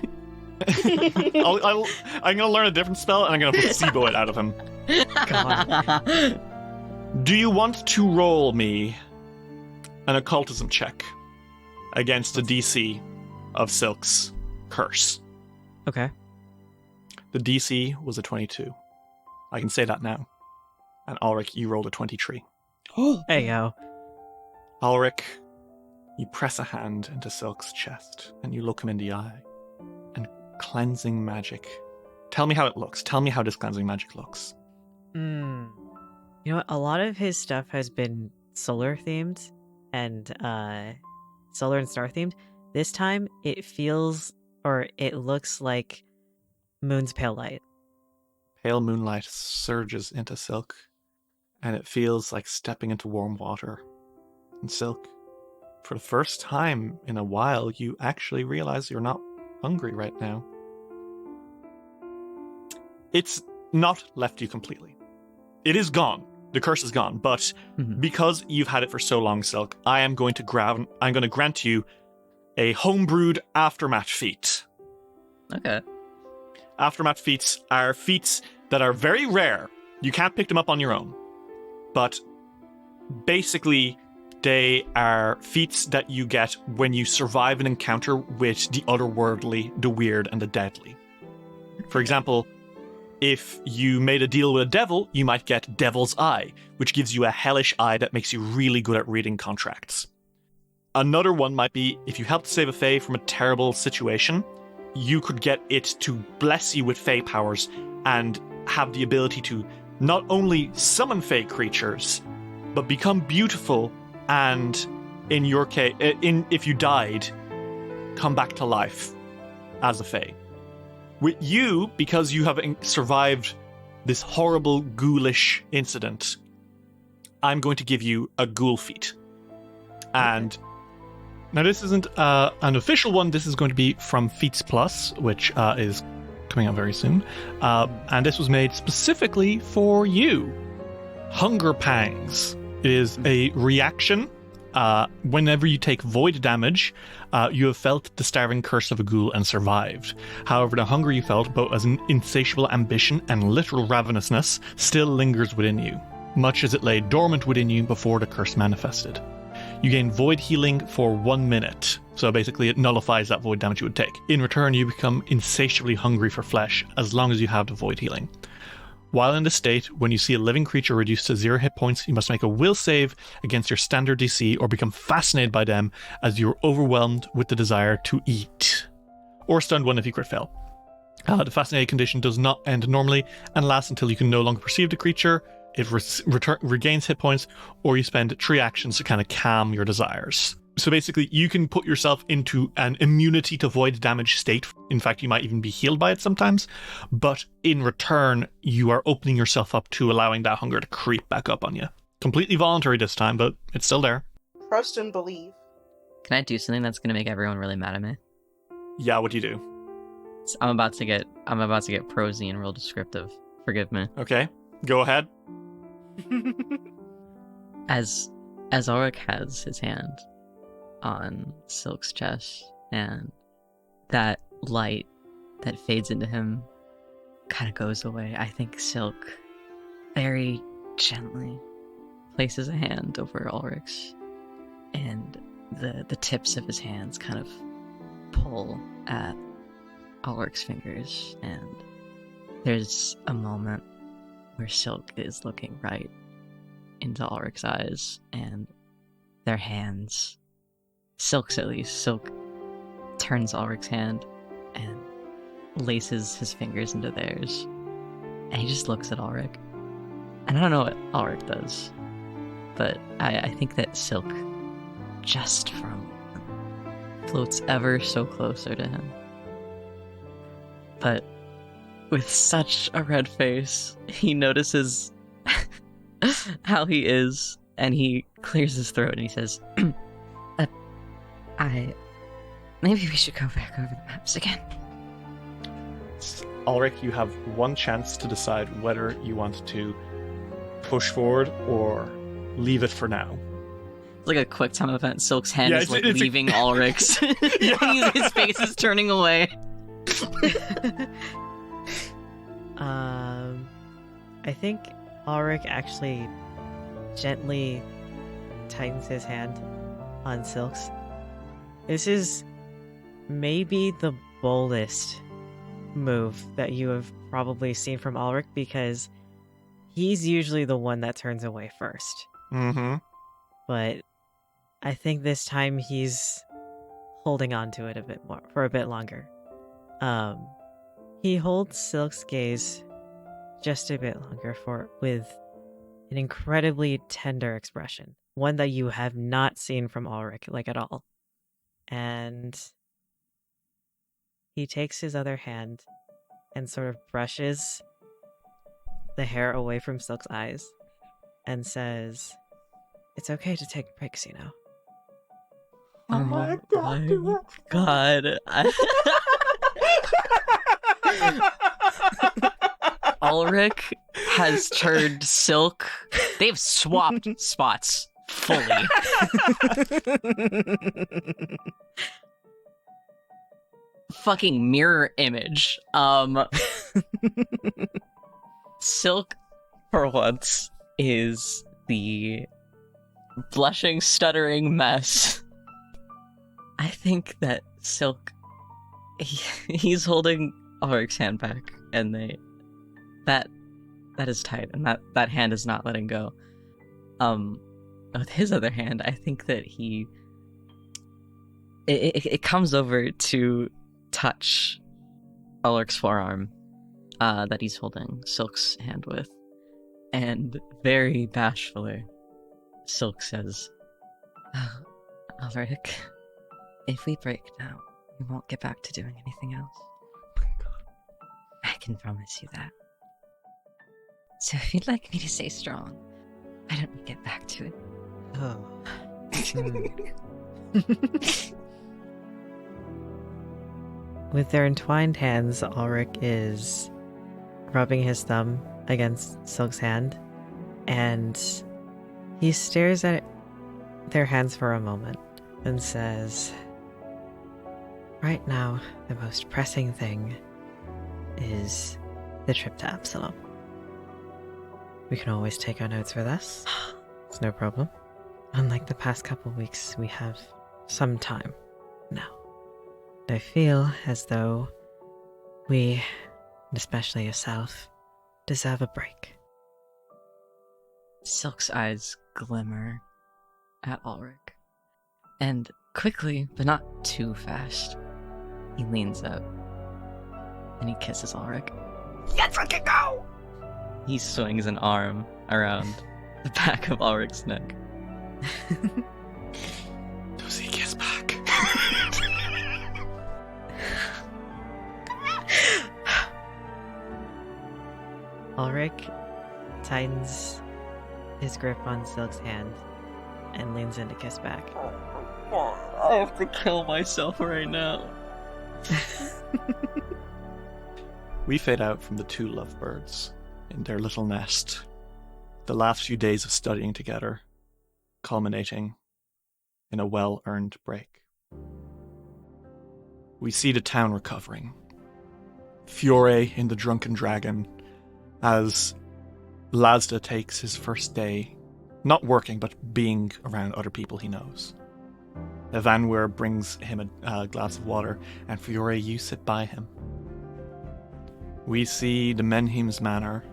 I'm gonna learn a different spell and I'm gonna placebo it out of him. Come on. Do you want to roll me an occultism check against a DC of Silk's curse? Okay. The DC was a 22. I can say that now. And Alrik, you rolled a 23. Hey, yo. Alrik, you press a hand into Silk's chest and you look him in the eye. And cleansing magic. Tell me how it looks. Tell me how this cleansing magic looks. You know what? A lot of his stuff has been solar themed and solar and star themed. This time it feels, or it looks like Moon's pale light. Pale moonlight surges into Silk, and it feels like stepping into warm water. And Silk, for the first time in a while, you actually realize you're not hungry right now. It's not left you completely. it is gone. The curse is gone, but because you've had it for so long, Silk, I'm going to grant you a homebrewed aftermath feat. Okay. Aftermath feats are feats that are very rare. You can't pick them up on your own. But basically, they are feats that you get when you survive an encounter with the otherworldly, the weird, and the deadly. For example, if you made a deal with a devil, you might get Devil's Eye, which gives you a hellish eye that makes you really good at reading contracts. Another one might be, if you helped save a fae from a terrible situation, you could get it to bless you with fae powers and have the ability to not only summon fae creatures, but become beautiful and, in your case, if you died, come back to life as a fae. With you, because you have survived this horrible ghoulish incident, I'm going to give you a ghoul feat. And now this isn't an official one. This is going to be from Feats Plus, which is coming out very soon. And this was made specifically for you. Hunger Pangs. It is a reaction. Whenever you take void damage, you have felt the starving curse of a ghoul and survived. However, the hunger you felt, both as an insatiable ambition and literal ravenousness, still lingers within you, much as it lay dormant within you before the curse manifested. You gain void healing for 1 minute, so basically it nullifies that void damage you would take. In return, you become insatiably hungry for flesh, as long as you have the void healing. While in this state, when you see a living creature reduced to 0 hit points, you must make a will save against your standard DC or become fascinated by them as you're overwhelmed with the desire to eat. Or stunned 1 if you crit fail. The fascinated condition does not end normally and lasts until you can no longer perceive the creature, it regains hit points, or you spend 3 actions to kind of calm your desires. So basically, you can put yourself into an immunity to void damage state. In fact, you might even be healed by it sometimes. But in return, you are opening yourself up to allowing that hunger to creep back up on you. Completely voluntary this time, but it's still there. Trust and believe. Can I do something that's gonna make everyone really mad at me? Yeah, what do you do? I'm about to get prosy and real descriptive. Forgive me. Okay, go ahead. As Alrik has his hand on Silk's chest, and that light that fades into him kind of goes away, I think Silk very gently places a hand over Alrik's, and the tips of his hands kind of pull at Alrik's fingers, and there's a moment where Silk is looking right into Alrik's eyes, and their hands, Silk's at least, Silk turns Alrik's hand and laces his fingers into theirs, and he just looks at Alrik. And I don't know what Alrik does, but I think that Silk, just for a moment, floats ever so closer to him. But with such a red face, he notices how he is, and he clears his throat and he says, maybe we should go back over the maps again. Alrik, you have 1 chance to decide whether you want to push forward or leave it for now. It's like a quick time event. Silk's hand is leaving Alrik's. His face is turning away. I think Alrik actually gently tightens his hand on Silk's. This is maybe the boldest move that you have probably seen from Alrik, because he's usually the one that turns away first. Mm-hmm. But I think this time he's holding on to it a bit more for a bit longer. He holds Silk's gaze just a bit longer with an incredibly tender expression, one that you have not seen from Alrik, like, at all. And he takes his other hand and sort of brushes the hair away from Silk's eyes and says, "It's okay to take breaks, you know." Oh my god. Alrik has turned Silk. They've swapped spots fully. Fucking mirror image. Silk, for once, is the blushing, stuttering mess. I think that Silk, he's holding Alrik's hand back, and that is tight, and that hand is not letting go. With his other hand, I think that it comes over to touch Alrik's forearm that he's holding Silk's hand with, and very bashfully, Silk says, Alrik, if we break now, we won't get back to doing anything else. I can promise you that. So if you'd like me to stay strong, why don't we get back to it? Oh. With their entwined hands, Alrik is rubbing his thumb against Silk's hand, and he stares at their hands for a moment and says, right now, the most pressing thing is the trip to Absalom. We can always take our notes with us. It's no problem. Unlike the past couple weeks, we have some time now. I feel as though we, and especially yourself, deserve a break. Silk's eyes glimmer at Alrik, and quickly, but not too fast, he leans up and he kisses Alrik. Yes, I can go! He swings an arm around the back of Alrik's neck. Does he kiss back? Alrik tightens his grip on Silk's hand and leans in to kiss back. I have to kill myself right now. We fade out from the two lovebirds in their little nest. The last few days of studying together, culminating in a well-earned break. We see the town recovering. Fiore in the Drunken Dragon, as Lazda takes his first day, not working, but being around other people he knows. Evanwer brings him a glass of water, and Fiore, you sit by him. We see the Menhim's manor.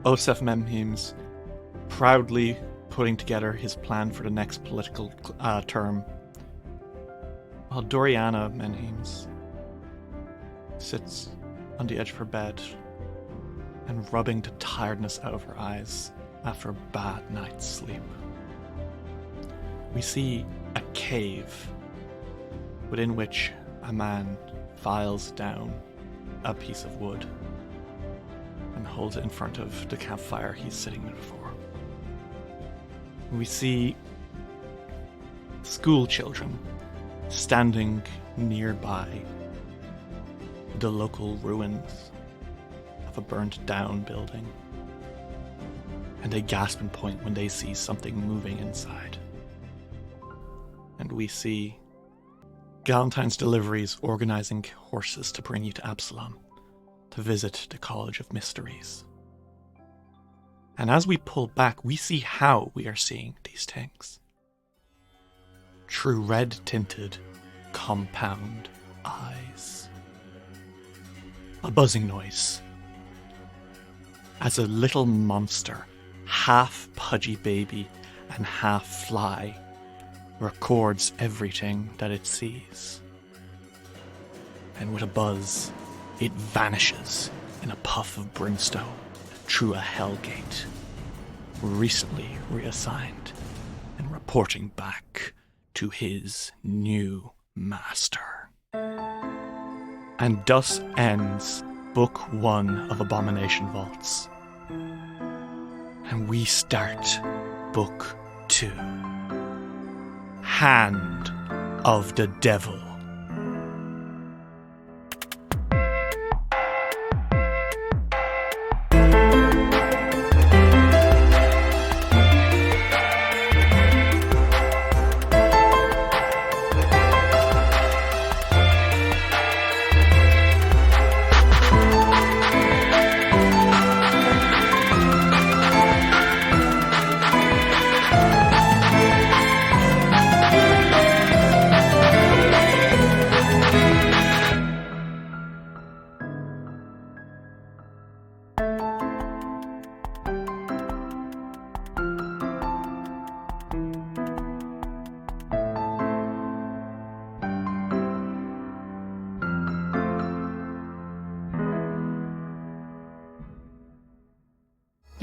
Osef Menhims proudly putting together his plan for the next political term, while Doriana Menhims sits on the edge of her bed and rubbing the tiredness out of her eyes after a bad night's sleep. We see a cave within which a man files down a piece of wood and holds it in front of the campfire he's sitting before. We see school children standing nearby the local ruins of a burnt down building, and they gasp and point when they see something moving inside. And we see Galentine's Deliveries organizing horses to bring you to Absalom to visit the College of Mysteries. And as we pull back, we see how we are seeing these things. Through red-tinted, compound eyes. A buzzing noise. As a little monster, half pudgy baby and half fly, records everything that it sees. And with a buzz, it vanishes in a puff of brimstone through a hellgate, recently reassigned and reporting back to his new master. And thus ends Book 1 of Abomination Vaults. And we start Book 2. Hand of the Devil.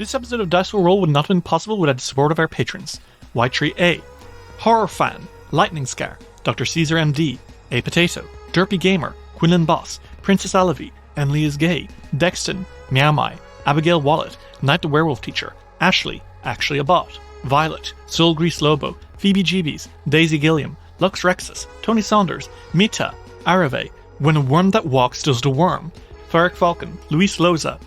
This episode of Dice Will Roll would not have been possible without the support of our patrons. Whitetree A, Horrifying, Lightning Scar, Dr. Caesar MD, A Potato, Derpy Gamer, Quinlan Boss, Princess Alavi, Emily is Gay, Dexton, Meow Mai, Abigail Wallet, Knight the Werewolf Teacher, Ashley, Actually a Bot, Violet, Soul Grease Lobo, Phoebe Jeebies, Daisy Gilliam, Lux Rexus, Tony Saunders, Mita, Arave, When a Worm That Walks Does the Worm, Farrick Falcon, Luis Loza,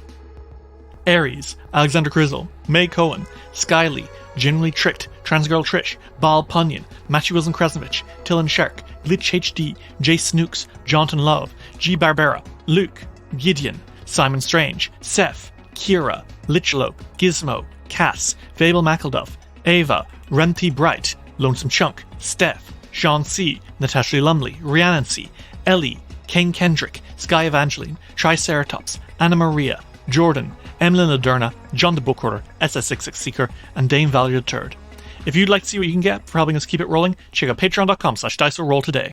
Aries, Alexander Crizzle, May Cohen, Skyly, Generally Tricked, Transgirl Trish, Bal Punyon, Matthew Wilson Kresnovich, Tillen Shark, Glitch HD, Jay Snooks, Jonathan Love, G Barbera, Luke, Gideon, Simon Strange, Seth, Kira, Lichlope, Gizmo, Cass, Fable McElduff, Ava, Remty Bright, Lonesome Chunk, Steph, Sean C, Natasha Lumley, Rhiannon C, Ellie, Kane Kendrick, Sky Evangeline, Triceratops, Anna Maria, Jordan, Emlyn Aderna, John the Bookworder, SS66 Seeker, and Dame Value III. If you'd like to see what you can get for helping us keep it rolling, check out patreon.com/diceroll today.